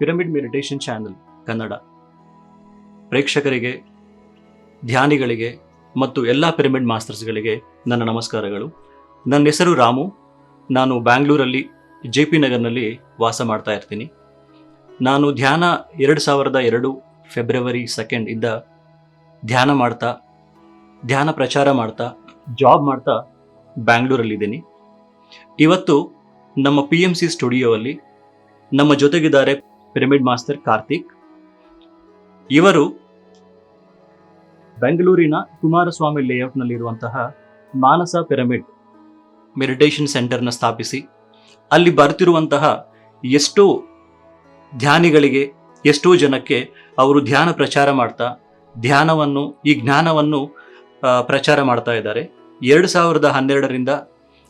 Pyramid meditation channel Kannada ಪ್ರೇಕ್ಷಕರಿಗೆ, ಧ್ಯಾನಿಗಳಿಗೆ ಮತ್ತು ಎಲ್ಲ ಪಿರಮಿಡ್ ಮಾಸ್ಟರ್ಸ್ಗಳಿಗೆ ನನ್ನ ನಮಸ್ಕಾರಗಳು. ನನ್ನ ಹೆಸರು ರಾಮು. ನಾನು ಬ್ಯಾಂಗ್ಳೂರಲ್ಲಿ JP ನಗರ್ನಲ್ಲಿ ವಾಸ ಮಾಡ್ತಾ ಇರ್ತೀನಿ. ನಾನು ಧ್ಯಾನ 2002 ಫೆಬ್ರವರಿ 2 ಇಂದ ಧ್ಯಾನ ಪ್ರಚಾರ ಮಾಡ್ತಾ ಜಾಬ್ ಮಾಡ್ತಾ ಬ್ಯಾಂಗ್ಳೂರಲ್ಲಿದ್ದೀನಿ. ಇವತ್ತು ನಮ್ಮ PMC ಸ್ಟುಡಿಯೋಲ್ಲಿ ನಮ್ಮ ಜೊತೆಗಿದ್ದಾರೆ ಪಿರಮಿಡ್ ಮಾಸ್ಟರ್ ಕಾರ್ತಿಕ್. ಇವರು ಬೆಂಗಳೂರಿನ ಕುಮಾರಸ್ವಾಮಿ ಲೇಔಟ್ನಲ್ಲಿರುವಂತಹ ಮಾನಸ ಪಿರಮಿಡ್ ಮೆಡಿಟೇಷನ್ ಸೆಂಟರ್ನ ಸ್ಥಾಪಿಸಿ ಅಲ್ಲಿ ಬರ್ತಿರುವಂತಹ ಎಷ್ಟೋ ಧ್ಯಾನಿಗಳಿಗೆ, ಎಷ್ಟೋ ಜನಕ್ಕೆ ಅವರು ಧ್ಯಾನ ಪ್ರಚಾರ ಮಾಡ್ತಾ ಈ ಜ್ಞಾನವನ್ನು ಪ್ರಚಾರ ಮಾಡ್ತಾ ಇದ್ದಾರೆ. 2012ರಿಂದ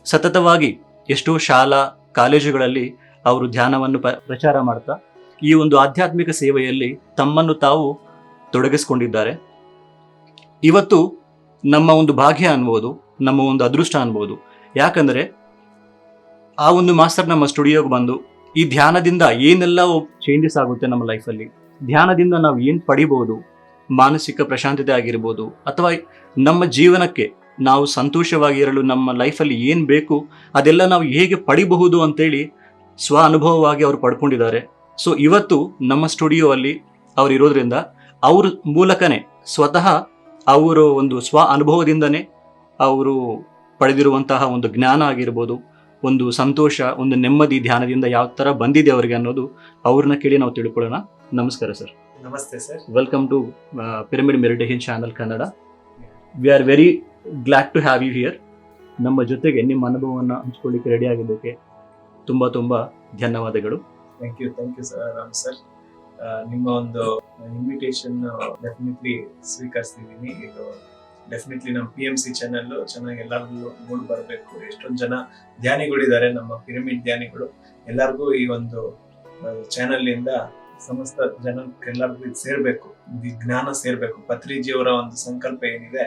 ಸತತವಾಗಿ ಎಷ್ಟೋ ಶಾಲಾ ಕಾಲೇಜುಗಳಲ್ಲಿ ಅವರು ಧ್ಯಾನವನ್ನು ಪ್ರಚಾರ ಮಾಡ್ತಾ ಈ ಒಂದು ಆಧ್ಯಾತ್ಮಿಕ ಸೇವೆಯಲ್ಲಿ ತಮ್ಮನ್ನು ತಾವು ತೊಡಗಿಸಿಕೊಂಡಿದ್ದಾರೆ. ಇವತ್ತು ನಮ್ಮ ಒಂದು ಭಾಗ್ಯ ಅನ್ಬೋದು, ನಮ್ಮ ಒಂದು ಅದೃಷ್ಟ ಅನ್ಬೋದು. ಯಾಕಂದರೆ ಆ ಒಂದು ಮಾಸ್ಟರ್ ನಮ್ಮ ಸ್ಟುಡಿಯೋಗೆ ಬಂದು ಈ ಧ್ಯಾನದಿಂದ ಏನೆಲ್ಲ ಚೇಂಜಸ್ ಆಗುತ್ತೆ ನಮ್ಮ ಲೈಫಲ್ಲಿ, ಧ್ಯಾನದಿಂದ ನಾವು ಏನು ಪಡಿಬೋದು, ಮಾನಸಿಕ ಪ್ರಶಾಂತತೆ ಆಗಿರ್ಬೋದು, ಅಥವಾ ನಮ್ಮ ಜೀವನಕ್ಕೆ ನಾವು ಸಂತೋಷವಾಗಿರಲು ನಮ್ಮ ಲೈಫಲ್ಲಿ ಏನು ಬೇಕು ಅದೆಲ್ಲ ನಾವು ಹೇಗೆ ಪಡಿಬಹುದು ಅಂತೇಳಿ ಸ್ವ ಅನುಭವವಾಗಿ ಅವರು ಪಡ್ಕೊಂಡಿದ್ದಾರೆ. ಸೊ ಇವತ್ತು ನಮ್ಮ ಸ್ಟುಡಿಯೋ ಅಲ್ಲಿ ಅವ್ರು ಇರೋದ್ರಿಂದ ಅವ್ರ ಮೂಲಕನೇ ಸ್ವತಃ ಅವರು ಒಂದು ಸ್ವ ಅನುಭವದಿಂದನೇ ಅವರು ಪಡೆದಿರುವಂತಹ ಒಂದು ಜ್ಞಾನ ಆಗಿರ್ಬೋದು, ಒಂದು ಸಂತೋಷ, ಒಂದು ನೆಮ್ಮದಿ ಧ್ಯಾನದಿಂದ ಯಾವ ಥರ ಬಂದಿದೆ ಅವರಿಗೆ ಅನ್ನೋದು ಅವ್ರನ್ನ ಕೇಳಿ ನಾವು ತಿಳ್ಕೊಳ್ಳೋಣ. ನಮಸ್ಕಾರ ಸರ್. ನಮಸ್ತೆ sir. Welcome to pyramid meditation channel Kannada. We are very glad to have you here. ನಮ್ಮ ಜೊತೆಗೆ ನಿಮ್ಮ ಅನುಭವವನ್ನು ಹಂಚ್ಕೊಳ್ಳಿಕ್ಕೆ ರೆಡಿ ಆಗಿದ್ದಕ್ಕೆ ತುಂಬ ತುಂಬ ಧನ್ಯವಾದಗಳು. Thank you sir Ram sir. ನಿಮ್ಮ ಒಂದು ಇನ್ವಿಟೇಷನ್ ಡೆಫಿನೆಟ್ಲಿ ಸ್ವೀಕರಿಸ್ತಿದ್ದೀನಿ. ಇದು ಡೆಫಿನೆಟ್ಲಿ ನಮ್ಮ PMC ಚಾನೆಲ್ ಚೆನ್ನಾಗಿ ಎಲ್ಲರಿಗೂ ಮೂಡ್ ಬರಬೇಕು. ಎಷ್ಟೊಂದು ಜನ ಧ್ಯಾನಿಗಳಿದ್ದಾರೆ, ನಮ್ಮ ಪಿರಮಿಡ್ ಧ್ಯಾನಿಗಳು. ಎಲ್ಲರಿಗೂ ಈ ಒಂದು ಚಾನೆಲ್ ಇಂದ ಸಮಸ್ತ ಜನಕ್ಕೆಲ್ಲರಿಗೂ ಇದು ಸೇರ್ಬೇಕು, ಈ ಜ್ಞಾನ ಸೇರ್ಬೇಕು. ಪತ್ರಿಜಿಯವರ ಒಂದು ಸಂಕಲ್ಪ ಏನಿದೆ,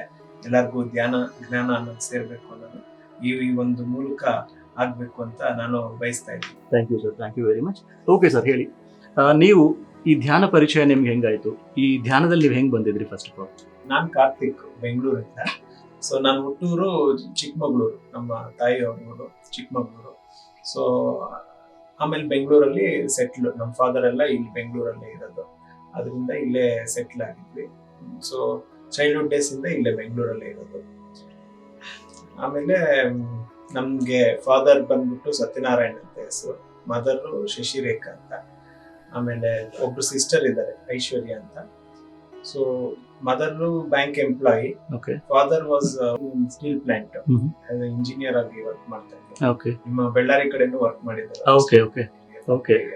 ಎಲ್ಲರಿಗೂ ಜ್ಞಾನ ಅನ್ನೋದು ಸೇರ್ಬೇಕು ಅನ್ನೋದು ಈ ಒಂದು ಮೂಲಕ ಆಗ್ಬೇಕು ಅಂತ ನಾನು ಬಯಸ್ತಾ ಇದ್ದೀನಿ. Thank you sir, thank you very much. Okay sir, ಹೇಳಿ, ನೀವು ಈ ಧ್ಯಾನ ಪರಿಚಯ ನಿಮ್ಗೆ ಹೆಂಗಾಯ್ತು? ಈ ಧ್ಯಾನದಲ್ಲಿ ನೀವು ಹೆಂಗ್ ಬಂದಿದ್ರಿ? ಫಸ್ಟ್ ಆಫ್ ಆಲ್, ನಾನು ಕಾರ್ತಿಕ್, ಬೆಂಗಳೂರಿಂದ. ಸೊ ನಾನು ಹುಟ್ಟೂರು ಚಿಕ್ಕಮಗಳೂರು, ನಮ್ಮ ತಾಯಿಯವ್ರ ಊರು ಚಿಕ್ಕಮಗಳೂರು. ಸೊ ಆಮೇಲೆ ಬೆಂಗಳೂರಲ್ಲಿ ಸೆಟ್ಲ್, ನಮ್ಮ ಫಾದರ್ ಎಲ್ಲ ಇಲ್ಲಿ ಬೆಂಗಳೂರಲ್ಲೇ ಇರೋದು, ಅದರಿಂದ ಇಲ್ಲೇ ಸೆಟ್ಲ್ ಆಗಿದ್ವಿ. ಸೊ ಚೈಲ್ಡ್ಹುಡ್ ಡೇಸ್ ಇಂದ ಇಲ್ಲೇ ಬೆಂಗಳೂರಲ್ಲೇ ಇರೋದು. ಆಮೇಲೆ ನಮ್ಗೆ ಫಾದರ್ ಬಂದ್ಬಿಟ್ಟು ಸತ್ಯನಾರಾಯಣ್ ಅಂತ ಹೆಸರು, ಮದರ್ ಶಶಿರೇಖಾ ಅಂತ. ಆಮೇಲೆ ಒಬ್ರು ಸಿಸ್ಟರ್ ಇದ್ದಾರೆ, ಐಶ್ವರ್ಯ ಅಂತ. So mother bank employee, father was steel plant engineer ಆಗಿ ವರ್ಕ್ ಮಾಡ್ತಾ ಇದ್ದಾರೆ. ನಿಮ್ಮ ಬೆಳ್ಳಾರಿ ಕಡೆನೂ ವರ್ಕ್ ಮಾಡಿದ್ದಾರೆ,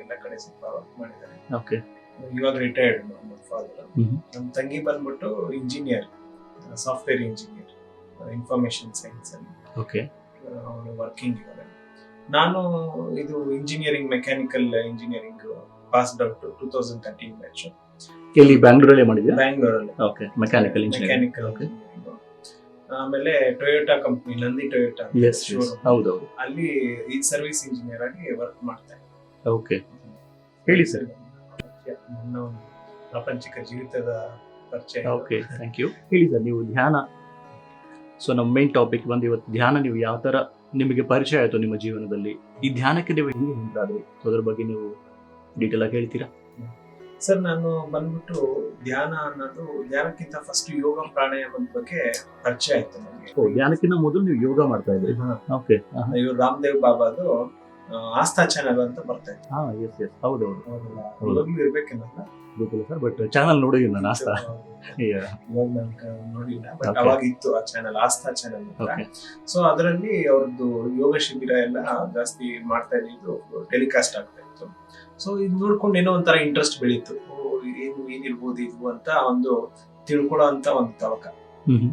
ಎಲ್ಲ ಕಡೆ ಸ್ವಲ್ಪ ವರ್ಕ್ ಮಾಡಿದ್ದಾರೆ. ಇವಾಗ ರಿಟೈರ್ಡ್ ನಮ್ಮ ಫಾದರ್. ನಮ್ಮ ತಂಗಿ ಬಂದ್ಬಿಟ್ಟು engineer, software engineer, information science ಅಲ್ಲಿ ಅವಳು ವರ್ಕಿಂಗ್ ಇದ್ದಾರೆ. ನಾನು ಇದು engineering, mechanical engineering passed out 2013 batch. ಇಲ್ಲಿ ಬ್ಯಾಂಗ್ಳೂರಲ್ಲೇ ಮಾಡಿದ್ಯಾ? ಬ್ಯಾಂಗ್ಳೂರಲ್ಲಿ ಮೆಕ್ಯಾನಿಕಲ್. ಆಮೇಲೆ ಟೊಯೋಟಾ ಕಂಪ್ನಿ, ನಂದಿ ಟೊಯೋಟಾ ಹೌದೌದು, ಅಲ್ಲಿ ಈ ಸರ್ವಿಸ್ ಇಂಜಿನಿಯರ್ ಆಗಿ ವರ್ಕ್ ಮಾಡ್ತಾ ಇದ್ದೆ. ಓಕೆ, ಹೇಳಿ ಸರ್. ನನ್ನ ಒಂದು ಪ್ರಾಪಂಚಿಕ ಜೀವಿತದ ಪರಿಚಯ. Okay, thank you. ಹೇಳಿ ಸರ್, ನೀವು ಧ್ಯಾನ, ಸೊ ನಮ್ಮ ಮೇನ್ ಟಾಪಿಕ್ ಬಂದು ಇವತ್ತು ಧ್ಯಾನ. ನೀವು ಯಾವ ಥರ ನಿಮಗೆ ಪರಿಚಯ ಆಯಿತು ನಿಮ್ಮ ಜೀವನದಲ್ಲಿ? ಈ ಧ್ಯಾನಕ್ಕೆ ನೀವು ಹೆಂಗೆ ನಿಂತಾದ್ರಿ? ಅದ್ರ ಬಗ್ಗೆ ನೀವು ಡೀಟೇಲ್ ಆಗಿ ಹೇಳ್ತೀರಾ? ಸರ್, ನಾನು ಬಂದ್ಬಿಟ್ಟು ಧ್ಯಾನಕ್ಕಿಂತ ಫಸ್ಟ್ ಯೋಗ ಪ್ರಾಣಾಯಾಮದ ಬಗ್ಗೆ ಪರಿಚಯ ಆಯ್ತು ನನಗೆ. ಧ್ಯಾನಕ್ಕಿಂತ ಮೊದಲು ನೀವು ಯೋಗ ಮಾಡ್ತಾ ಇದ್ರಿ? ಓಕೆ. ಇವ್ರು ರಾಮದೇವ್ ಬಾಬಾದು ಆಸ್ಥಾ ಚಾನಲ್ ಅಂತ ಬರ್ತಾ ಇತ್ತು. ಹೌದೌದು, ಇರ್ಬೇಕೇನಲ್ಲ ಗೊತ್ತಿಲ್ಲ ಸರ್, ಬಟ್ ಚಾನಲ್ ನೋಡಿದ್ದೀನಿ ನಾನು. ಆಸ್ಥಾ ನೋಡಿಲ್ಲ, ಬಟ್ ಅವಾಗ ಇತ್ತು ಆ ಚಾನಲ್, ಆಸ್ಥಾ ಚಾನಲ್ ಅಂತ. ಸೊ ಅದರಲ್ಲಿ ಅವ್ರದ್ದು ಯೋಗ ಶಿಬಿರ ಎಲ್ಲ ಜಾಸ್ತಿ ಮಾಡ್ತಾ ಇದ್ದು ಟೆಲಿಕಾಸ್ಟ್ ಆಗ್ತಾ ಇತ್ತು. ಸೊ ಇದು ನೋಡ್ಕೊಂಡು ಏನೋ ಒಂಥರ ಇಂಟ್ರೆಸ್ಟ್ ಬೆಳೀತು. ಏನಿರ್ಬೋದು ಇದು ಅಂತ ಒಂದು ತಿಳ್ಕೊಳ್ಳೋ ಅಂತ ಒಂದು ತವಕ,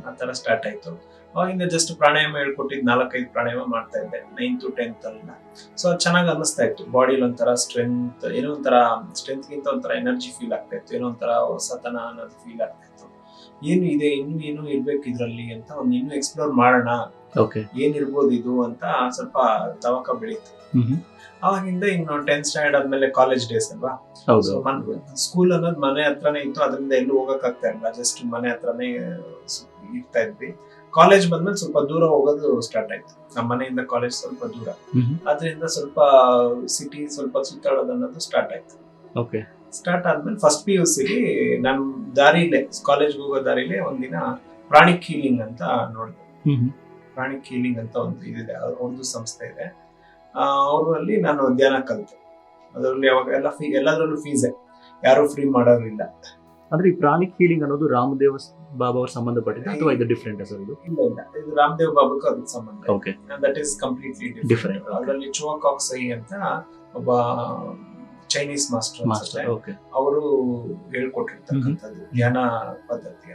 ಆ ತರ ಸ್ಟಾರ್ಟ್ ಆಯ್ತು. ಅವಾಗಿಂದ ಜಸ್ಟ್ ಪ್ರಾಣಾಯಾಮ ಹೇಳ್ಕೊಟ್ಟಿದ್ದು 4-5 ಪ್ರಾಣಾಯಾಮ ಮಾಡ್ತಾ ಇದ್ದೆ 9th 10th ಅಲ್ಲ. ಸೊ ಅದು ಚೆನ್ನಾಗಿ ಅನ್ನಿಸ್ತಾ ಇತ್ತು. ಬಾಡಿಲಿ ಒಂಥರ ಸ್ಟ್ರೆಂತ್, ಏನೋ ಒಂಥರ ಸ್ಟ್ರೆಂತ್ಗಿಂತ ಒಂಥರ ಎನರ್ಜಿ ಫೀಲ್ ಆಗ್ತಾ ಇತ್ತು, ಏನೋ ಒಂಥರ ಹೊಸತನ ಅನ್ನೋದು ಫೀಲ್ ಆಗ್ತಾ ಇತ್ತು. ಏನು ಇದೆ, ಇನ್ನೂ ಏನೋ ಇರ್ಬೇಕು ಇದ್ರಲ್ಲಿ ಅಂತ ಇನ್ನೂ ಎಕ್ಸ್ಪ್ಲೋರ್ ಮಾಡೋಣ ಓಕೆ. ಏನಿರ್ಬೋದು ಇದು ಅಂತ ಸ್ವಲ್ಪ ತವಕ ಬೆಳೀತು. ಅವಾಗಿಂದ ಇನ್ನು 10th ಸ್ಟ್ಯಾಂಡರ್ಡ್ ಆದ್ಮೇಲೆ ಕಾಲೇಜ್ ಡೇಸ್ ಅಲ್ವಾ. ಹೌದು. ಸ್ಕೂಲ್ ಅನ್ನೋದು ಮನೆ ಹತ್ರನೇ ಇತ್ತು, ಅದರಿಂದ ಎಲ್ಲೂ ಹೋಗಕ್ ಆಗ್ತಾ ಇಲ್ಲ, ಜಸ್ಟ್ ಮನೆ ಹತ್ರನೇ ಇರ್ತಾ ಇದ್ವಿ. ಕಾಲೇಜ್ ಬಂದ್ಮೇಲೆ ಸ್ವಲ್ಪ ದೂರ ಹೋಗೋದು ಸ್ಟಾರ್ಟ್ ಆಯ್ತು. ನಮ್ಮ ಮನೆಯಿಂದ ಕಾಲೇಜ್ ಸ್ವಲ್ಪ ದೂರ, ಅದರಿಂದ ಸ್ವಲ್ಪ ಸಿಟಿ ಸ್ವಲ್ಪ ಸುತ್ತಾಡೋದು ಅನ್ನೋದು ಸ್ಟಾರ್ಟ್ ಆಯ್ತು. ಓಕೆ. ಸ್ಟಾರ್ಟ್ ಆದ್ಮೇಲೆ ಫಸ್ಟ್ PUC ನಾನು ದಾರಿಲೇ ಕಾಲೇಜ್ ಹೋಗೋ ದಾರಿಲೇ ಒಂದಿನ ಪ್ರಾಣಿಕ್ ಹೀಲಿಂಗ್ ಅಂತ ನೋಡಿದೆ. ಪ್ರಾಣಿಕ್ ಹೀಲಿಂಗ್ ಅಂತ ಒಂದು ಇದಿದೆ, ಒಂದು ಸಂಸ್ಥೆ ಇದೆ. ಅವರಲ್ಲಿ ನಾನು ಧ್ಯಾನ ಕಲಿತೆ. ಅದರಲ್ಲಿ ಅವಾಗ ಎಲ್ಲದ್ರಲ್ಲೂ ಫೀಸೇ, ಯಾರು ಫ್ರೀ ಮಾಡೋರಿಲ್ಲ. ಅಂದ್ರೆ ಈ ಪ್ರಾಣಿಕ್ ಹೀಲಿಂಗ್ ಅನ್ನೋದು ರಾಮದೇವ್ ಬಾಬಾ ಅವ್ರ ಸಂಬಂಧಪಟ್ಟಿದೆ ಅಥವಾ ಇದು ಡಿಫ್ರೆಂಟ್ ಸರ್? ಇಲ್ಲ, ಇದು ರಾಮದೇವ್ ಬಾಬಾಕ್ಕೂ ಅದಕ್ಕೆ ಸಂಬಂಧ. Okay. That is completely different. ಅದರಲ್ಲಿ ಚುವಾಕಾಕ್ ಸೈ ಅಂತ ಒಬ್ಬ ಚೈನೀಸ್ ಮಾಸ್ಟರ್ ಅವರು ಹೇಳ್ಕೊಟ್ಟಿರ್ತಕ್ಕಂಥದ್ದು ಧ್ಯಾನ ಪದ್ಧತಿ.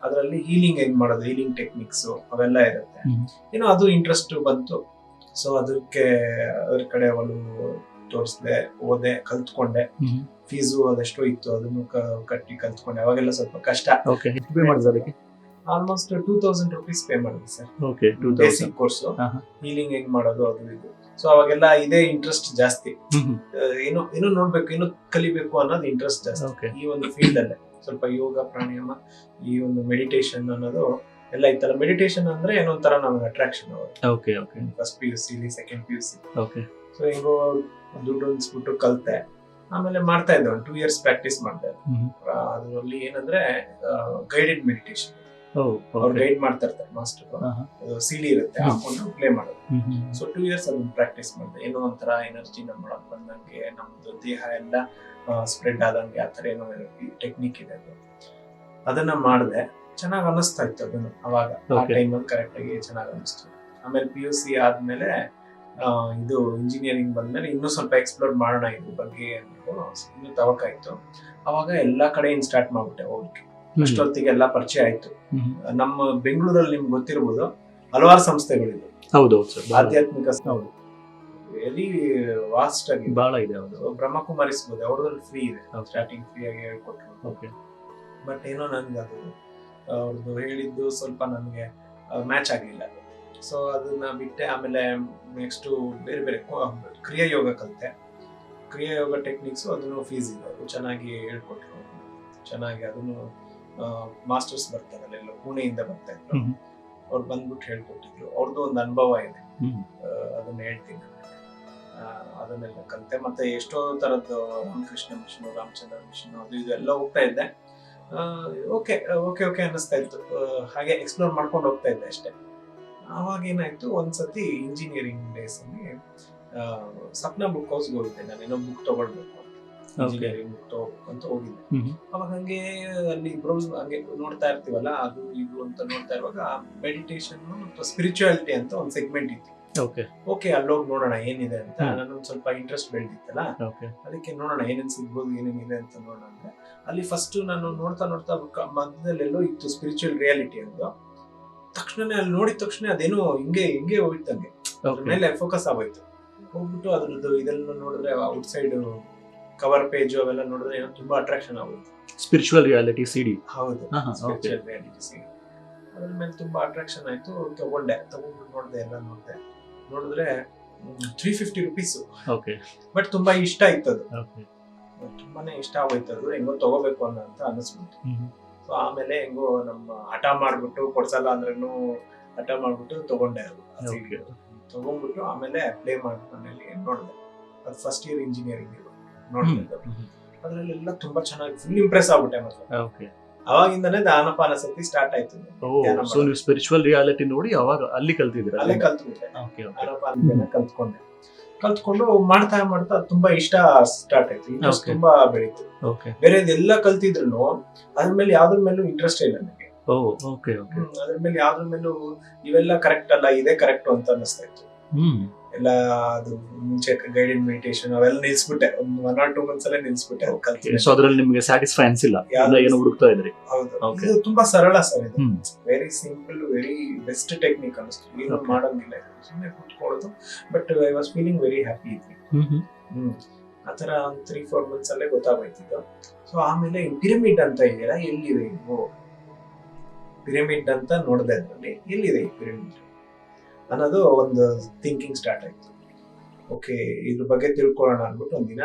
ಅದರಲ್ಲಿ ಹೀಲಿಂಗ್ ಹೆಂಗ್ ಮಾಡೋದು, ಹೀಲಿಂಗ್ ಟೆಕ್ನಿಕ್ಸ್ ಅವೆಲ್ಲ ಇರುತ್ತೆ. ಏನೋ ಅದು ಇಂಟ್ರೆಸ್ಟ್ ಬಂತು. ಸೊ ಅದಕ್ಕೆ ಅದ್ರ ಕಡೆ ಅವಳು ತೋರಿಸ್ದೆ, ಓದೆ, ಕಲ್ತ್ಕೊಂಡೆ. ಫೀಸು ಅದೆಷ್ಟೋ ಇತ್ತು, ಅದನ್ನು ಕಟ್ಟಿ ಕಲ್ತ್ಕೊಂಡೆ. ಅವಾಗೆಲ್ಲ ಸ್ವಲ್ಪ ಕಷ್ಟ. ಆಲ್ಮೋಸ್ಟ್ 2000 rupees ಪೇ ಮಾಡಿದೆ ಸರ್. ಬೇಸಿಕ್ ಕೋರ್ಸ್ ಹೀಲಿಂಗ್ ಹೆಂಗ್ ಮಾಡೋದು ಅದು ಇದು. ಸೊ ಅವಾಗೆಲ್ಲ ಇದೇ ಇಂಟ್ರೆಸ್ಟ್ ಜಾಸ್ತಿ. ಏನೋ ನೋಡ್ಬೇಕು, ಏನೋ ಕಲಿಬೇಕು ಅನ್ನೋದು ಇಂಟ್ರೆಸ್ಟ್ ಜಾಸ್ತಿ. ಈ ಒಂದು ಫೀಲ್ಡ್ ಅಲ್ಲೇ ಸ್ವಲ್ಪ ಯೋಗ, ಪ್ರಾಣಾಯಾಮ, ಈ ಒಂದು ಮೆಡಿಟೇಷನ್ ಅನ್ನೋದು ಎಲ್ಲ ಇತ್ತಲ್ಲ. ಮೆಡಿಟೇಷನ್ ಅಂದ್ರೆ ಏನೋ ಒಂಥರ ನಮ್ಗೆ attraction. First PUC, second PUC. So ಹಿಂಗೋ ದುಡ್ಡು ಹೊಂದಿಸ್ಬಿಟ್ಟು ಕಲ್ತೆ. ಆಮೇಲೆ ಮಾಡ್ತಾ ಇದ್ದೆ, 2 years ಪ್ರಾಕ್ಟೀಸ್ ಮಾಡಿದೆ. ಅದರಲ್ಲಿ ಏನಂದ್ರೆ ಗೈಡೆಡ್ ಮೆಡಿಟೇಷನ್. ಅವ್ರು ಗೈಡ್ ಮಾಡ್ತಾ ಇರ್ತಾರೆ ಮಾಸ್ಟರ್. CD ಇರುತ್ತೆ, ಹಾಕೊಂಡು ಪ್ಲೇ ಮಾಡೋದು. ಸೊ 2 years ಅದನ್ನ ಪ್ರಾಕ್ಟೀಸ್ ಮಾಡಿದೆ. ಏನೋ ಒಂಥರ ಎನರ್ಜಿ ನಮ್ಮೊಳಗೆ ಬಂದಂಗೆ, ನಮ್ದು ದೇಹ ಎಲ್ಲ ಸ್ಪ್ರೆಡ್ ಆದಂಗೆ, ಆ ತರ ಏನೋ ಟೆಕ್ನಿಕ್ ಇದೆ. ಅದನ್ನ ಮಾಡಿದೆ, ಚೆನ್ನಾಗ್ ಅನಿಸ್ತಾ ಇತ್ತು ಅದನ್ನು. ಅವಾಗ ಆ ಟೈಮಲ್ಲಿ ಕರೆಕ್ಟ್ ಆಗಿ ಚೆನ್ನಾಗ್ ಅನಿಸ್ತು. ಆಮೇಲೆ PUC ಆದ್ಮೇಲೆ ಇದು ಇಂಜಿನಿಯರಿಂಗ್ ಬಂದ್ಮೇಲೆ ಇನ್ನೂ ಸ್ವಲ್ಪ ಎಕ್ಸ್ಪ್ಲೋರ್ ಮಾಡೋಣ ಇದ್ರ ಬಗ್ಗೆ ಇನ್ನೂ ತವಕ ಆಯ್ತು. ಅವಾಗ ಎಲ್ಲಾ ಕಡೆ ಸ್ಟಾರ್ಟ್ ಮಾಡ್ಬಿಟ್ಟೆ ಹೋಗ್ಲಿಕ್ಕೆ. ಅಷ್ಟೊತ್ತಿಗೆ ಎಲ್ಲಾ ಪರಿಚಯ ಆಯ್ತು. ನಮ್ಮ ಬೆಂಗಳೂರಲ್ಲಿ ನಿಮ್ಗೆ ಗೊತ್ತಿರ್ಬೋದು, ಹಲವಾರು ಸಂಸ್ಥೆಗಳಿವೆ. ಆಧ್ಯಾತ್ಮಿಕ ವೆರಿ ವಾಸ್ಟ್ ಆಗಿ ಬಹಳ ಇದೆ. ಬ್ರಹ್ಮಕುಮಾರಿಸ್ ಬೋದು, ಅವ್ರದ್ರಲ್ಲಿ ಫ್ರೀ ಇದೆ, ಸ್ಟಾರ್ಟಿಂಗ್ ಫ್ರೀ ಆಗಿ ಹೇಳ್ಕೊಟ್ರು. ಬಟ್ ಏನೋ ನನ್ಗೆ ಅದು ಅವ್ರದ್ದು ಹೇಳಿದ್ದು ಸ್ವಲ್ಪ ನನಗೆ ಮ್ಯಾಚ್ ಆಗ್ಲಿಲ್ಲ. ಸೊ ಅದನ್ನ ಬಿಟ್ಟೆ. ಆಮೇಲೆ ನೆಕ್ಸ್ಟ್ ಬೇರೆ ಬೇರೆ ಕ್ರಿಯಾ ಯೋಗ ಕಲಿತೆ. ಕ್ರಿಯಾ ಯೋಗ ಟೆಕ್ನಿಕ್ಸ್ ಅದನ್ನು ಫೀಸ್ ಇದೆ, ಅದು ಚೆನ್ನಾಗಿ ಹೇಳ್ಕೊಟ್ರು. ಚೆನ್ನಾಗಿ ಅದನ್ನು ಮಾಸ್ಟರ್ಸ್ ಬರ್ತಾರಲ್ಲ, ಎಲ್ಲ ಪುಣೆಯಿಂದ ಬರ್ತಾ ಇದ್ರು. ಅವ್ರು ಬಂದ್ಬಿಟ್ಟು ಹೇಳ್ಕೊಟ್ಟಿದ್ರು. ಅವ್ರದ್ದು ಒಂದು ಅನುಭವ ಇದೆ, ಅದನ್ನ ಹೇಳ್ತೀನಿ. ಅದನ್ನೆಲ್ಲ ಕಲಿತೆ. ಮತ್ತೆ ಎಷ್ಟೋ ತರದ್ದು ರಾಮಕೃಷ್ಣ ಮಿಷನ್, ರಾಮಚಂದ್ರ ಮಿಷನ್, ಅದು ಇದು ಎಲ್ಲ ಹೋಗ್ತಾ ಇದ್ದೆ. ಓಕೆ ಓಕೆ ಓಕೆ ಅನ್ನಿಸ್ತಾ ಇತ್ತು. ಹಾಗೆ ಎಕ್ಸ್ಪ್ಲೋರ್ ಮಾಡ್ಕೊಂಡು ಹೋಗ್ತಾ ಇದ್ದೆ ಅಷ್ಟೇ. ಆವಾಗ ಏನಾಯ್ತು, ಒಂದ್ಸತಿ ಇಂಜಿನಿಯರಿಂಗ್ ಡೇಸ್ ಅಲ್ಲಿ ಸಪ್ನಾ ಬುಕ್ ಹೌಸ್ಗೆ ಹೋಗಿದ್ದೆ. ನಾನೇನೋ ಬುಕ್ ತಗೊಳ್ಬೇಕು ಅಂತ, ಇಂಜಿನಿಯರಿಂಗ್ ಬುಕ್ ತಗೋಬೇಕು ಅಂತ ಹೋಗಿದ್ದೆ. ಅವಾಗ ಹಂಗೆ ಅಲ್ಲಿ ಬ್ರೌಸ್ ಹಂಗೆ ನೋಡ್ತಾ ಇರ್ತೀವಲ್ಲ, ಅದು ಇದು ಅಂತ ನೋಡ್ತಾ ಇರುವಾಗ ಮೆಡಿಟೇಷನ್ ಮತ್ತು ಸ್ಪಿರಿಚುಯಾಲಿಟಿ ಅಂತ ಒಂದು ಸೆಗ್ಮೆಂಟ್ ಇತ್ತು. ಓಕೆ, ಅಲ್ಲೋಗಿ ನೋಡೋಣ ಏನಿದೆ ಅಂತ. ನಾನೊಂದು ಸ್ವಲ್ಪ ಇಂಟ್ರೆಸ್ಟ್ ಬೆಳೆದಿತ್ತಲ್ಲ, ಅದಕ್ಕೆ ನೋಡೋಣ ಏನೇನ್ ಸಿಗ್ಬೋದು, ಏನೇನಿದೆ ಅಂತ ನೋಡೋಣ ಅಂದ್ರೆ ಅಲ್ಲಿ ಫಸ್ಟ್ ನಾನು ನೋಡ್ತಾ ನೋಡ್ತಾ ಮಧ್ಯದಲ್ಲೆಲ್ಲೋ ಇತ್ತು ಸ್ಪಿರಿಚುವಲ್ ರಿಯಾಲಿಟಿ ಅಂತ. ತಕ್ಷಣನೇ ಅಲ್ಲಿ ನೋಡಿದ ತಕ್ಷಣ ಅದೇನೋ ಹಿಂಗೆ ಹೋಯ್ತಂಗೆ ಮೇಲೆ ಫೋಕಸ್ ಆಗೋಯ್ತು. ಹೋಗ್ಬಿಟ್ಟು ಅದ್ರದ್ದು ಇದೆಲ್ಲ ನೋಡಿದ್ರೆ ಔಟ್ ಸೈಡ್ ಕವರ್ ಪೇಜ್ ಅವೆಲ್ಲ ನೋಡಿದ್ರೆ ಏನೋ ತುಂಬಾ ಅಟ್ರಾಕ್ಷನ್ ಆಗೋಯ್ತು. Spiritual reality CD. ಹೌದು, ಸ್ಪಿರಿಚುವಲ್ ರಿಯಾಲಿಟಿ CD. ಅದ್ರ ಮೇಲೆ ತುಂಬಾ ಅಟ್ರಾಕ್ಷನ್ ಆಯ್ತು. ತಗೊಂಡ್ಬಿಟ್ಟು ನೋಡಿದೆ, ಎಲ್ಲ ನೋಡಿದ್ರೆ 350 rupees. ಬಟ್ ತುಂಬಾ ಇಷ್ಟ ಆಯ್ತು ಅದು, ತುಂಬಾನೇ ಇಷ್ಟ ಆಗೋಯ್ತದು. ಹೆಂಗೋ ತಗೋಬೇಕು ಅಂತ ಅನಿಸ್ಬಿಟ್ಟು. ಸೊ ಆಮೇಲೆ ಹೆಂಗೋ ನಮ್ಮ ಹಠ ಮಾಡ್ಬಿಟ್ಟು, ಕೊಡ್ಸಲ್ಲ ಅಂದ್ರೂ ಹಠ ಮಾಡ್ಬಿಟ್ಟು ತಗೊಂಡೆ. ತಗೊಂಡ್ಬಿಟ್ಟು ಆಮೇಲೆ ಪ್ಲೇ ಮಾಡ್ಕೊಂಡಲ್ಲಿ ನೋಡಿದೆ. ಅದು ಫಸ್ಟ್ ಇಯರ್ ಇಂಜಿನಿಯರಿಂಗ್ ನೋಡಿದೆ. ಅದ್ರಲ್ಲೆಲ್ಲ ತುಂಬಾ ಚೆನ್ನಾಗಿ ಫುಲ್ ಇಂಪ್ರೆಸ್ ಆಗ್ಬಿಟ್ಟೆ. ಮತ್ತೆ ಅವಾಗಿಂದಾನೆ ದಾನಪಾನಸಕ್ತಿ ಸ್ಟಾರ್ಟ್ ಆಯ್ತು. ಸ್ಪಿರಿಚುವಲ್ ರಿಯಾಲಿಟಿ ನೋಡಿ ಅವಾಗ ಅಲ್ಲಿ ಕಲ್ತಿದ್ರೆ? ಅಲ್ಲೇ ಕಲ್ತ್ಬಿಟ್ಟೆ. ಕಲ್ತ್ಕೊಂಡು ಮಾಡ್ತಾ ಮಾಡ್ತಾ ತುಂಬಾ ಇಷ್ಟ ಸ್ಟಾರ್ಟ್ ಆಯ್ತು. ಇಂಟ್ರೆಸ್ಟ್ ತುಂಬಾ ಬೆಳೀತು. ಬೇರೆದೆಲ್ಲ ಕಲ್ತಿದ್ರು ಅದ್ರ ಮೇಲೆ ಯಾವ್ದ್ರ ಮೇಲೂ ಇಂಟ್ರೆಸ್ಟ್ ಇಲ್ಲ ನನಗೆ. ಅದ್ರ ಮೇಲೆ ಯಾವ್ದ್ರ ಮೇಲೂ ಇವೆಲ್ಲ ಕರೆಕ್ಟ್ ಅಲ್ಲ, ಇದೇ ಕರೆಕ್ಟ್ ಅಂತ ಅನಿಸ್ತಾ ಇತ್ತು. ಎಲ್ಲ ಅದು ಮುಂಚೆ ಗೈಡೆಡ್ ಮೆಡಿಟೇಷನ್ ಅವೆಲ್ಲ ನಿಲ್ಸ್ಬಿಟ್ಟೆ. 1 or 2 months ಅಲ್ಲೇ ನಿಲ್ಸ್ಬಿಟ್ಟೆ. ಅದ್ರಲ್ಲಿ ನಿಮ್ಗೆ ಸ್ಯಾಟಿಸ್ಫೈ ಅನ್ಸಿಲ್ಲ? ಏನೋ ಹುಡುಕ್ತಾ ಇದ್ರಿ? ಹೌದು, ಇದು ತುಂಬಾ ಸರಳ ಸರ್. ಇದು very simple, very best technique ಅನಿಸ್ತು. ಏನು ಮಾಡೋಂಗಿಲ್ಲ, ಸುಮ್ಮನೆ ಕೂತ್ಕೊಳ್ಳೋದು. But I was feeling very happy ಇದ್ವಿ. ಆತರ 3-4 months ಅಲ್ಲೇ ಗೊತ್ತಾಗೋಯ್ತಿದ್ದು. ಸೊ ಆಮೇಲೆ ಪಿರಮಿಡ್ ಅಂತ ಇದೆಯಲ್ಲ, ಎಲ್ಲಿದೆ ಇದು ಪಿರಮಿಡ್ ಅಂತ ನೋಡಿದೆ. ಅದ್ರಲ್ಲಿ ಎಲ್ಲಿದೆ ಈ ಪಿರಮಿಡ್? ಅನ್ನೋದು ಒಂದು ಥಿಂಕಿಂಗ್ ಸ್ಟಾರ್ಟ್ ಆಯ್ತು. ಓಕೆ, ಇದ್ರ ಬಗ್ಗೆ ತಿಳ್ಕೊಳ್ಳೋಣ ಅಂದ್ಬಿಟ್ಟು ಒಂದಿನ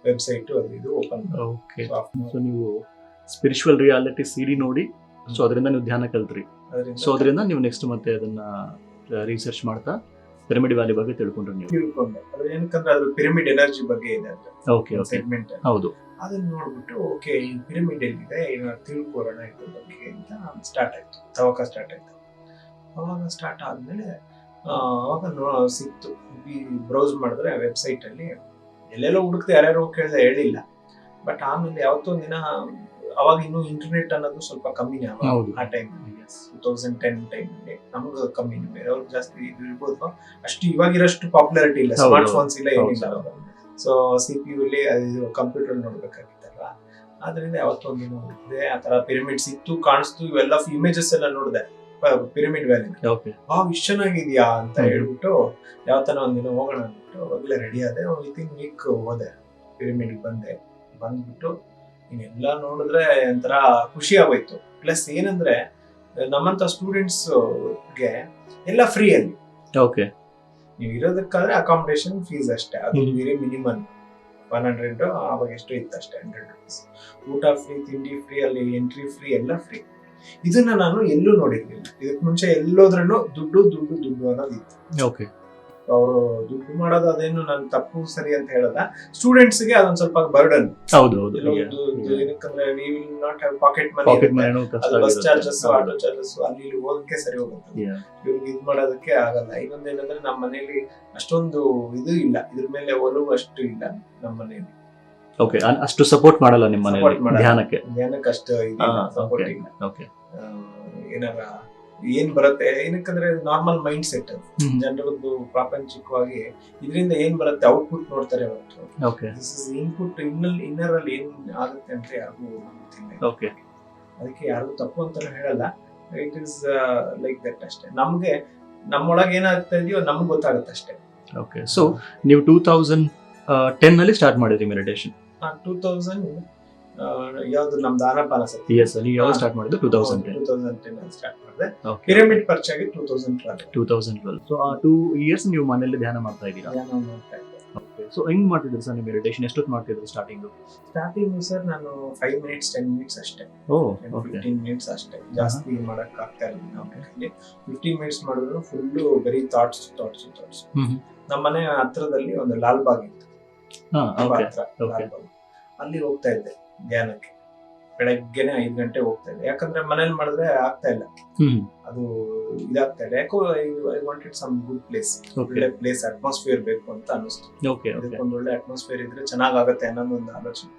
ವೆಬ್ಸೈಟ್ ಅದು ಇದು ಓಪನ್. ಓಕೆ, ಸೊ ನೀವು ಸ್ಪಿರಿಚುವಲ್ ರಿಯಾಲಿಟಿ ಸಿಡಿ ನೋಡಿ ಸೊ ಅದರಿಂದ ನೀವು ಧ್ಯಾನ ಕಲ್ತ್ರಿ. ಸೊ ಅದರಿಂದ ನೀವು ನೆಕ್ಸ್ಟ್ ಮತ್ತೆ ಅದನ್ನ ರಿಸರ್ಚ್ ಮಾಡ್ತಾ ಪಿರಮಿಡ್ ವ್ಯಾಲಿ ಬಗ್ಗೆ ತಿಳ್ಕೊಂಡ್ರಿ ನೀವು. ತಿಳ್ಕೊಂಡೆ ಅದ್ರ ಏನಕ್ಕಂದ್ರೆ ಅದ್ರ ಪಿರಮಿಡ್ ಎನರ್ಜಿ ಬಗ್ಗೆ ಇದೆ ಅಂತ ಓಕೆ ಓಕೆ, ಸೆಗ್ಮೆಂಟ್. ಹೌದು. ಅದನ್ನ ನೋಡ್ಬಿಟ್ಟು ಓಕೆ ಈ ಪಿರಮಿಡ್ ಎಲ್ಲಿದೆ ಏನಾದ್ರು ತಿಳ್ಕೊಳ್ಳೋಣ ಇದ್ರ ಬಗ್ಗೆ ಅಂತ ಸ್ಟಾರ್ಟ್ ಆಯ್ತು. ತವಕ ಸ್ಟಾರ್ಟ್ ಆಯ್ತು. ಅವಾಗ ಸ್ಟಾರ್ಟ್ ಆದ್ಮೇಲೆ ಅವಾಗ ಸಿಕ್ತು. ಈ ಬ್ರೌಸ್ ಮಾಡಿದ್ರೆ ವೆಬ್ಸೈಟ್ ಅಲ್ಲಿ ಎಲ್ಲೆಲ್ಲೋ ಹುಡುಕ್ತೆ, ಯಾರ್ಯಾರು ಕೇಳಿದೆ ಹೇಳಿಲ್ಲ. ಬಟ್ ಆಮೇಲೆ ಯಾವತ್ತೋ ದಿನ ಅವಾಗ ಇನ್ನು ಇಂಟರ್ನೆಟ್ ಅನ್ನೋದು ಸ್ವಲ್ಪ ಕಮ್ಮಿನೇ ಆ ಟೈಮ್ 2010 ಟೈಮಲ್ಲಿ ನಮ್ಗೆ ಕಮ್ಮಿನೇ, ಬೇರೆಯವ್ರಿಗೆ ಜಾಸ್ತಿ ಇರ್ಬೋದು. ಅಷ್ಟು ಇವಾಗಿರೋಷ್ಟು ಪಾಪ್ಯುಲಾರಿಟಿ ಇಲ್ಲ, ಸ್ಮಾರ್ಟ್ ಫೋನ್ಸ್ ಇಲ್ಲ, ಏನಿಲ್ಲ. ಸೊ CPU ಅಲ್ಲಿ ಅದು ಕಂಪ್ಯೂಟರ್ ನೋಡ್ಬೇಕಾಗಿತ್ತಲ್ಲ, ಆದ್ರಿಂದ ಯಾವತ್ತೊಂದಿನ ನೋಡಿದೆ ಆ ತರ ಪಿರಮಿಡ್ ಸಿಕ್ತು, ಕಾಣಿಸ್ತು, ಇವೆಲ್ಲ ಇಮೇಜಸ್ ಎಲ್ಲ ನೋಡಿದೆ ಪಿರಮಿಡ್ ವ್ಯಾಲಿ. ಇಷ್ಟು ಚೆನ್ನಾಗಿದ್ಯಾ ಅಂತ ಹೇಳ್ಬಿಟ್ಟು ಯಾವತ್ತನ ಒಂದಿನ ಹೋಗೋಣ ಅಂದ್ಬಿಟ್ಟು ಅವಾಗಲೇ ರೆಡಿ ಆದೆ. ವಿತಿನ್ ವೀಕ್ ಹೋದೆ, ಪಿರಮಿಡ್ ಬಂದ್ಬಿಟ್ಟು ಇನ್ನೆಲ್ಲ ನೋಡಿದ್ರೆ ಒಂಥರ ಖುಷಿ ಆಗೋಯ್ತು. ಪ್ಲಸ್ ಏನಂದ್ರೆ ನಮ್ಮಂತ ಸ್ಟೂಡೆಂಟ್ಸ್ ಗೆ ಎಲ್ಲ ಫ್ರೀ ಅಲ್ಲಿ. ಓಕೆ, ನೀವು ಇರೋದಕ್ಕಾದ್ರೆ ಅಕಾಮಿಡೇಷನ್ ಫೀಸ್ ಅಷ್ಟೇ, ಅದು ವೆರಿ ಮಿನಿಮಮ್ 100, ಅವಾಗ ಎಷ್ಟು ಇತ್ತು ಅಷ್ಟೇ, 100 rupees. ಊಟ ಫ್ರೀ, ತಿಂಡಿ ಫ್ರೀ, ಅಲ್ಲಿ ಎಂಟ್ರಿ ಫ್ರೀ, ಎಲ್ಲ ಫ್ರೀ. ಇದನ್ನ ನಾನು ಎಲ್ಲೂ ನೋಡಿರ್ಲಿಲ್ಲ. ಇದಕ್ ಮುಂಚೆ ಎಲ್ಲೋದ್ರೂ ದುಡ್ಡು ಅನ್ನೋದಿತ್ತು. ಓಕೆ, ಅವರು ದುಡ್ಡು ಮಾಡೋದು ಅದೇನು ನನ್ ತಪ್ಪು ಸರಿ ಅಂತ ಹೇಳಲ್ಲ. ಸ್ಟೂಡೆಂಟ್ಸ್ ಗೆ ಅದೊಂದ್ ಸ್ವಲ್ಪ ಬರ್ಡನ್. ಹೌದು, ಏನಕ್ಕಂದ್ರೆ we will not have pocket money, bus charges, auto charges, ಅಲ್ಲಿ ಇಲ್ಲಿ ಹೋಗಕ್ಕೆ ಸರಿ ಹೋಗುತ್ತೆ. ಇವ್ರಿಗೆ ಇದ್ ಮಾಡೋದಕ್ಕೆ ಆಗಲ್ಲ. ಇನ್ನೊಂದೇನಂದ್ರೆ ನಮ್ಮ ಮನೇಲಿ ಅಷ್ಟೊಂದು ಇದು ಇಲ್ಲ, ಇದ್ರ ಮೇಲೆ ಒಲವು ಅಷ್ಟು ಇಲ್ಲ ನಮ್ಮ ಮನೇಲಿ. ಓಕೆ, ಅಷ್ಟು ಸಪೋರ್ಟ್ ಮಾಡಲ್ಲ ನಿಮ್ಮ ಮನೇಲಿ ಧ್ಯಾನಕ್ಕೆ ಅಷ್ಟು ಇದಿಲ್ಲ, ಸಪೋರ್ಟ್ ಇಲ್ಲ. ಏನಾರ ಏನ್ ಬರುತ್ತೆ, ಏನಕ್ಕಂದ್ರೆ ನಾರ್ಮಲ್ ಮೈಂಡ್ ಸೆಟ್ ಜನರದ್ದು. ಪ್ರಾಪಂಚಿಕವಾಗಿ ಇದರಿಂದ ಏನ್ ಬರುತ್ತೆ ಔಟ್ಪುಟ್ ನೋಡ್ತಾರೆ ಹೊರತು ಇನ್ಪುಟ್ ಇನ್ನರ್ ಅಲ್ಲಿ ಏನ್ ಆಗುತ್ತೆ ಅಂತ ಯಾರಿಗೂ ಗೊತ್ತಿಲ್ಲ. ಅದಕ್ಕೆ ಯಾರಿಗೂ ತಪ್ಪು ಅಂತ ಹೇಳಲ್ಲ. ಇಟ್ ಇಸ್ ಲೈಕ್ ದಟ್ ಅಷ್ಟೇ. ನಮ್ಗೆ ನಮ್ಮೊಳಗೆ ಏನಾಗ್ತಾ ಇದೆಯೋ ನಮ್ಗೆ ಗೊತ್ತಾಗುತ್ತೆ ಅಷ್ಟೇ. ಓಕೆ, ಸೊ ನೀವು 2010 ನಲ್ಲಿ ಸ್ಟಾರ್ಟ್ ಮಾಡಿದ್ರಿ ಮೆಡಿಟೇಷನ್? 2000 ಯಾವ್ದು ನಮ್ದು ಆನಪಾನ ಸತಿ. ನೀವು ಯಾವಾಗ ಸ್ಟಾರ್ಟ್ ಮಾಡಿದ್ದು? 2010 ಸ್ಟಾರ್ಟ್ ಮಾಡಿದೆ. ಪಿರಮಿಡ್ ಪರ್ಚ್ ಆಗಿ 2012. ಸೊ ಆ 2 years ನೀವು ಮನೆಯಲ್ಲಿ ಧ್ಯಾನ ಮಾಡ್ತಾ ಇದ್ದೀರಾ? ಸೊ ಹೆಂಗ್ ಮಾಡ್ತಿದ್ರಿ ಸರ್ ನೀವು ಮೆಡಿಟೇಷನ್? ಎಷ್ಟೊತ್ತು ಮಾಡ್ತಿದ್ರಿ ಸ್ಟಾರ್ಟಿಂಗ್ ಸರ್? ನಾನು 5 minutes 10 minutes ಅಷ್ಟೇ, 15 minutes ಅಷ್ಟೇ, ಜಾಸ್ತಿ ಮಾಡಕ್ ಆಗ್ತಾ ಇರಲಿಲ್ಲ. 15 minutes ಮಾಡಿದ್ರು ಫುಲ್ಲು ಬರೀ ಥಾಟ್ಸ್. ನಮ್ಮ ಮನೆ ಹತ್ರದಲ್ಲಿ ಒಂದು ಲಾಲ್ಬಾಗ್ ಇತ್ತು, ಅಲ್ಲಿ ಹೋಗ್ತಾ ಇದ್ದೆ ಧ್ಯಾನಕ್ಕೆ. ಬೆಳಗ್ಗೆನೆ 5 ಗಂಟೆ ಹೋಗ್ತಾ ಇದ್ದೆ, ಯಾಕಂದ್ರೆ ಮನೇಲಿ ಮಾಡಿದ್ರೆ ಆಗ್ತಾ ಇಲ್ಲ, ಅದು ಇದಾಗ್ತಾ ಇಲ್ಲ. ಯಾಕೋ I wanted some good place, ಒಳ್ಳೆ ಪ್ಲೇಸ್, ಅಟ್ಮಾಸ್ಫಿಯರ್ ಬೇಕು ಅಂತ ಅನಿಸ್ತು. ಒಂದು ಒಳ್ಳೆ ಅಟ್ಮಾಸ್ಫಿಯರ್ ಇದ್ರೆ ಚೆನ್ನಾಗುತ್ತೆ ಅನ್ನೋದು ಒಂದು ಆಲೋಚನೆ.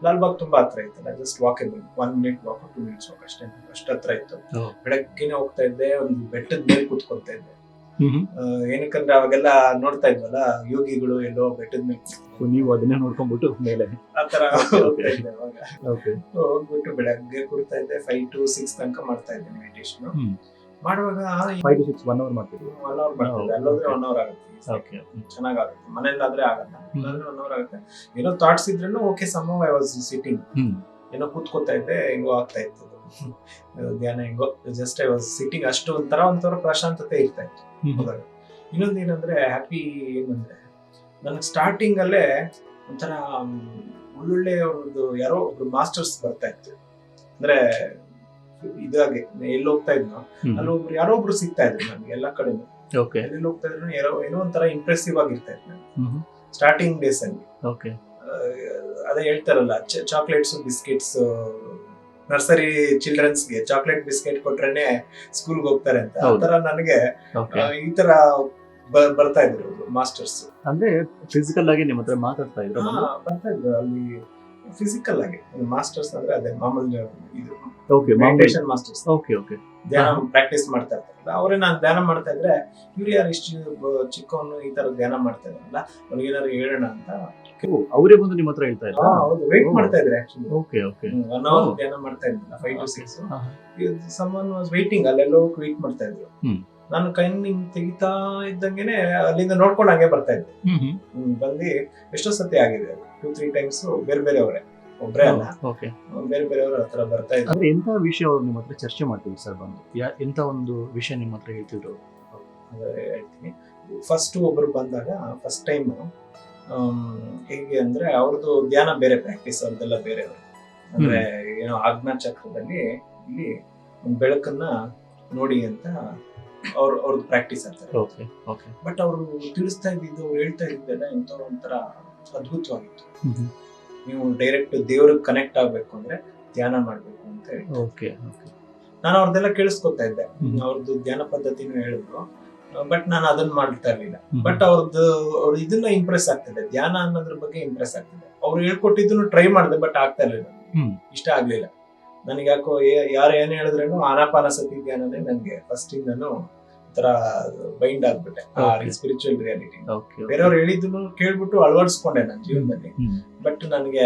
ಲಾಲ್ಬಾಗ್ ತುಂಬಾ ಹತ್ರ ಇತ್ತಲ್ಲ, just walkable, 1 minute walk, 2 minutes walk ಅಷ್ಟೇ, ಅಷ್ಟು ಹತ್ರ ಇತ್ತು. ಬೆಳಗ್ಗೆನೆ ಹೋಗ್ತಾ ಇದ್ದೆ, ಒಂದು ಬೆಟ್ಟದ ಮೇಲೆ ಕೂತ್ಕೊಳ್ತಾ ಇದ್ದೆ. ಏನಕ್ಕಂದ್ರೆ ಅವಾಗೆಲ್ಲ ನೋಡ್ತಾ ಇದ್ವಲ್ಲ ಯೋಗಿಗಳು ಎಲ್ಲೋ ಬೆಟ್ಟದ ಮೇಲೆ, ನೀವು ಅದನ್ನೇ ನೋಡ್ಕೊಂಡ್ಬಿಟ್ಟು ಮೇಲೆ ಆತರ ಹೋಗ್ಬಿಟ್ಟು ಬೆಳಗ್ಗೆ ಕೂರ್ತಾ ಇದ್ದೆ. 5 to 6 ತನಕ ಮಾಡ್ತಾ ಇದ್ದೆ ಮೆಡಿಟೇಷನ್. ಮಾಡುವಾಗ 5 to 6 1 hour ಮಾಡ್ತಿದ್ವಿ. 1 hour ಮಾಡ್ತಿದ್ದೆ. ಅಲ್ಲೋದ್ರೆ 1 hour ಆಗುತ್ತೆ, ಚೆನ್ನಾಗಾಗುತ್ತೆ. ಮನೇಲಾದ್ರೆ ಆಗಲ್ಲ, ಅಲ್ಲಾದ್ರೆ 1 hour ಆಗುತ್ತೆ. ಏನೋ ಥಾಟ್ಸ್ ಇದ್ರೂ okay, some I was sitting, ಏನೋ ಕೂತ್ಕೋತಾ ಇದ್ದೆ, ಹೆಂಗೋ ಆಗ್ತಾ ಇತ್ತು ಧ್ಯಾನ, ಹೆಂಗೋ ಜಸ್ಟ್ ಐ ವಾಸ್ ಸಿಟ್ಟಿಂಗ್. ಅಷ್ಟು ಒಂಥರ ಪ್ರಶಾಂತತೆ ಇರ್ತಾ ಇತ್ತು. ಇನ್ನೊಂದು ಏನಂದ್ರೆ ಹ್ಯಾಪಿ ಏನಂದ್ರೆ, ನನಗೆ ಸ್ಟಾರ್ಟಿಂಗ್ ಅಲ್ಲೇ ಒಂಥರ ಒಳ್ಳೊಳ್ಳೆ ಅವ್ರದ್ದು ಯಾರೋ ಒಬ್ರು ಮಾಸ್ಟರ್ಸ್ ಬರ್ತಾ ಇತ್ತು. ಅಂದ್ರೆ ಇದಾಗೆ ಎಲ್ಲಿ ಹೋಗ್ತಾ ಇದ್ನೋ ಅಲ್ಲೊಬ್ರು ಯಾರೋ ಒಬ್ರು ಸಿಗ್ತಾ ಇದ್ರು ನನ್ಗೆ ಎಲ್ಲಾ ಕಡೆನೂ. ಎಲ್ಲಿ ಹೋಗ್ತಾ ಇದ್ರು ಏನೋ ಒಂಥರ ಇಂಪ್ರೆಸಿವ್ ಆಗಿರ್ತಾ ಇತ್ತು ಸ್ಟಾರ್ಟಿಂಗ್ ಡೇಸ್ ಅಲ್ಲಿ. ಅದೇ ಹೇಳ್ತಾರಲ್ಲ, ಚಾಕ್ಲೇಟ್ಸ್ ಬಿಸ್ಕೆಟ್ಸ್, ನರ್ಸರಿ ಚಿಲ್ಡ್ರನ್ಸ್ಗೆ ಚಾಕ್ಲೇಟ್ ಬಿಸ್ಕೆಟ್ ಕೊಟ್ರೇನೆ ಸ್ಕೂಲ್ಗೆ ಹೋಗ್ತಾರೆ ಅಂತ. ಆತರ ನನಗೆ ಈ ತರ ಬರ್ತಾ ಇದ್ರು ಮಾಸ್ಟರ್ಸ್. ಅಂದ್ರೆ ಫಿಸಿಕಲ್ ಆಗಿ ನಿಮ್ಮ ಹತ್ರ ಮಾತಾಡ್ತಾ ಇದ್ರು? ಬರ್ತಾ ಇದ್ರು ಅಲ್ಲಿ ಫಿಸಿಕಲ್ ಆಗಿ. ಮಾಸ್ಟರ್ಸ್ ಅಂದ್ರೆ ಅದೇ ಮಾಮೂಲಿ ಇದು ಮೆಡಿಟೇಷನ್ ಮಾಸ್ಟರ್ಸ್. ಧ್ಯಾನ ಪ್ರಾಕ್ಟೀಸ್ ಮಾಡ್ತಾ ಇರ್ತಾರಲ್ಲ ಅವರೇ. ನಾನು ಧ್ಯಾನ ಮಾಡ್ತಾ ಇದ್ರೆ ಇವ್ರು ಯಾರು ಇಷ್ಟು ಚಿಕ್ಕವನು ಈ ತರ ಧ್ಯಾನ ಮಾಡ್ತಾ ಇದ್ರಲ್ಲ, ಅವ್ರಿಗೆ ಏನಾದ್ರು ಹೇಳೋಣ ಅಂತ ಅವರೇ ಬಂದು ನಿಮ್ಮ ಹತ್ರ ಹೇಳ್ತಾ ಇದ್ರು? ಹೌದು, ವೇಟ್ ಮಾಡ್ತಾ ಇದ್ರೆ ಆಕ್ಚುಲಿ. 1 hour ಧ್ಯಾನ ಮಾಡ್ತಾ ಇದ್ದಿಲ್ಲ, 5 to 6. ಸಮ್ವನ್ ವಾಸ್ ವೇಟಿಂಗ್, ಅಲ್ಲೆಲ್ಲೋ ವೇಟ್ ಮಾಡ್ತಾ ಇದ್ರು. ನಾನು ಕೈನ ತೆಗಿತಾ ಇದ್ದಂಗೆನೆ ಅಲ್ಲಿಂದ ನೋಡ್ಕೊಂಡು ಹಂಗೆ ಬರ್ತಾ ಇದ್ದೆ. ಬಂದು ಎಷ್ಟೋ ಸತಿ ಆಗಿದೆ, 2-3 times. ಬೇರೆ ಅವರೇ, ಒಬ್ರೇ ಅಲ್ಲ, ಬೇರೆಯವ್ರ ಹತ್ರ ಬರ್ತಾ ಇದ್ರು. ಎಂತ ವಿಷಯ ಅವ್ರು ನಿಮ್ಮ ಹತ್ರ ಚರ್ಚೆ ಮಾಡ್ತಿದ್ರು ಸರ್ ಬಂದು? ಎಂತ ಒಂದು ವಿಷಯ ನಿಮ್ಮ ಹತ್ರ ಹೇಳ್ತಿದ್ರು? ಹೇಳ್ತೀನಿ. ಫಸ್ಟ್ ಒಬ್ರು ಬಂದಾಗ ಫಸ್ಟ್ ಟೈಮ್ ಹೇಗೆ ಅಂದ್ರೆ ಅವ್ರದ್ದು ಧ್ಯಾನ ಬೇರೆ, ಪ್ರಾಕ್ಟೀಸ್ ಅವ್ರದ್ದೆಲ್ಲ ಬೇರೆ. ಅಂದ್ರೆ ಏನೋ ಆಜ್ಞಾ ಚಕ್ರದಲ್ಲಿ ಇಲ್ಲಿ ಒಂದು ಬೆಳಕನ್ನ ನೋಡಿ ಅಂತ ಅವ್ರದ್ದು ಪ್ರಾಕ್ಟೀಸ್ ಆಗ್ತಾರೆ. ಬಟ್ ಅವರು ತಿಳಿಸ್ತಾ ಇದ್ದಿದ್ದು, ಹೇಳ್ತಾ ಇದ್ದಿದ್ದೆಲ್ಲ ಎಂತ ಒಂಥರ ಅದ್ಭುತವಾಗಿತ್ತು. ನೀವು ಡೈರೆಕ್ಟ್ ದೇವ್ರಿಗೆ ಕನೆಕ್ಟ್ ಆಗ್ಬೇಕು ಅಂದ್ರೆ ಧ್ಯಾನ ಮಾಡ್ಬೇಕು ಅಂತ ಹೇಳಿ ನಾನು ಅವ್ರದ್ದೆಲ್ಲ ಕೇಳಿಸ್ಕೊತಾ ಇದ್ದೆ. ಅವ್ರದ್ದು ಧ್ಯಾನ ಪದ್ಧತಿನೂ ಹೇಳಿದ್ರು, ಬಟ್ ನಾನು ಅದನ್ನ ಮಾಡ್ತಾ ಇರ್ಲಿಲ್ಲ. ಬಟ್ ಅವ್ರು ಇದನ್ನ ಇಂಪ್ರೆಸ್ ಆಗ್ತಿದೆ, ಧ್ಯಾನ ಅನ್ನೋದ್ರ ಬಗ್ಗೆ ಇಂಪ್ರೆಸ್ ಆಗ್ತಿದೆ. ಅವ್ರು ಹೇಳ್ಕೊಟ್ಟಿದ್ದನ್ನು ಟ್ರೈ ಮಾಡಿದೆ, ಬಟ್ ಆಗ್ತಾ ಇರ್ಲಿಲ್ಲ, ಇಷ್ಟ ಆಗ್ಲಿಲ್ಲ ನನಗೆ. ಯಾಕೋ ಯಾರು ಏನ್ ಹೇಳಿದ್ರೇನು ಆನಾಪಾನಸತಿ ಧ್ಯಾನನೇ ನನ್ಗೆ ಫಸ್ಟ್ ಇಂದನು ತರ ಬೈಂಡ್ ಆಗ್ಬಿಟ್ಟೆ ಸ್ಪಿರಿಚುವಲ್ ರಿಯಾಲಿಟಿ. ಬೇರೆಯವ್ರು ಹೇಳಿದ್ದನ್ನು ಕೇಳ್ಬಿಟ್ಟು ಅಳವಡಿಸ್ಕೊಂಡೆ ನನ್ನ ಜೀವನದಲ್ಲಿ. ಬಟ್ ನನಗೆ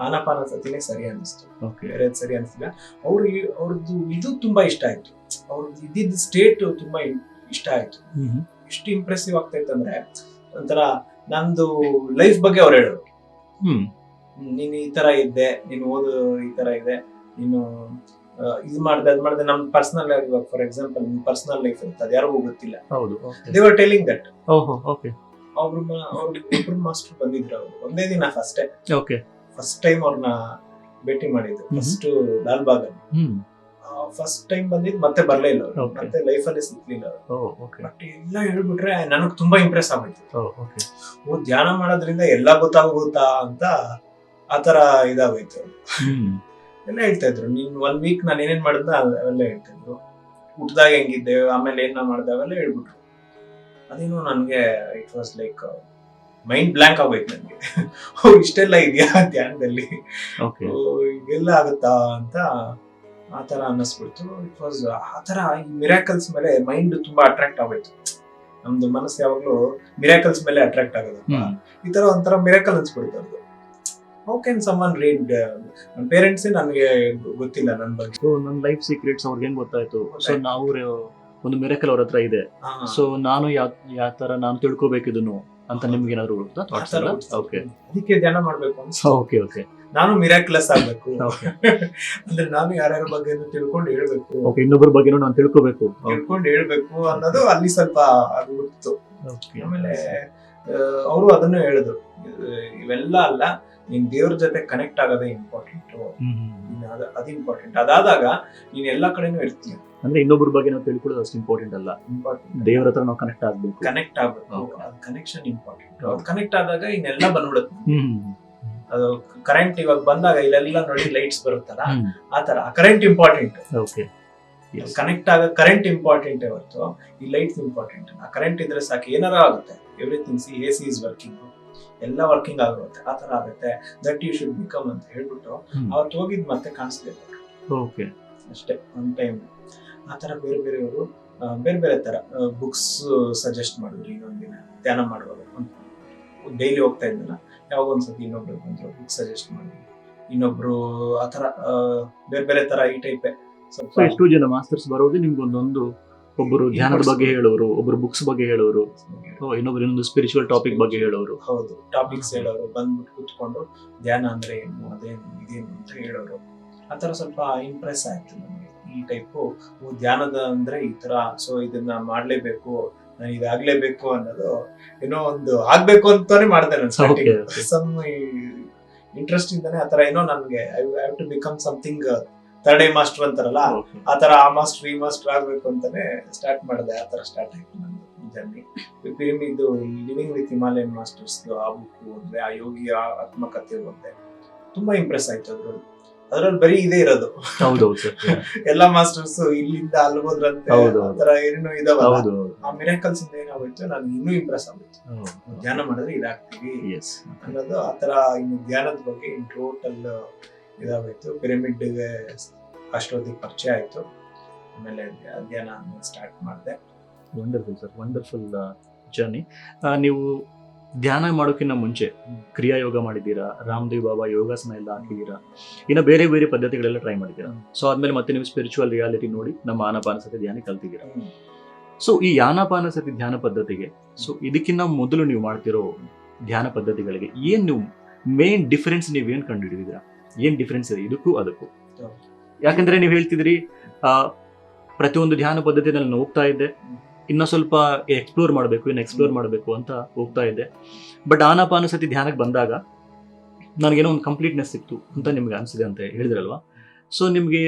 ಆನಾಪಾನಸತಿನೇ ಸರಿ ಅನಿಸ್ತು, ಬೇರೆ ಸರಿ ಅನಿಸ್ತಿಲ್ಲ. ಅವ್ರದ್ದು ಇದು ತುಂಬಾ ಇಷ್ಟ ಆಯ್ತು, ಅವ್ರದ್ದು ಇದ್ದಿದ್ದ ಸ್ಟೇಟ್ ತುಂಬಾ ಇಷ್ಟ ಆಯ್ತು. ಎಷ್ಟು ಇಂಪ್ರೆಸಿವ್ ಆಗ್ತಾ ಇತ್ತು ಅಂದ್ರೆ ಒಂಥರ ನಂದು ಲೈಫ್ ಬಗ್ಗೆ ಅವ್ರು ಹೇಳೋರು. ನೀನು ಈ ತರ ಇದ್ದೆ, ನೀನು ಓದು ಈ ತರ ಇದೆ, ನೀನು ಇದು ಮಾಡ್ದೆ ಅದ್ ಮಾಡ್ದೆ. ನಮ್ ಪರ್ಸನಲ್ ಲೈಫ್, ಫಾರ್ ಎಕ್ಸಾಂಪಲ್ ನಿಮ್ ಪರ್ಸನಲ್ ಲೈಫ್ ಇರುತ್ತೆ, ಅದು ಯಾರಿಗೂ ಗೊತ್ತಿಲ್ಲ. They were telling that. ಒಬ್ರು ಮಾಸ್ಟರ್ ಬಂದಿದ್ರು, ಅವ್ರು ಒಂದೇ ದಿನ ಫಸ್ಟ್ ಟೈಮ್ ಅವ್ರನ್ನ ಭೇಟಿ ಮಾಡಿದ್ರು. ಫಸ್ಟ್ ಲಾಲ್ಬಾಗ್ ಅಲ್ಲಿ ಫಸ್ಟ್ ಟೈಮ್ ಬಂದಿದ್, ಮತ್ತೆ ಬರ್ಲೇ ಇಲ್ಲ ಅವ್ರು, ಮತ್ತೆ ಲೈಫ್ ಅಲ್ಲಿ ಸಿಕ್ಲಿಲ್ಲ ಅವ್ರು. ಬಟ್ ಎಲ್ಲ ಹೇಳ್ಬಿಟ್ರೆ ನನಗ್ ತುಂಬಾ ಇಂಪ್ರೆಸ್ ಆಗೋಯ್ತು. ಧ್ಯಾನ ಮಾಡೋದ್ರಿಂದ ಎಲ್ಲಾ ಗೊತ್ತಾಗೋಗುತ್ತಾ ಅಂತ ಆತರ ಇದಾಗೋಯ್ತು. ಎಲ್ಲ ಹೇಳ್ತಾ ಇದ್ರು, ನೀನ್ 1 ವೀಕ್ ನಾನು ಏನೇನ್ ಮಾಡಿದ್ನ ಅವೆಲ್ಲ ಹೇಳ್ತಾ ಇದ್ರು. ಊಟದಾಗ ಹೆಂಗಿದ್ದೆ, ಆಮೇಲೆ ಏನ ಮಾಡ್ದೆ ಅವೆಲ್ಲ ಹೇಳ್ಬಿಟ್ರು. ಅದೇನೋ ನನ್ಗೆ it was like mind blank ಆಗೋಯ್ತು ನನ್ಗೆ. ಇಷ್ಟೆಲ್ಲ ಇದೆಯಾ ಧ್ಯಾನದಲ್ಲಿ, ಇದೆಲ್ಲ ಆಗುತ್ತಾ ಅಂತ ಆತರ ಅನ್ನಿಸ್ಬಿಡ್ತು. ಇಟ್ ವಾಸ್ ಆತರ ಈ ಮಿರಾಕಲ್ಸ್ ಮೇಲೆ ಮೈಂಡ್ ತುಂಬಾ ಅಟ್ರಾಕ್ಟ್ ಆಗೋಯ್ತು. ನಮ್ದು ಮನಸ್ಸು ಯಾವಾಗ್ಲೂ ಮಿರಾಕಲ್ಸ್ ಮೇಲೆ ಅಟ್ರಾಕ್ಟ್ ಆಗೋದು. ಈ ತರ ಒಂಥರ ಮಿರಾಕಲ್ ಅನ್ಸ್ಬಿಡ್ತು ಅದು. How can someone read? ನನ್ನ ಪೇರೆಂಟ್ಸೇ ನನಗೆ ಗೊತ್ತಿಲ್ಲ ನನ್ನ ಬಗ್ಗೆ. ಸೊ ನನ್ನ ಲೈಫ್ ಸೀಕ್ರೆಟ್ಸ್ ಅವ್ರಿಗೆ ಏನ್ ಗೊತ್ತಾಯ್ತು? ಸೊ ನಾವು ಒಂದು ಮಿರಾಕಲ್ ಅವ್ರ ಹತ್ರ ಇದೆ, ಸೊ ನಾನು ಯಾವ ತರ ನಾನು ತಿಳ್ಕೊಬೇಕಿದನು ಅಂತ ನಿಮ್ಗೆ ಏನಾದ್ರು ಅದಕ್ಕೆ ಧ್ಯಾನ ಮಾಡ್ಬೇಕು ಅಂತ. ನಾನು ಮಿರಾಕ್ಲೆಸ್ ಆಗ್ಬೇಕು ಅಂದ್ರೆ ನಾನು ಯಾರ್ಯಾರ ಬಗ್ಗೆ ತಿಳ್ಕೊಂಡು ಹೇಳ್ಬೇಕು, ಇನ್ನೊಬ್ಬರ ಬಗ್ಗೆ ನಾನು ತಿಳ್ಕೊಬೇಕು ಅನ್ನೋದು ಅಲ್ಲಿ ಸ್ವಲ್ಪ ಅದು ಗೊತ್ತು. ಆಮೇಲೆ ಅವರು ಅದನ್ನು ಹೇಳಿದ್ರು, ಇವೆಲ್ಲ ಅಲ್ಲ, ನೀನ್ ದೇವ್ರ ಜೊತೆ ಕನೆಕ್ಟ್ ಆಗೋದೇ ಇಂಪಾರ್ಟೆಂಟ್, ಅದು ಇಂಪಾರ್ಟೆಂಟ್. ಅದಾದಾಗ ನೀನ್ ಎಲ್ಲಾ ಕಡೆನೂ ಇರ್ತೀಯ. ಅಂದ್ರೆ ಇನ್ನೊಬ್ಬರ ಬಗ್ಗೆ ನಾವು ತಿಳ್ಕೊಳ್ಳೋದು ಅಷ್ಟು ಇಂಪಾರ್ಟೆಂಟ್ ಅಲ್ಲ, ದೇವ್ರ ಹತ್ರ ನಾವು ಕನೆಕ್ಟ್ ಆಗ್ಬೇಕು. Connection important. ಅದು ಕನೆಕ್ಟ್ ಆದಾಗ ಇನ್ನೆಲ್ಲ ಬಂದ್ಬಿಡುತ್ತೆ. ಅದು ಕರೆಂಟ್ ಇವಾಗ ಬಂದಾಗ ಇಲ್ಲೆಲ್ಲ ನೋಡಿ ಲೈಟ್ಸ್ ಬರುತ್ತಲ್ಲ, ಆತರ ಕರೆಂಟ್ ಇಂಪಾರ್ಟೆಂಟ್. ಕನೆಕ್ಟ್ ಆಗ ಕರೆಂಟ್ ಇಂಪಾರ್ಟೆಂಟ್ ಹೊರತು ಈ ಲೈಟ್ಸ್ ಇಂಪಾರ್ಟೆಂಟ್. ಆ ಕರೆಂಟ್ ಇದ್ರೆ ಸಾಕು, ಏನಾರ ಆಗುತ್ತೆ. ಎವ್ರಿಥಿಂಗ್, AC ಇಸ್ ವರ್ಕಿಂಗ್, ಎಲ್ಲ ವರ್ಕಿಂಗ್ ಆಗುತ್ತೆ. ಆತರ ಆಗುತ್ತೆ. ದಟ್ ಯು ಶುಡ್ ಬಿಕಮ್ ಅಂತ ಹೇಳ್ಬಿಟ್ಟು ಅವತ್ತು ಹೋಗಿದ್ ಮತ್ತೆ ಕಾಣಿಸ್ಬೇಕು ಅಷ್ಟೇ. ಒನ್ ಟೈಮ್ ಆತರ ಬೇರೆ ಬೇರೆಯವರು ಬೇರೆ ಬೇರೆ ತರ ಬುಕ್ಸ್ ಸಜೆಸ್ಟ್ ಮಾಡಿದ್ರು. ಇನ್ನೊಂದಿನ ಧ್ಯಾನ ಮಾಡುವಾಗ ಡೈಲಿ ಹೋಗ್ತಾ ಇದ್ದಲ್ಲ, ಯಾವಾಗ ಒಂದ್ಸತಿ ಇನ್ನೊಬ್ರು ಬಂದ್ರು ಬುಕ್ ಸಜೆಸ್ಟ್ ಮಾಡಿದ್ರು. ಇನ್ನೊಬ್ರು ಆತರ ಬೇರೆ ಬೇರೆ ತರ ಈ ಟೈಪ್. ಎಷ್ಟು ಜನ ಮಾಸ್ಟರ್ಸ್ ಬರೋದು ನಿಮ್ಗೊಂದೊಂದು, ಒಬ್ಬರು ಧ್ಯಾನದ ಬಗ್ಗೆ ಹೇಳೋರು, ಒಬ್ರು ಬುಕ್ಸ್ ಬಗ್ಗೆ ಹೇಳೋರು, ಇನ್ನೊಬ್ರು ಇನ್ನೊಂದು ಸ್ಪಿರಿಚುವಲ್ ಟಾಪಿಕ್ ಬಗ್ಗೆ ಹೇಳೋರು. ಹೌದು, ಟಾಪಿಕ್ಸ್ ಹೇಳೋರು, ಬಂದ್ಬಿಟ್ಟು ಕೂತ್ಕೊಂಡು ಧ್ಯಾನ ಅಂದ್ರೆ ಏನು, ಅದೇನು ಇದೇನು ಅಂತ ಹೇಳೋರು. ಆತರ ಸ್ವಲ್ಪ ಇಂಪ್ರೆಸ್ ಆಯ್ತು ನನಗೆ. ಈ ಟೈಪು ಧ್ಯಾನದ ಅಂದ್ರೆ ಈ ತರ, ಸೊ ಇದನ್ನ ಮಾಡ್ಲೇಬೇಕು, ನಾನು ಇದಾಗ್ಲೇಬೇಕು ಅನ್ನೋದು ಏನೋ ಒಂದು ಆಗ್ಬೇಕು ಅಂತಾನೆ ಮಾಡ್ದೆ ನಾನು. ಸಮ್ ಇಂಟ್ರೆಸ್ಟ್ ಇಂದಾನೆ ಆತರ ಏನೋ ನನ್ಗೆ I have to become something, third eye master ಅಂತಾರಲ್ಲ, ಆತರ ಆ ಮಾಸ್ಟರ್ ಈ ಮಾಸ್ಟರ್ ಆಗ್ಬೇಕು ಅಂತಾನೆ ಸ್ಟಾರ್ಟ್ ಮಾಡಿದೆ. ಆತರ ಸ್ಟಾರ್ಟ್ ಆಯ್ತು ನನ್ನ ಜರ್ನಿ. ಇದು ಲಿವಿಂಗ್ ವಿತ್ ಹಿಮಾಲಯನ್ ಮಾಸ್ಟರ್ಸ್ ಆ ಬುಕ್ ಓದಿದೆ, ಆ ಯೋಗಿ ಆತ್ಮಕಥೆ ಓದಿದೆ. ತುಂಬಾ ಇಂಪ್ರೆಸ್ ಆಯ್ತು ಅದ್ರಲ್ಲಿ ಬರೀ ಇದೇ ಇರೋದು. ಎಲ್ಲಾ ಮಾಸ್ಟರ್ಸ್ ಇಲ್ಲಿಂದ ಅಲ್ಲಿ ಹೋದ್ರಂತೆ, ಆತರ ಏನೇನೋ ಇದಾವಲ್ಲ, ಆ ಮಿರಾಕಲ್ಸ್ ಏನಾಗೋಯ್ತು, ನಾನು ಇನ್ನೂ ಇಂಪ್ರೆಸ್ ಆಗೋಯ್ತು. ಧ್ಯಾನ ಮಾಡಿದ್ರೆ ಇದಾಗ್ತೀವಿ ಅನ್ನೋದು. ಆತರ ಇನ್ನು ಧ್ಯಾನದ ಬಗ್ಗೆ ಇನ್ ಟೋಟಲ್ ಇದಾಗೋಯ್ತು. ಪಿರಮಿಡ್ಗೆ ಅಷ್ಟೊತ್ತಿಗೆ ಪರಿಚಯ ಆಯ್ತು. ಆಮೇಲೆ ಧ್ಯಾನ ಸ್ಟಾರ್ಟ್ ಮಾಡಿದೆ. Wonderful sir, wonderful journey. ನೀವು ಧ್ಯಾನ ಮಾಡೋಕ್ಕಿಂತ ಮುಂಚೆ ಕ್ರಿಯಾಯೋಗ ಮಾಡಿದ್ದೀರಾ, ರಾಮದೇವ್ ಬಾಬಾ ಯೋಗಾಸನ ಎಲ್ಲ ಹಾಕಿದ್ದೀರಾ, ಇನ್ನು ಬೇರೆ ಬೇರೆ ಪದ್ಧತಿಗಳೆಲ್ಲ ಟ್ರೈ ಮಾಡಿದ್ದೀರಾ. ಸೊ ಆದ್ಮೇಲೆ ಮತ್ತೆ ನೀವು ಸ್ಪಿರಿಚುವಲ್ ರಿಯಾಲಿಟಿ ನೋಡಿ ನಮ್ಮ ಆನಾಪಾನಸತಿ ಧ್ಯಾನ ಕಲ್ತಿದ್ದೀರಾ. ಸೊ ಈ ಆನಾಪಾನಸತಿ ಧ್ಯಾನ ಪದ್ಧತಿಗೆ, ಸೊ ಇದಕ್ಕಿಂತ ಮೊದಲು ನೀವು ಮಾಡ್ತಿರೋ ಧ್ಯಾನ ಪದ್ಧತಿಗಳಿಗೆ ಏನ್ ನೀವು ಮೇನ್ ಡಿಫರೆನ್ಸ್ ನೀವೇನ್ ಕಂಡು ಹಿಡಿದಿದ್ದೀರಾ? ಏನ್ ಡಿಫರೆನ್ಸ್ ಇದೆ ಇದಕ್ಕೂ ಅದಕ್ಕೂ? ಯಾಕಂದ್ರೆ ನೀವು ಹೇಳ್ತಿದ್ರಿ ಪ್ರತಿಯೊಂದು ಧ್ಯಾನ ಪದ್ಧತಿನಲ್ಲಿ ನಾನು ಹೋಗ್ತಾ ಇದ್ದೆ, ಇನ್ನೂ ಸ್ವಲ್ಪ ಎಕ್ಸ್ಪ್ಲೋರ್ ಮಾಡಬೇಕು ಅಂತ ಹೋಗ್ತಾ ಇದ್ದೆ. ಬಟ್ ಆನಾಪಾನಸತಿ ಧ್ಯಾನಕ್ಕೆ ಬಂದಾಗ ನನಗೇನೋ ಒಂದು ಕಂಪ್ಲೀಟ್ನೆಸ್ ಸಿಕ್ತು ಅಂತ ನಿಮ್ಗೆ ಅನಿಸಿದೆ ಅಂತ ಹೇಳಿದ್ರಲ್ವಾ. ಸೊ ನಿಮಗೆ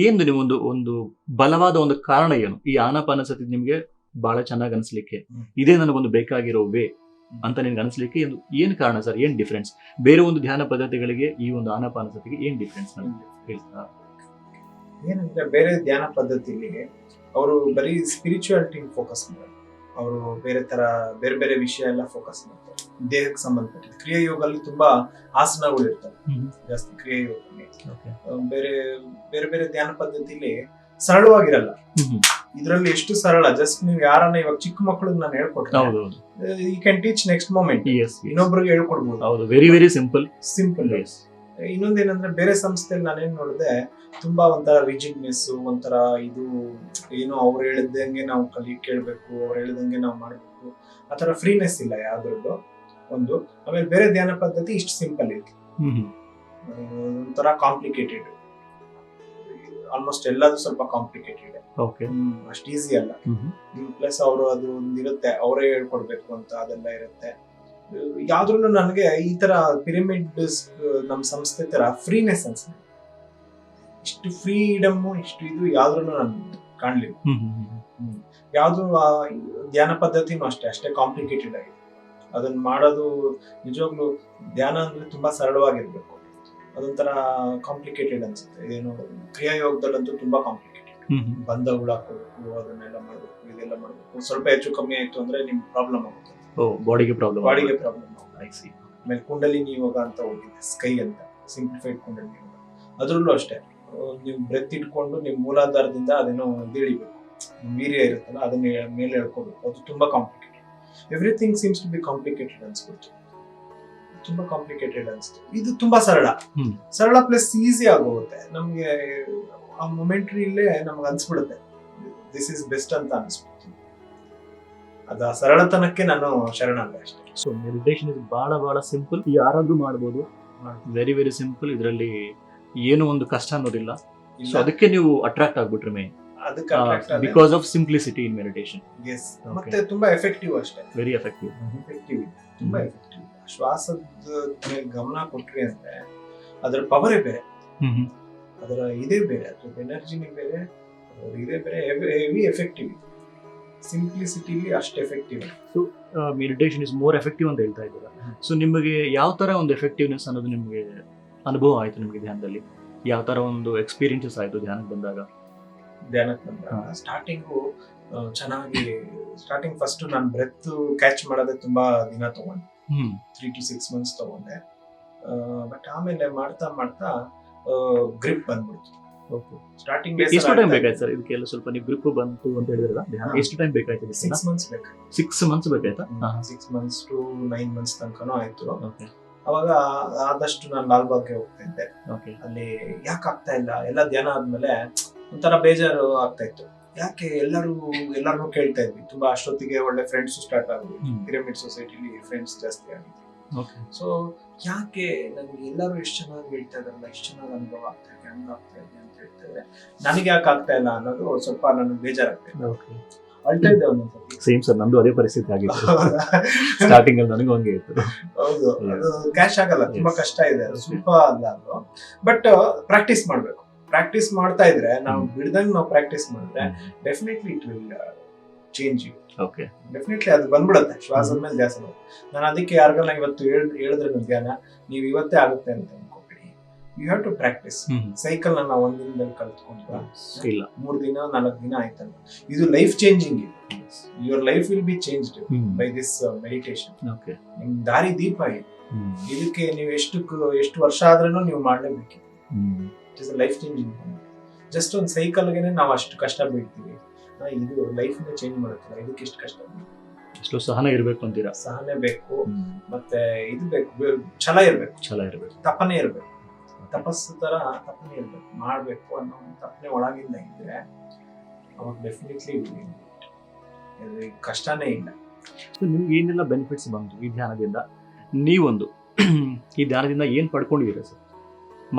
ಏನು ಒಂದು ಬಲವಾದ ಒಂದು ಕಾರಣ ಏನು ಈ ಆನಾಪಾನಸತಿ ನಿಮಗೆ ಬಹಳ ಚೆನ್ನಾಗಿ ಅನಿಸ್ಲಿಕ್ಕೆ, ಇದೇ ನನಗೊಂದು ಬೇಕಾಗಿರೋ ವೇ ಅಂತ ನಿಮ್ಗೆ ಅನಿಸ್ಲಿಕ್ಕೆ ಏನು ಕಾರಣ ಸರ್? ಏನು ಡಿಫ್ರೆನ್ಸ್ ಬೇರೆ ಒಂದು ಧ್ಯಾನ ಪದ್ಧತಿಗಳಿಗೆ ಈ ಒಂದು ಆನಾಪಾನಸತಿಗೆ ಏನು ಡಿಫ್ರೆನ್ಸ್ ಹೇಳ್ತಾ? ಏನಂದ್ರೆ ಬೇರೆ ಧ್ಯಾನ ಪದ್ಧತಿಲಿ ಅವರು ಬರೀ ಸ್ಪಿರಿಚುವಾಲಿಟಿ ಫೋಕಸ್ ಮಾಡ್ತಾರೆ, ಅವರು ಬೇರೆ ಬೇರೆ ವಿಷಯ ಎಲ್ಲ ಫೋಕಸ್ ಮಾಡ್ತಾರೆ, ದೇಹಕ್ಕೆ ಸಂಬಂಧಪಟ್ಟ. ಕ್ರಿಯಾಯೋಗಲ್ಲಿ ತುಂಬಾ ಆಸನಗಳು ಇರ್ತವೆ ಜಾಸ್ತಿ ಕ್ರಿಯಾಯೋಗದಲ್ಲಿ. ಬೇರೆ ಬೇರೆ ಬೇರೆ ಧ್ಯಾನ ಪದ್ಧತಿಲಿ ಸರಳವಾಗಿರಲ್ಲ. ಇದ್ರಲ್ಲಿ ಎಷ್ಟು ಸರಳ, ಜಸ್ಟ್ ನೀವು ಯಾರನ್ನ ಇವಾಗ ಚಿಕ್ಕ ಮಕ್ಕಳಿಗೆ ನಾನು ಹೇಳ್ಕೊಡ್ತೀನಿ, you can teach next moment, ಇನ್ನೊಬ್ರಿಗೆ ಹೇಳ್ಕೊಡ್ಬೋದು. Very very simple. ಇನ್ನೊಂದೇನಂದ್ರೆ ಬೇರೆ ಸಂಸ್ಥೆಯಲ್ಲಿ ನಾನೇನ್ ನೋಡಿದೆ, ತುಂಬಾ ಒಂಥರ ರಿಜಿಡ್ನೆಸ್, ಒಂಥರ ಇದು ಏನೋ ಅವ್ರು ಹೇಳಿದಂಗೆ ನಾವು ಕೇಳ್ಬೇಕು, ಅವ್ರು ಹೇಳಿದಂಗೆ ನಾವು ಮಾಡ್ಬೇಕು, ಆತರ ಫ್ರೀನೆಸ್ ಇಲ್ಲ ಯಾವ್ದ್ರದ್ದು ಒಂದು. ಆಮೇಲೆ ಬೇರೆ ಧ್ಯಾನ ಪದ್ಧತಿ ಇಷ್ಟು ಸಿಂಪಲ್ ಇತ್ತು, ಒಂಥರ ಕಾಂಪ್ಲಿಕೇಟೆಡ್, ಆಲ್ಮೋಸ್ಟ್ ಎಲ್ಲದು ಸ್ವಲ್ಪ ಕಾಂಪ್ಲಿಕೇಟೆಡ್, ಅಷ್ಟು ಈಸಿ ಅಲ್ಲ. ಪ್ಲಸ್ ಅವರು ಅದು ಒಂದಿರುತ್ತೆ, ಅವರೇ ಹೇಳ್ಕೊಡ್ಬೇಕು ಅಂತ ಅದೆಲ್ಲ ಇರುತ್ತೆ. ಯಾವ್ದ್ರೂ ನನಗೆ ಈ ತರ ಪಿರಮಿಡ್ ನಮ್ ಸಂಸ್ಥೆ ತರ ಫ್ರೀನೆಸ್ ಅನ್ಸುತ್ತೆ. ಇಷ್ಟು ಫ್ರೀಡಮ್, ಇಷ್ಟು ಇದು ಯಾವ್ದ್ರೂ ನಾನು ಕಾಣ್ಲಿಲ್ಲ. ಯಾವ್ದು ಧ್ಯಾನ ಪದ್ಧತಿನೂ ಅಷ್ಟೇ ಕಾಂಪ್ಲಿಕೇಟೆಡ್ ಆಗಿದೆ. ಅದನ್ನ ಮಾಡೋದು ನಿಜವಾಗ್ಲು ಧ್ಯಾನ ಅಂದ್ರೆ ತುಂಬಾ ಸರಳವಾಗಿರ್ಬೇಕು, ಅದೊಂಥರ ಕಾಂಪ್ಲಿಕೇಟೆಡ್ ಅನ್ಸುತ್ತೆ. ಏನು ಕ್ರಿಯಾಯೋಗದಲ್ಲಂತೂ ತುಂಬಾ ಕಾಂಪ್ಲಿಕೇಟೆಡ್, ಬಂಧಗಳು ಹಾಕೋಬೇಕು, ಅದನ್ನೆಲ್ಲ ಮಾಡ್ಬೇಕು, ಇದೆಲ್ಲ ಮಾಡ್ಬೇಕು. ಸ್ವಲ್ಪ ಹೆಚ್ಚು ಕಮ್ಮಿ ಆಯ್ತು ಅಂದ್ರೆ ನಿಮ್ಗೆ ಪ್ರಾಬ್ಲಮ್ ಆಗುತ್ತೆ, ಬಾಡಿಗೆ ಪ್ರಾಬ್ಲಮ್ ಆಗುತ್ತೆ. ಆಮೇಲೆ ಕುಂಡಲಿನಿ ಯೋಗ ಅಂತ ಹೋಗಿದೆ, ಸ್ಕೈ ಅಂತ, ಸಿಂಪ್ಲಿಫೈಡ್ ಕುಂಡಲಿನಿ ಯೋಗ. ಅದ್ರಲ್ಲೂ ಅಷ್ಟೇ, ನೀವು ಬ್ರೆತ್ ಇಟ್ಕೊಂಡು ನಿಮ್ ಮೂಲಾಧಾರದಿಂದ ಅದೇನೋ ಇಳಿಬೇಕು, ವೀರ್ಯ ಇರುತ್ತಲ್ಲ ಅದನ್ನ ಮೇಲೆ ಹೇಳ್ಕೋಬೇಕು. ಅದು ತುಂಬಾ complicated. Everything seems to be complicated ಅನ್ಸ್ಬಿಡ್ತು, ತುಂಬಾ ಕಾಂಪ್ಲಿಕೇಟೆಡ್ ಅನ್ಸ್ತು. ಇದು ತುಂಬಾ ಸರಳ ಪ್ಲಸ್ ಈಸಿ ಆಗೋಗುತ್ತೆ ನಮ್ಗೆ. ಆ ಮೊಮೆಂಟ್ರಿಲೇ ನಮ್ಗೆ ಅನ್ಸ್ಬಿಡುತ್ತೆ ದಿಸ್ ಇಸ್ ಬೆಸ್ಟ್ ಅಂತ ಅನ್ಸ್ಬಿಡ್ತು. ಅದ ಸರಳತನಕ್ಕೆ ನಾನು ಶರಣಾದೆ ಅಷ್ಟೇ. ಸೊ ಮೆಡಿಟೇಷನ್ ಇಸ್ ಬಹಳ ಸಿಂಪಲ್, ಯಾರಾದ್ರೂ ಮಾಡ್ಬೋದು, ವೆರಿ ವೆರಿ ಸಿಂಪಲ್. ಇದರಲ್ಲಿ ಏನು ಒಂದು ಕಷ್ಟ ಅನ್ನೋದಿಲ್ಲ. ಸೊ ಅದಕ್ಕೆ ನೀವು ಅಟ್ರಾಕ್ಟ್ ಆಗ್ಬಿಟ್ರೆ main, because of simplicity in meditation. ಮತ್ತೆ ತುಂಬಾ ಎಫೆಕ್ಟಿವ್ ಅಷ್ಟೇ, ವೆರಿ ಎಫೆಕ್ಟಿವ್, ತುಂಬಾ ಎಫೆಕ್ಟಿವ್. ಶ್ವಾಸದ ಮೇಲೆ ಗಮನ ಕೊಟ್ರಿ ಅಂದ್ರೆ ಅದರ ಪವರೇ ಬೇರೆ, ಅದರ ಇದೇ ಬೇರೆ, ಅದ್ರ ಎನರ್ಜಿನೇ ಬೇರೆ, ಇದೇ ಬೇರೆ, ಹೆವಿ ಎಫೆಕ್ಟಿವ್. ಸಿಂಪ್ಲಿಸಿಟಿಲಿ ಅಷ್ಟು effective. So meditation is more effective ಅಂತ ಹೇಳ್ತಾ ಇದ್ದೀರಾ. ಸೊ ನಿಮಗೆ ಯಾವ ತರ ಒಂದು ಎಫೆಕ್ಟಿವ್ನೆಸ್ ಅನ್ನೋದು ನಿಮಗೆ ಅನುಭವ ಆಯ್ತು? ನಿಮಗೆ ಧ್ಯಾನದಲ್ಲಿ ಯಾವ ತರ ಒಂದು ಎಕ್ಸ್ಪೀರಿಯನ್ಸಸ್ ಆಯ್ತು ಧ್ಯಾನಕ್ಕೆ ಬಂದಾಗ? ಸ್ಟಾರ್ಟಿಂಗು ಚೆನ್ನಾಗಿ, ಸ್ಟಾರ್ಟಿಂಗ್ ಫಸ್ಟ್ ನಾನು ಬ್ರೆತ್ ಕ್ಯಾಚ್ ಮಾಡೋದೇ ತುಂಬಾ ದಿನ ತಗೊಂಡೆ, 3 to 6 months ತಗೊಂಡೆ. ಬಟ್ ಆಮೇಲೆ ಮಾಡ್ತಾ ಗ್ರಿಪ್ ಬಂದ್ಬಿಡ್ತು. ಸ್ಟಾರ್ಟಿಂಗ್ ಎಷ್ಟು ಟೈಮ್ ಬೇಕಾಯ್ತು ಸರ್ ಇದಕ್ಕೆಲ್ಲ? ಸ್ವಲ್ಪ ನೀವು ಗ್ರಿಪ್ ಬಂತು ಅಂತ ಹೇಳಿದ್ರಲ್ಲ, ಎಷ್ಟು ಟೈಮ್ ಬೇಕಾಯ್ತು? 6 months ಬೇಕಾಯ್ತು. 6 months ಬೇಕಾಯ್ತಾ? 6 months to 9 months ತನಕನೂ ಆಯ್ತು. ಅವಾಗ ಆದಷ್ಟು ನಾನು ಲಾಲ್ಬಾಗ್ಗೆ ಹೋಗ್ತಾ ಇದ್ದೆ. ಅಲ್ಲಿ ಯಾಕೆ ಆಗ್ತಾ ಇಲ್ಲ, ಎಲ್ಲ ಧ್ಯಾನ ಆದ್ಮೇಲೆ ಒಂಥರ ಬೇಜಾರು ಆಗ್ತಾ ಇತ್ತು. ಯಾಕೆ ಎಲ್ಲರೂ ಕೇಳ್ತಾ ಇದ್ವಿ ತುಂಬಾ. ಅಷ್ಟೊತ್ತಿಗೆ ಒಳ್ಳೆ ಫ್ರೆಂಡ್ಸ್ ಸ್ಟಾರ್ಟ್ ಆದ್ವಿ, ಪಿರಮಿಡ್ ಸೊಸೈಟಿಲಿ ಫ್ರೆಂಡ್ಸ್ ಜಾಸ್ತಿ ಆಗಿದ್ವಿ. ಸೊ ಯಾಕೆ ನನ್ಗೆ ಎಲ್ಲರೂ ಎಷ್ಟು ಚೆನ್ನಾಗಿ ಹೇಳ್ತಾ ಇದಾರಲ್ಲ, ಎಷ್ಟು ಚೆನ್ನಾಗಿ ಅನುಭವ ಆಗ್ತಾ ಇದೆ, ಹಂಗ ಆಗ್ತಾ ಇದೆ ಅಂತ ಹೇಳ್ತಾರೆ, ನನಗೆ ಯಾಕೆ ಆಗ್ತಾ ಇಲ್ಲ ಅನ್ನೋದು ಸ್ವಲ್ಪ ನನಗೆ ಬೇಜಾರಾಗ್ತಾ ಇದೆ. ಅಳ್ತಾ ಇದ್ದೆ ಒಂದೊಂದ್ಸತಿ. ಸೇಮ್ ಸರ್, ನಂದು ಅದೇ ಪರಿಸ್ಥಿತಿ ಆಗಿತ್ತು. ಸ್ಟಾರ್ಟಿಂಗ್ ಅಲ್ಲಿ ನನಗೂ ಹಂಗೆ ಇತ್ತು. ಹೌದು, ಅದು ಕ್ಯಾಶ್ ಆಗಲ್ಲ, ತುಂಬಾ ಕಷ್ಟ ಇದೆ, ಸ್ವಲ್ಪ ಅಲ್ಲ ಅದು. ಬಟ್ ಪ್ರಾಕ್ಟೀಸ್ ಮಾಡ್ಬೇಕು. ಪ್ರಾಕ್ಟೀಸ್ ಮಾಡ್ತಾ ಇದ್ರೆ, ನಾವು ಬಿಡ್ದಂಗ್ ನಾವು ಪ್ರಾಕ್ಟೀಸ್ ಮಾಡಿದ್ರೆ definitely it will change you. Definitely ಅದು ಬಂದ್ಬಿಡುತ್ತೆ ಶ್ವಾಸದ ಮೇಲೆ ಧ್ಯಾಸ. ನಾನು ಅದಕ್ಕೆ ಯಾರಿಗೆಲ್ಲ ಇವತ್ತು ಹೇಳಿದ್ರೆ ಧ್ಯಾನ ನೀವು ಇವತ್ತೇ ಆಗುತ್ತೆ ಅಂತ ಅನ್ಕೋಬೇಡಿ. You have to practise. Cycle ನನ್ನ ಒಂದ್ ದಿನದಲ್ಲಿ ಕಲ್ತ್ಕೊಂಡ್ರ ಇಲ್ಲ, 3 ದಿನ 4 ದಿನ ಆಯ್ತಲ್ಲ. ಇದು life changing. Your life will be changed by this meditation. ನಿಮ್ ದಾರಿ ದೀಪ ಇದು. ಇದಕ್ಕೆ ನೀವು ಎಷ್ಟು ವರ್ಷ ಆದ್ರೂ ನೀವು ಮಾಡ್ಲೇಬೇಕು. It is life changing. Just ಒಂದು ಸೈಕಲ್ಗೆ ನಾವು ಅಷ್ಟು ಕಷ್ಟ ಬೀಳ್ತೀವಿ, ಇದು ಲೈಫ್ ಚೇಂಜ್ ಮಾಡುತ್ತಲ್ಲ, ಇದಕ್ಕೆ ಎಷ್ಟು ಕಷ್ಟ ಬೇಕು, ಎಷ್ಟು ಸಹನ ಇರ್ಬೇಕು ಅಂತೀರಾ? ಸಹನೆ ಬೇಕು, ಮತ್ತೆ ಇದು ಬೇಕು, ಛಲ ಇರ್ಬೇಕು, ತಪನೆ ಇರ್ಬೇಕು. ತಪಸ್ಸು ತರ ತಪನೆ ಇರ್ಬೇಕು, ಮಾಡ್ಬೇಕು ಅನ್ನೋ ತಪನೆ ಒಳಗಿಂದ ಇದ್ರೆ ಅವಾಗ ಡೆಫಿನೆಟ್ಲಿ ಕಷ್ಟನೇ ಇಲ್ಲ. ನಿಮ್ಗೆ ಏನೆಲ್ಲ ಬೆನಿಫಿಟ್ಸ್ ಬಂತು ಈ ಧ್ಯಾನದಿಂದ? ನೀವೊಂದು ಈ ಧ್ಯಾನದಿಂದ ಏನ್ ಪಡ್ಕೊಂಡಿದ್ದೀರಾ ಸರ್?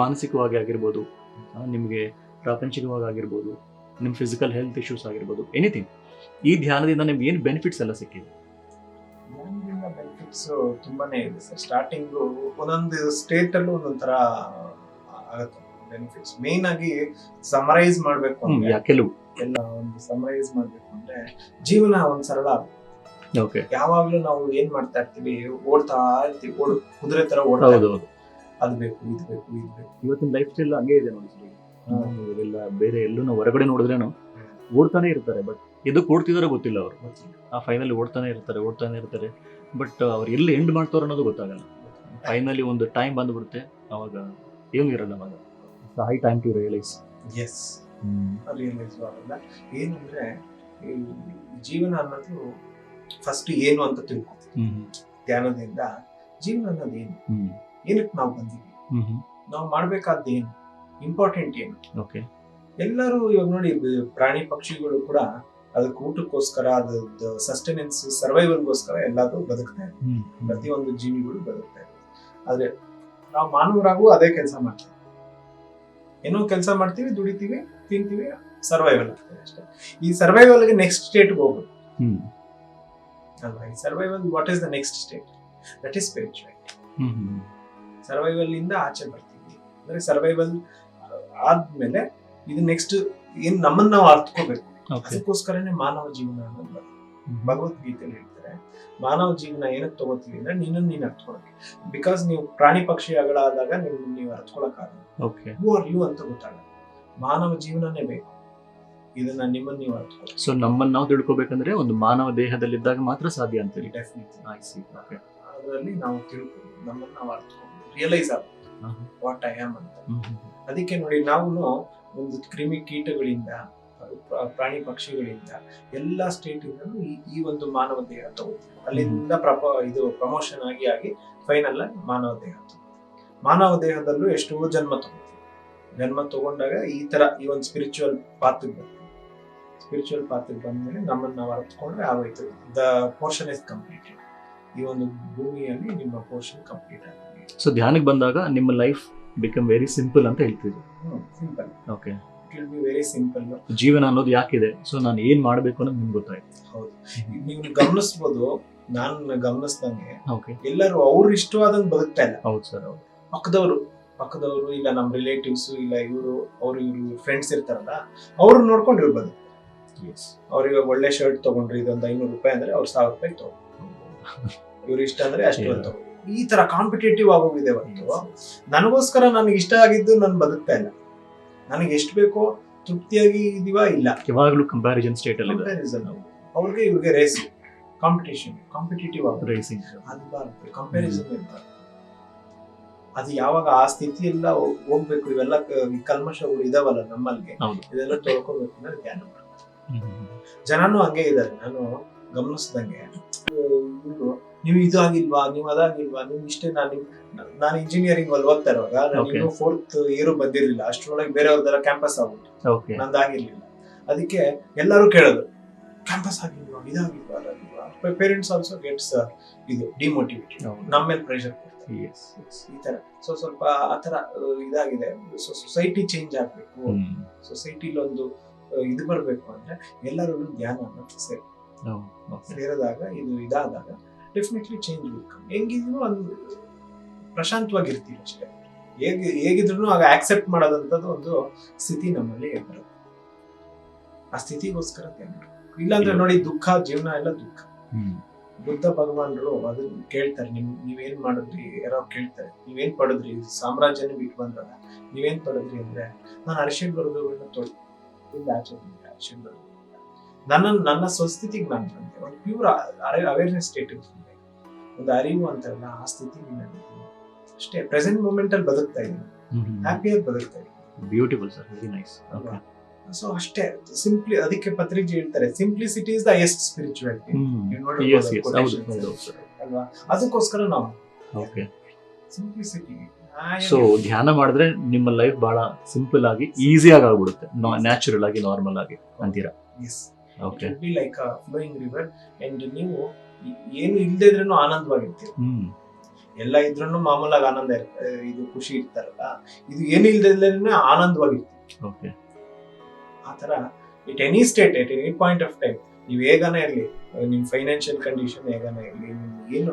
ಮಾನಸಿಕವಾಗಿ ಆಗಿರ್ಬೋದು, ನಿಮಗೆ ಪ್ರಾಪಂಚಿಕವಾಗಿ ಆಗಿರ್ಬೋದು, ನಿಮ್ಮ ಫಿಸಿಕಲ್ ಹೆಲ್ತ್ ಇಶ್ಯೂಸ್ ಆಗಿರ್ಬೋದು, ಎನಿಥಿಂಗ್ ಈ ಧ್ಯಾನದಿಂದ ನಿಮ್ಗೆ ಏನು ಬೆನಿಫಿಟ್ಸ್ ಎಲ್ಲ ಸಿಕ್ಕಿದೆ? ಬೆನಿಫಿಟ್ಸ್ ತುಂಬಾನೇ ಇದೆ ಸರ್. ಸ್ಟಾರ್ಟಿಂಗ್ ಒಂದೊಂದು ಸ್ಟೇಟ್ ಅಲ್ಲೂ ಒಂದೊಂಥರ ಆಗುತ್ತೆ ಬೆನಿಫಿಟ್ಸ್. ಮೇನ್ ಆಗಿ ಸಮರೈಸ್ ಮಾಡ್ಬೇಕು ಅಂದ್ರೆ ಕೆಲವು ಎಲ್ಲ ಒಂದು ಸಮರೈಸ್ ಮಾಡ್ಬೇಕು ಅಂದ್ರೆ ಜೀವನ ಒಂದ್ ಸರಳ ಆಗುತ್ತೆ. ಓಕೆ, ಯಾವಾಗ್ಲೂ ನಾವು ಏನ್ ಮಾಡ್ತಾ ಇರ್ತೀವಿ, ಓಡ್ತಾ ಇರ್ತೀವಿ, ಕುದುರೆ ತರ ಓಡ್ತಾ ಇರ್ತೀವಿ. ಅದು ಬೇಕು, ಇದು ಬೇಕು, ಇದು ಬೇಕು. ಇವತ್ತಿನ ಲೈಫ್ ಸ್ಟೈಲ್ ಹಂಗೆ ಇದೆ ನೋಡಿ. ಇವೆಲ್ಲ ಬೇರೆ ಎಲ್ಲೂ ನಾವು ಹೊರಗಡೆ ನೋಡಿದ್ರೇನು ಓಡ್ತಾನೆ ಇರ್ತಾರೆ, ಬಟ್ ಎದಕ್ಕೆ ಓಡ್ತಿದಾರೋ ಗೊತ್ತಿಲ್ಲ ಅವರು. ಆ ಫೈನಲಿ ಓಡ್ತಾನೆ ಇರ್ತಾರೆ, ಬಟ್ ಅವ್ರು ಎಲ್ಲಿ ಎಂಡ್ ಮಾಡ್ತಾರೋ ಅನ್ನೋದು ಗೊತ್ತಾಗಲ್ಲ. ಫೈನಲಿ ಒಂದು ಟೈಮ್ ಬಂದ್ಬಿಡುತ್ತೆ, ಅವಾಗ ಏನು ಇರಲ್ಲ. ಅವಾಗ high time to realise. Yes, realise ಆಗಲ್ಲ. ಏನಂದ್ರೆ ಈ ಜೀವನ ಅನ್ನೋದು ಫಸ್ಟ್ ಏನು ಅಂತ ತಿಳ್ಕೊತೀವಿ ಧ್ಯಾನದಿಂದ. ಜೀವನ ಅನ್ನೋದು ಏನು, ಏನಕ್ಕೆ ನಾವು ಬಂದಿದ್ವಿ, ನಾವು ಮಾಡ್ಬೇಕಾದ ಏನು, ಇಂಪಾರ್ಟೆಂಟ್ ಏನು. ಓಕೆ, ಎಲ್ಲರೂ ಇವಾಗ ನೋಡಿ, ಪ್ರಾಣಿ ಪಕ್ಷಿಗಳು ಕೂಡ ಅದಕ್ಕೆ ಊಟಕ್ಕೋಸ್ಕರ, ಅದ ಸಸ್ಟೆನೆನ್ಸ್, ಸರ್ವೈವಲ್ಗೋಸ್ಕರ ಎಲ್ಲಾದ್ರೂ ಬದುಕ್ತಾ ಇದೆ. ಪ್ರತಿಯೊಂದು ಜೀವಿಗಳು ಬದುಕ್ತಾ ಇದೆ. ಆದ್ರೆ ನಾವು ಮಾನವರಾಗೂ ಅದೇ ಕೆಲಸ ಮಾಡ್ತೀವಿ. ಏನೋ ಕೆಲಸ ಮಾಡ್ತೀವಿ, ದುಡಿತೀವಿ, ತಿಂತೀವಿ, ಸರ್ವೈವಲ್ ಆಗ್ತದೆ ಅಷ್ಟೇ. ಈ ಸರ್ವೈವಲ್ಗೆ ನೆಕ್ಸ್ಟ್ ಸ್ಟೇಟ್ಗೆ ಹೋಗ್ಬೇಕು ಅಲ್ವಾ? ಈ survival, what is the next state? That is spirituality. Survival ಇಂದ ಆಚೆ ಬರ್ತೀವಿ ಅಂದ್ರೆ ಸರ್ವೈವಲ್ ಆದ್ಮೇಲೆ ಇದು ನೆಕ್ಸ್ಟ್ ಏನ್ ನಮ್ಮನ್ನ ನಾವು ಅರ್ಥಕೋಬೇಕು. ಅದಕ್ಕೋಸ್ಕರನೇ ಮಾನವ ಜೀವನ ಅನ್ನೋದು ಭಗವದ್ಗೀತೆಯಲ್ಲಿ ಹೇಳ್ತಾರೆ. ಮಾನವ ಜೀವನ ಏನಕ್ಕೆ ತಗೋತೀವಿ ಅಂದ್ರೆ ನೀನು ಅರ್ಥಕೊಳಕ್ಕೆ. ಬಿಕಾಸ್ ನೀವು ಪ್ರಾಣಿ ಪಕ್ಷಿಗಳಾದಾಗ ನೀವು ಅರ್ಥಕೊಳಕ್ಕಾಗಲ್ಲ. ಹೂ ಆರ್ ಯು ಅಂತ ಗೊತ್ತಾಗಲ್ಲ. ಮಾನವ ಜೀವನನೇ ಬೇಕು. ಇದನ್ನ ನಿಮ್ಮನ್ನ ನೀವು ಅರ್ಥಕೊಳ್ಳಿ. ಸೊ ನಮ್ಮನ್ನ ನಾವು ತಿಳ್ಕೊಬೇಕಂದ್ರೆ ಒಂದು ಮಾನವ ದೇಹದಲ್ಲಿದ್ದಾಗ ಮಾತ್ರ ಸಾಧ್ಯ ಅಂತೀವಿ. ಡೆಫಿನೆಟ್ಲಿ ಅದರಲ್ಲಿ ನಾವು ತಿಳ್ಕೊಂಡು ನಮ್ಮನ್ನ ನಾವು ಅರ್ಥಕೊಂಡು ರಿಯಲೈಸ್ ಆಗುತ್ತೆ ವಾಟ್ ಐ ಆಮ್ ಅಂತ. ಅದಕ್ಕೆ ನೋಡಿ, ನಾವು ಒಂದು ಕ್ರಿಮಿ ಕೀಟಗಳಿಂದ, ಪ್ರಾಣಿ ಪಕ್ಷಿಗಳಿಂದ, ಎಲ್ಲಾ ಸ್ಟೇಟ್ ಇಂದಲೂ ಈ ಒಂದು ಮಾನವ ದೇಹ ತಗೋತೀವಿ. ಅಲ್ಲಿಂದ ಇದು ಪ್ರಮೋಷನ್ ಆಗಿ ಫೈನಲ್ ಆಗಿ ಮಾನವ ದೇಹ ತಗೋತೀವಿ. ಮಾನವ ದೇಹದಲ್ಲೂ ಎಷ್ಟೋ ಜನ್ಮ ತಗೋತೀವಿ. ಜನ್ಮ ತಗೊಂಡಾಗ ಈ ಒಂದು ಸ್ಪಿರಿಚುವಲ್ ಪಾತ್ಗೆ ಬರ್ತೀವಿ. ಸ್ಪಿರಿಚುವಲ್ ಪಾತ್ಗೆ ಬಂದ್ಮೇಲೆ ನಮ್ಮನ್ನ ನಾವು ಅರ್ಥಕೊಂಡ್ರೆ ಆಗೋಯ್ತು. The portion is completed. ಈ ಒಂದು ಭೂಮಿಯಲ್ಲಿ ನಿಮ್ಮ ಪೋರ್ಷನ್ ಕಂಪ್ಲೀಟ್ ಆಗಿದೆ. ಸೊ ಧ್ಯಾನಕ್ಕೆ ಬಂದಾಗ ನಿಮ್ಮ ಲೈಫ್ ಬಿಕಮ್ ವೆರಿ ಸಿಂಪಲ್ ಅಂತ ಹೇಳ್ತೀವಿ. Simple. Okay, it will be very simple. ಜೀವನ ಅನ್ನೋದು ಯಾಕಿದೆ, ಸೊ ನಾನು ಏನ್ ಮಾಡ್ಬೇಕು ಅನ್ನೋದು ನಿಮ್ಗೆ ಗೊತ್ತಾಯ್ತು. ಹೌದು, ನೀವು ಗಮನಿಸಬಹುದು. ನಾನು ಗಮನಿಸ್ದಂಗೆ ಎಲ್ಲರೂ ಅವ್ರು ಇಷ್ಟವಾದಂಗ್ ಬದುಕ್ತಾ ಇಲ್ಲ. ಹೌದು ಸರ್, ಹೌದು. ಪಕ್ಕದವರು ಇಲ್ಲ, ನಮ್ಮ ರಿಲೇಟಿವ್ಸ್ ಇಲ್ಲ, ಇವರು ಫ್ರೆಂಡ್ಸ್ ಇರ್ತಾರಲ್ಲ, ಅವ್ರು ನೋಡ್ಕೊಂಡು ಇವ್ರು ಬದುಕ್ತಾರೆ. ಅವ್ರಿಗೆ ಒಳ್ಳೆ ಶರ್ಟ್ ತಗೊಂಡ್ರಿ, ಇದೊಂದು 500 ರೂಪಾಯಿ ಅಂದ್ರೆ ಅವ್ರು 1000 ರೂಪಾಯಿ ತಗೊಂಡು, ಇವ್ರು ಇಷ್ಟ ಅಂದ್ರೆ ಅಷ್ಟು ತಗೊಂಡು, ಈ ತರ ಕಾಂಪಿಟೇಟಿವ್ ಆಗೋಗಿದೆ ಹೊರತು ನನಗೋಸ್ಕರ ನನಗೆ ಇಷ್ಟ ಆಗಿದ್ದು ನಾನು ಬದುಕ್ತಾ ಇಲ್ಲ. ನನಗೆ ಎಷ್ಟು ಬೇಕೋ ತೃಪ್ತಿಯಾಗಿ ಇದೀವಾ ಇಲ್ಲ, ಯಾವಾಗಲೂ ಕಂಪ್ಯಾರಿಸನ್ ಸ್ಟೇಟ್ ಅಲ್ಲಿ. ಅವ್ರಿಗೆ ಇವ್ರಿಗೆ ರೇಸ್, ಕಾಂಪಿಟೇಷನ್, ಕಾಂಪಿಟೇಟಿವ್ ರೇಸಿಂಗ್, ಅದು ಬಾರ್ದು, ಕಂಪ್ಯಾರಿಸನ್ ಇರಬಾರ್ದು. ಅದು ಯಾವಾಗ ಆ ಸ್ಥಿತಿ ಎಲ್ಲ ಹೋಗ್ಬೇಕು, ಇವೆಲ್ಲ ಕಲ್ಮಶಗಳು ಇದಾವಲ್ಲ ನಮ್ಮಲ್ಲಿ, ಇದೆಲ್ಲ ತೊಳ್ಕೊಬೇಕು ಅಂದ್ರೆ ಧ್ಯಾನ ಮಾಡ್ಬೇಕು. ಜನನು ಹಂಗೆ ಇದ್ದಾರೆ. ನಾನು ಗಮನಿಸ್ದಂಗೆ ನೀವು ಇದು ಆಗಿಲ್ವಾ, ನೀವು ಅದಾಗಿಲ್ವಾ, ನಿಮ್ ಇಷ್ಟೇ. ನಾನು ಇಂಜಿನಿಯರಿಂಗ್ ಅಲ್ಲಿ ಓದ್ತಾ ಇರುವಾಗ ನಾನು 4th ಇಯರ್ ಬಂದಿರ್ಲಿಲ್ಲ. ಅಷ್ಟರೊಳಗೆ ಬೇರೆಯವ್ರದೆಲ್ಲ ಕ್ಯಾಂಪಸ್ ಆಗ್ಬಿಟ್ಟು ನಂದಾಗಿರ್ಲಿಲ್ಲ. ಅದಕ್ಕೆ ಎಲ್ಲರೂ ಕೇಳೋದು, ಕ್ಯಾಂಪಸ್ ಆಗಿಲ್ವಾ, ಇದಾಗಿಲ್ವಾ, ಅದಾಗಿಲ್ವಾ. ಪೇರೆಂಟ್ಸ್ ಆಲ್ಸೋ ಗೆಟ್ಸ್ ಇದು ಡಿಮೋಟಿವೇಟೆಡ್, ನಮ್ಮ ಮೇಲೆ ಪ್ರೆಷರ್ ಕೊಡ್ತಾರೆ. ಈ ತರ ಸ್ವಲ್ಪ ಆತರ ಇದಾಗಿದೆ. ಸೊಸೈಟಿ ಚೇಂಜ್ ಆಗ್ಬೇಕು. ಸೊಸೈಟಿಲಿ ಒಂದು ಇದು ಬರ್ಬೇಕು ಅಂದ್ರೆ ಎಲ್ಲರೂ ಧ್ಯಾನ ಸೇರಿದಾಗ, ಇದು ಇದಾದಾಗ ಡೆಫಿನೆಟ್ಲಿ ಚೇಂಜ್ ಬೇಕು. ಹೆಂಗಿದ್ರು ಒಂದು ಪ್ರಶಾಂತವಾಗಿರ್ತೀವಿ ಅಷ್ಟೇ. ಹೇಗಿದ್ರು ಆಗ ಆಕ್ಸೆಪ್ಟ್ ಮಾಡೋದಂಥದ್ದು ಒಂದು ಸ್ಥಿತಿ ನಮ್ಮಲ್ಲಿ ಬರುತ್ತೆ. ಆ ಸ್ಥಿತಿಗೋಸ್ಕರ ಧ್ಯಾನ. ಇಲ್ಲಾಂದ್ರೆ ನೋಡಿ, ದುಃಖ, ಜೀವನ ಎಲ್ಲ ದುಃಖ. ಬುದ್ಧ ಭಗವಾನರು ಅದನ್ನ ಕೇಳ್ತಾರೆ, ನೀವೇನ್ ಮಾಡಿದ್ರಿ, ಯಾರೋ ಕೇಳ್ತಾರೆ, ನೀವೇನ್ ಪಡೆದ್ರಿ, ಸಾಮ್ರಾಜ್ಯನೇ ಬಿಟ್ಟು ಬಂದ್ರಲ್ಲ, ನೀವೇನ್ ಪಡೆದ್ರಿ ಅಂದ್ರೆ, ನಾನು ಅರಿಶಿಣ ಬರೋದುಗಳನ್ನ ತೊಳೆದು ಆಚೆ ಅರಿಶಿಣ ಬರೋದು, ನನ್ನ ಸ್ವಸ್ಥಿತಿಗೆ ನಾನು ಬಂದೆ. ಒಂದು ಪ್ಯೂರ್ ಅವೇರ್ನೆಸ್ ಸ್ಟೇಟ್ ಬಂದೆ, ಒಂದು ಅರಿವು ಅಂತಾರಲ್ಲ, ಆ ಸ್ಥಿತಿ ಅಷ್ಟೇ. ಪ್ರೆಸೆಂಟ್ ಮೂಮೆಂಟ್ ಅಲ್ಲಿ ಬದುಕ್ತಾ ಇದ್ದೀನಿ, ಹ್ಯಾಪಿಯಾಗಿ ಬದುಕ್ತಾ ಇದ್ದೀನಿ. Beautiful sir, very nice. So ಅಷ್ಟೇ ಸಿಂಪ್ಲಿ. ಅದಕ್ಕೆ ಪತ್ರಿಜಿ ಹೇಳ್ತಾರೆ, ಸಿಂಪ್ಲಿಸಿಟಿ ಇಸ್ ದ ಎಸ್ಟ್ ಸ್ಪಿರಿಚುಯಾಲಿಟಿ ಅಲ್ವಾ? ಅದಕ್ಕೋಸ್ಕರ ನಾವು ಸಿಂಪ್ಲಿಸಿಟಿ. ಸೊ ಧ್ಯಾನ ಮಾಡಿದ್ರೆ ನಿಮ್ಮ ಲೈಫ್ ಬಹಳ ಸಿಂಪಲ್ ಆಗಿ, ಈಸಿಯಾಗಿ ಆಗ್ಬಿಡುತ್ತೆ, ನ್ಯಾಚುರಲ್ ಆಗಿ, ನಾರ್ಮಲ್ ಆಗಿ ಅಂತೀರಾ? Okay, like a flowing river. And ನೀವು ಏನು ಇಲ್ಲದೆ ಇದ್ರೂ ಆನಂದವಾಗಿರ್ತೀರಿ. ಎಲ್ಲ ಇದ್ರೂ ಮಾಮೂಲಾಗಿ ಆನಂದ ಇದು ಖುಷಿ ಇರ್ತಾರಲ್ಲ, ಇದು ಏನು ಇಲ್ಲದೆ ಆನಂದವಾಗಿರ್ತೀವಿ. ಓಕೆ, ಆತರ at any state, at any point of time ನೀವು ಹೇಗಾನೇ ಇರಲಿ, ನಿಮ್ಮ ಫೈನಾನ್ಷಿಯಲ್ ಕಂಡೀಷನ್ ಹೇಗಾನೇ ಇರಲಿ, ನಿಮ್ಗೆ ಏನು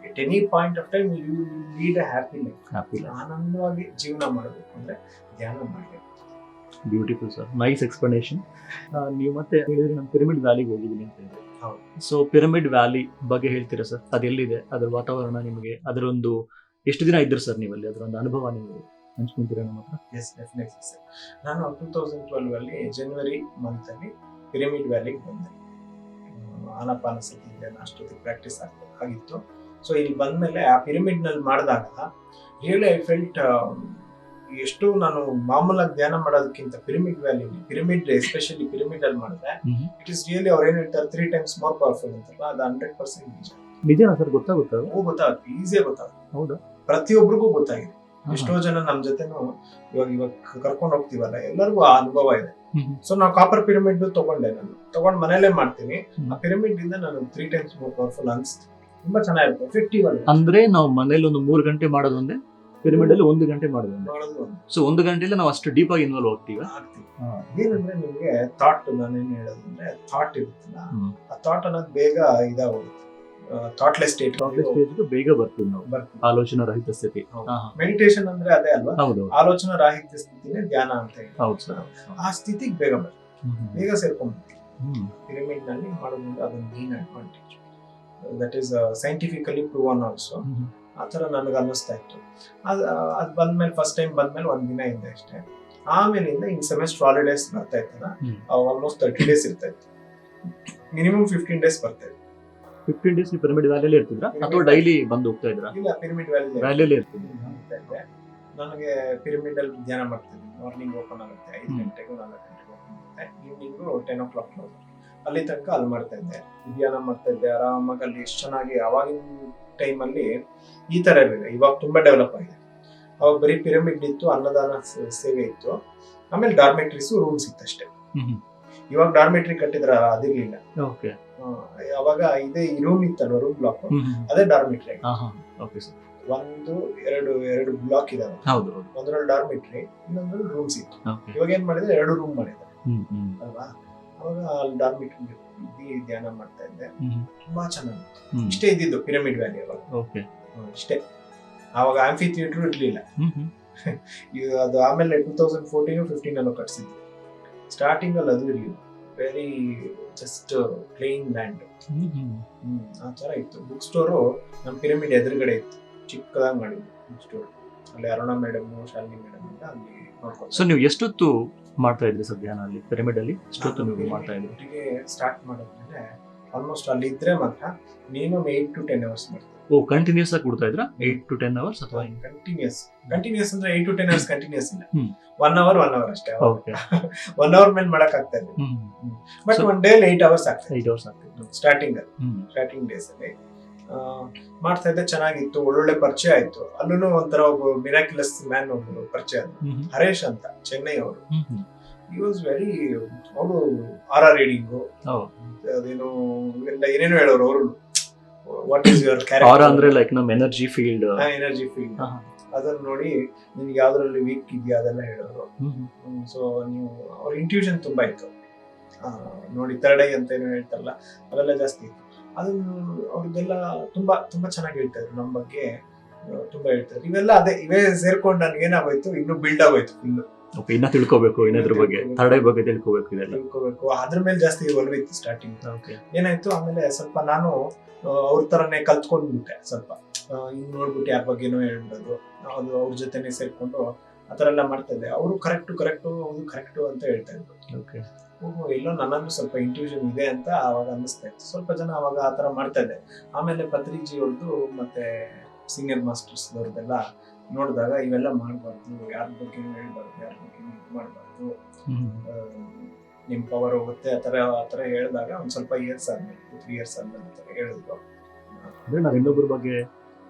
at any point of time you lead a happy life, ಆನಂದವಾಗಿ ಜೀವನ ಮಾಡಬೇಕು ಅಂದ್ರೆ ಧ್ಯಾನ ಮಾಡಬೇಕು. Beautiful sir, nice explanation. ನೀವು ಮತ್ತೆ ಹೇಳಿದ್ರೆ ನಾನು ಪಿರಮಿಡ್ ವ್ಯಾಲಿಗೆ ಹೋಗಿದ್ದೀನಿ ಅಂತ ಹೇಳಿದ್ರೆ, ಸೊ ಪಿರಮಿಡ್ ವ್ಯಾಲಿ ಬಗ್ಗೆ ಹೇಳ್ತೀರಾ ಸರ್? ಅದೆಲ್ಲಿದೆ, ಅದರ ವಾತಾವರಣ ನಿಮಗೆ, ಅದರೊಂದು ಎಷ್ಟು ದಿನ ಇದ್ರಿ ಸರ್ ನೀವು ಅಲ್ಲಿ, ಅದರ ಒಂದು ಅನುಭವ ನೀವು ಹಂಚ್ಕೊಂತೀರಾ ನಮ್ಮ ಹತ್ರ? Yes, definitely sir. ನಾನು 2012 ಅಲ್ಲಿ ಜನವರಿ ಮಂತ್ ಅಲ್ಲಿ ಪಿರಮಿಡ್ ವ್ಯಾಲಿಗೆ ಬಂದೆ. ಆನಾಪಾನಸತಿ ಅಷ್ಟೊತ್ತಿಗೆ ಪ್ರಾಕ್ಟೀಸ್ ಆಗಿತ್ತು. ಸೊ ಇಲ್ಲಿ ಬಂದ್ಮೇಲೆ ಆ ಪಿರಮಿಡ್ ನಲ್ಲಿ ಮಾಡಿದಾಗ ರಿಯಲಿ ಐ ಫೆಲ್ಟ್ ಎಷ್ಟು ನಾನು ಮಾಮೂಲಾಗಿ ಧ್ಯಾನ ಮಾಡೋದಕ್ಕಿಂತ ಪಿರಮಿಡ್ ಎಸ್ಪೆಷಲಿ ಪಿರಮಿಡ್ ಅಲ್ಲಿ ಮಾಡಿದ್ರೆ ಇಟ್ ಇಸ್ ರಿಯಲಿ ಅವ್ರು ಏನ್ ಹೇಳ್ತಾರೆ 3 times ಮೋರ್ ಪವರ್ಫುಲ್ ಅಂತಲ್ಲ, ಅದು 100% ನಿಜ. ನಿಜನಾ ಸರ್? ಗೊತ್ತಾಗುತ್ತೆ, ಈಸಿಯಾಗಿ ಗೊತ್ತಾಗುತ್ತೆ. ಹೌದಾ? ಪ್ರತಿಯೊಬ್ಬರಿಗೂ ಗೊತ್ತಾಗಿದೆ. ಎಷ್ಟೋ ಜನ ನಮ್ ಜೊತೆನು ಇವಾಗ ಕರ್ಕೊಂಡು ಹೋಗ್ತೀವಲ್ಲ, ಎಲ್ಲರಿಗೂ ಆ ಅನುಭವ ಇದೆ. ಸೊ ನಾವು ಕಾಪರ್ ಪಿರಮಿಡ್ ತಗೊಂಡ್ ಮನೇಲೆ ಮಾಡ್ತೀನಿ. ಆ ಪಿರಮಿಡ್ ಇಂದ ನಾನು 3 times ಮೋರ್ ಪವರ್ಫುಲ್ ಅನ್ಸ್ತು. ತುಂಬಾ ಚೆನ್ನಾಗಿರುತ್ತೆ, ಎಫೆಕ್ಟಿವ್ ಆಗಿ. ಅಂದ್ರೆ ನಾವು ಮನೇಲಿ ಒಂದು 3 ಗಂಟೆ ಮಾಡೋದೊಂದೇ, ಪಿರಮಿಡ್ ಅಲ್ಲಿ 1 ಗಂಟೆ ಮಾಡೋದೊಂದೇ. ಸೊ 1 ಗಂಟೆಯಲ್ಲಿ ನಾವು ಅಷ್ಟು ಡೀಪ್ ಆಗಿ ಇನ್ವಾಲ್ವ್ ಆಗ್ತೀವಿ. ಏನಂದ್ರೆ ನಿಮ್ಗೆ ಥಾಟ್, ನಾನೇನ್ ಹೇಳೋದಂದ್ರೆ ಥಾಟ್ ಇರುತ್ತಲ್ಲ, ಆ ಥಾಟ್ ಅನ್ನೋದು ಬೇಗ ಇದಾಗೋಗುತ್ತೆ. ಥಾಟ್ಲೆಸ್ ಸ್ಟೇಟ್ ಬೇಗ ಬರ್ತೀವಿ ನಾವು, ಆಲೋಚನಾ ರಹಿತ ಸ್ಥಿತಿ. ಮೆಡಿಟೇಷನ್ ಅಂದ್ರೆ ಅದೇ ಅಲ್ವಾ? ಆಲೋಚನಾ ರಾಹಿತ್ಯ ಸ್ಥಿತಿನೇ ಧ್ಯಾನ ಅಂತ ಹೇಳಿ. ಆ ಸ್ಥಿತಿಗೆ ಬೇಗ ಸೇರ್ಕೊಂಡ್ಬಿಡ್ತೀವಿ. ಪಿರಮಿಡ್ ನಲ್ಲಿ ಮಾಡೋದ್ರಿಂದ ಅದೊಂದು main advantage. That is scientifically proven also. ಆ ತರ ನನಗೆ ಅನ್ನಿಸ್ತಾ ಇತ್ತು. ಅದ್ ಬಂದ್ಮೇಲೆ ಫಸ್ಟ್ ಟೈಮ್ ಬಂದ್ಮೇಲೆ 1 ದಿನ ಇದ್ದೆ ಅಷ್ಟೇ. ಆಮೇಲಿಂದ ಇನ್ ಸೆಮೆಸ್ಟರ್ ಹಾಲಿಡೇಸ್ ಬರ್ತಾ ಇತ್ತಲ್ಲ, ಆಲ್ಮೋಸ್ಟ್ 30 days ಇರ್ತಾ ಇತ್ತು. ಮಿನಿಮಮ್ 15 days ಬರ್ತಾ ಇತ್ತು. 15 days ನೀವು ಪಿರಮಿಡ್ ವ್ಯಾಲಿಯಲ್ಲಿ ಇರ್ತಿದ್ರಾ ಅಥವಾ ಡೈಲಿ ಬಂದು ಹೋಗ್ತಾ ಇದ್ರಾ? ಇಲ್ಲ, ಪಿರಮಿಡ್ ವ್ಯಾಲಿಯಲ್ಲಿ ಇರ್ತಿದ್ದೆ. ನನಗೆ ಪಿರಮಿಡ್ ಅಲ್ಲಿ ಧ್ಯಾನ ಮಾಡ್ತಿದ್ದೆ. ಮಾರ್ನಿಂಗ್ ಓಪನ್ ಆಗುತ್ತೆ 5 ಗಂಟೆಗೂ 4 ಗಂಟೆಗೂ ಓಪನ್ ಆಗುತ್ತೆ. Evening 10 o'clock close. ಅಲ್ಲಿ ತನಕ ಅಲ್ಲಿ ಮಾಡ್ತಾ ಇದ್ದೆ, ಧ್ಯಾನ ಮಾಡ್ತಾ ಇದ್ದೆ ಆರಾಮಾಗಿ. ಅಲ್ಲಿ ಎಷ್ಟು ಚೆನ್ನಾಗಿ ಅವಾಗಿನ ಟೈಮ್ ಅಲ್ಲಿ ಈ ತರ ಇರಲಿಲ್ಲ, ಇವಾಗ ತುಂಬಾ ಡೆವಲಪ್ ಆಗಿದೆ. ಅವಾಗ ಬರೀ ಪಿರಮಿಡ್ ಇತ್ತು, ಅನ್ನದಾನ ಸೇವೆ ಇತ್ತು, ಆಮೇಲೆ ಡಾರ್ಮೆಟ್ರೀಸ್ ರೂಮ್ಸ್ ಇತ್ತು ಅಷ್ಟೇ. ಇವಾಗ ಡಾರ್ಮೆಟ್ರಿ ಕಟ್ಟಿದ್ರ ಅದಿರ್ಲಿಲ್ಲ. ಅವಾಗ ಇದೇ ಈ ರೂಮ್ ಇತ್ತಲ್ವ, ರೂಮ್ ಬ್ಲಾಕ್, ಅದೇ ಡಾರ್ಮೆಟ್ರಿ. 1-2 ಬ್ಲಾಕ್ ಇದಾವೆ. ಒಂದ್ರಲ್ಲಿ ಡಾರ್ಮೆಟ್ರಿ, ಇನ್ನೊಂದ್ರಲ್ಲಿ ರೂಮ್ಸ್ ಇತ್ತು. ಇವಾಗ ಏನ್ ಮಾಡಿದ್ರೆ 2 ರೂಮ್ ಮಾಡಿದ್ದಾರೆ ಅಲ್ವಾ. ಅವಾಗ ಅಲ್ಲಿ ಡಾರ್ಮೆಟ್ರಿ ಧ್ಯಾನ ಮಾಡ್ತಾ ಇದ್ದೆ, ತುಂಬಾ ಚೆನ್ನಾಗಿತ್ತು. ಇಷ್ಟೇ ಇದ್ದಿದ್ದು ಪಿರಮಿಡ್ ವ್ಯಾಲಿ ಅವಾಗ, ಇಷ್ಟೇ. ಅವಾಗ ಆಂಫಿ ಥಿಯೇಟರ್ ಇರ್ಲಿಲ್ಲ. ಅದು ಆಮೇಲೆ 2014-15 ಅಲ್ಲೂ ಕಟ್ಸಿದ್ವಿ. ಸ್ಟಾರ್ಟಿಂಗ್ ಅಲ್ಲಿ ಅದು ಇರ್ಲಿಲ್ಲ, ವೆರಿ ಜಸ್ಟ್ ಪ್ಲೇನ್ ಲ್ಯಾಂಡ್. ಆ ತರ ಇತ್ತು. ಬುಕ್ ಸ್ಟೋರು ನಮ್ಮ ಪಿರಮಿಡ್ ಎದುರುಗಡೆ ಇತ್ತು, ಚಿಕ್ಕದಾಗಿ ಮಾಡಿದ್ವಿ ಬುಕ್ ಸ್ಟೋರ್. ಅಲ್ಲಿ ಅರುಣಾ ಮೇಡಮ್, ಶಾಲಿನಿ ಮೇಡಮ್ ಅಂತ ಅಲ್ಲಿ ನೋಡ್ಕೊಂಡು. ಸೊ ನೀವು ಎಷ್ಟೊತ್ತು ಮಾಡ್ತಾ ಇದ್ರಿ ಸರ್ ಧ್ಯಾನ ಅಲ್ಲಿ ಪಿರಮಿಡ್ ಅಲ್ಲಿ? ಎಷ್ಟೊತ್ತು ನೀವು ಮಾಡ್ತಾ ಇದ್ರಿ? ಸ್ಟಾರ್ಟ್ ಮಾಡಿದ್ಮೇಲೆ ಆಲ್ಮೋಸ್ಟ್ ಅಲ್ಲಿ ಇದ್ರೆ ಮಾತ್ರ ಮಿನಿಮಮ್ 8 to 10 hours ಮಾಡ್ತೀವಿ. ಕಂಟಿನ್ಯೂಸ್ ಆಗಿ ಕೊಡ್ತಾ ಇದ್ರ? 8 to 10 hours ಅಥವಾ ಕಂಟಿನ್ಯೂಸ್ ಅಂದ್ರೆ 8 to 10 hours ಕಂಟಿನ್ಯೂಸ್ ಇಲ್ಲ, 1 hour ಅಷ್ಟೇ. 1 hour ಮೇಲೆ ಮಾಡಕ್ ಆಗ್ತಾ ಇದೆ, ಬಟ್ ಒನ್ ಡೇ 8 hours ಆಗ್ತದೆ. ಸ್ಟಾರ್ಟಿಂಗ್ ಡೇಸ್ ಅಲ್ಲಿ ಮಾಡ್ತಾ ಇದ್ದೆ, ಚೆನ್ನಾಗಿತ್ತು. ಒಳ್ಳೊಳ್ಳೆ ಪರಿಚಯ ಆಯ್ತು. ಅಲ್ಲೂ ಒಂಥರ ಒಬ್ಬ ಮಿರಾಕ್ಯುಲಸ್ ಮ್ಯಾನ್ ಒಬ್ಬರು ಪರಿಚಯ ಆದ್ರು, ಹರೇಶ್ ಅಂತ, ಚೆನ್ನೈ ಅವರು. he was very, ಅವರು ಆರಾ ರೀಡಿಂಗು, ಅದೇನೋ ಏನೇನೋ ಹೇಳೋರು ಅವರು. ವಾಟ್ ಈಸ್ ಯುವರ್ ಕ್ಯಾರೆಕ್ಟರ್ ಅಂದ್ರೆ ಲೈಕ್ ನಮ್ ಎನರ್ಜಿ ಫೀಲ್ಡ್ ಅದನ್ನ ನೋಡಿ ನಿಮ್ಗೆ ಯಾವ್ದ್ರಲ್ಲಿ ವೀಕ್ ಇದೆಯಾ ಅದೆಲ್ಲ ಹೇಳೋರು. ಸೊ ನೀವು ಅವ್ರ ಇಂಟ್ಯೂಷನ್ ತುಂಬಾ ಇತ್ತು ನೋಡಿ. ಥರ್ಡ್ ಐ ಅಂತ ಏನೋ ಹೇಳ್ತಾರಲ್ಲ, ಅವೆಲ್ಲ ಜಾಸ್ತಿ ಇತ್ತು. ಅದನ್ನ ಅವ್ರದ್ದೆಲ್ಲ ತುಂಬಾ ತುಂಬಾ ಚೆನ್ನಾಗಿ ಹೇಳ್ತಾರೆ, ನಮ್ಮ ಬಗ್ಗೆ ತುಂಬಾ ಹೇಳ್ತಾರೆ. ಇವೆಲ್ಲ ಇವೇ ಸೇರ್ಕೊಂಡು ನನ್ಗೆ ಏನಾಗೋಯ್ತು, ಇನ್ನು ಬಿಲ್ಡ್ ಆಗೋಯ್ತು ಫುಲ್. ಇನ್ನ ತಿಳ್ಕೊಬೇಕು, ಇನ್ನದ್ರ ಬಗ್ಗೆ, ಥರ್ಡ್ ಐ ಬಗ್ಗೆ ತಿಳ್ಕೊಬೇಕು. ಅದ್ರ ಮೇಲೆ ಜಾಸ್ತಿ ಒಲವಿತ್ತು ಸ್ಟಾರ್ಟಿಂಗ್. ಏನಾಯ್ತು ಆಮೇಲೆ ಸ್ವಲ್ಪ ನಾನು ಅವ್ರ ತರನೇ ಕಲ್ತ್ಕೊಂಡ್ಬಿಟ್ಟೆ. ಸ್ವಲ್ಪ ಹಿಂಗ್ ನೋಡ್ಬಿಟ್ಟು ಯಾರ ಬಗ್ಗೆನೋ ಹೇಳ್ಬಿಡೋದು, ಅದು ಅವ್ರ ಜೊತೆನೆ ಸೇರ್ಕೊಂಡು ಆತರ ಎಲ್ಲ ಮಾಡ್ತಾ ಇದ್ದೆ. ಅವರು ಕರೆಕ್ಟು ಅಂತ ಹೇಳ್ತಾ ಇದ್ರು. ಎಲ್ಲೋ ನನ್ನನ್ನು ಸ್ವಲ್ಪ ಇಂಟ್ಯೂಷನ್ ಇದೆ ಅಂತ ಅವಾಗ ಅನ್ನಿಸ್ತಾ ಇತ್ತು. ಸ್ವಲ್ಪ ಜನ ಅವಾಗ ಆತರ ಮಾಡ್ತಾ ಇದ್ದೆ. ಆಮೇಲೆ ಪತ್ರಿಜಿ ಅವ್ರದ್ದು ಮತ್ತೆ ಸೀನಿಯರ್ ಮಾಸ್ಟರ್ಸ್ ಅವ್ರದ್ದೆಲ್ಲ ನೋಡಿದಾಗ ಇವೆಲ್ಲ ಮಾಡಬಾರ್ದು, ಯಾರ ಬಗ್ಗೆ ಹೇಳ್ಬಾರ್ದು, ಯಾರ ಬಗ್ಗೆ ಇದು ಮಾಡಬಾರ್ದು, ನಿಮ್ ಪವರ್ ಹೋಗುತ್ತೆ, ಆತರ ಹೇಳಿದಾಗ ಒಂದ್ ಸ್ವಲ್ಪ ಇಯರ್ಸ್ ಆದ್ಮೇಲೆ 2-3 years ಆದ್ಮೇಲೆ ಆತರ ಹೇಳಿದ್ರು. ಅಂದ್ರೆ ನಾವ್ ಇನ್ನೊಬ್ಬರ ಬಗ್ಗೆ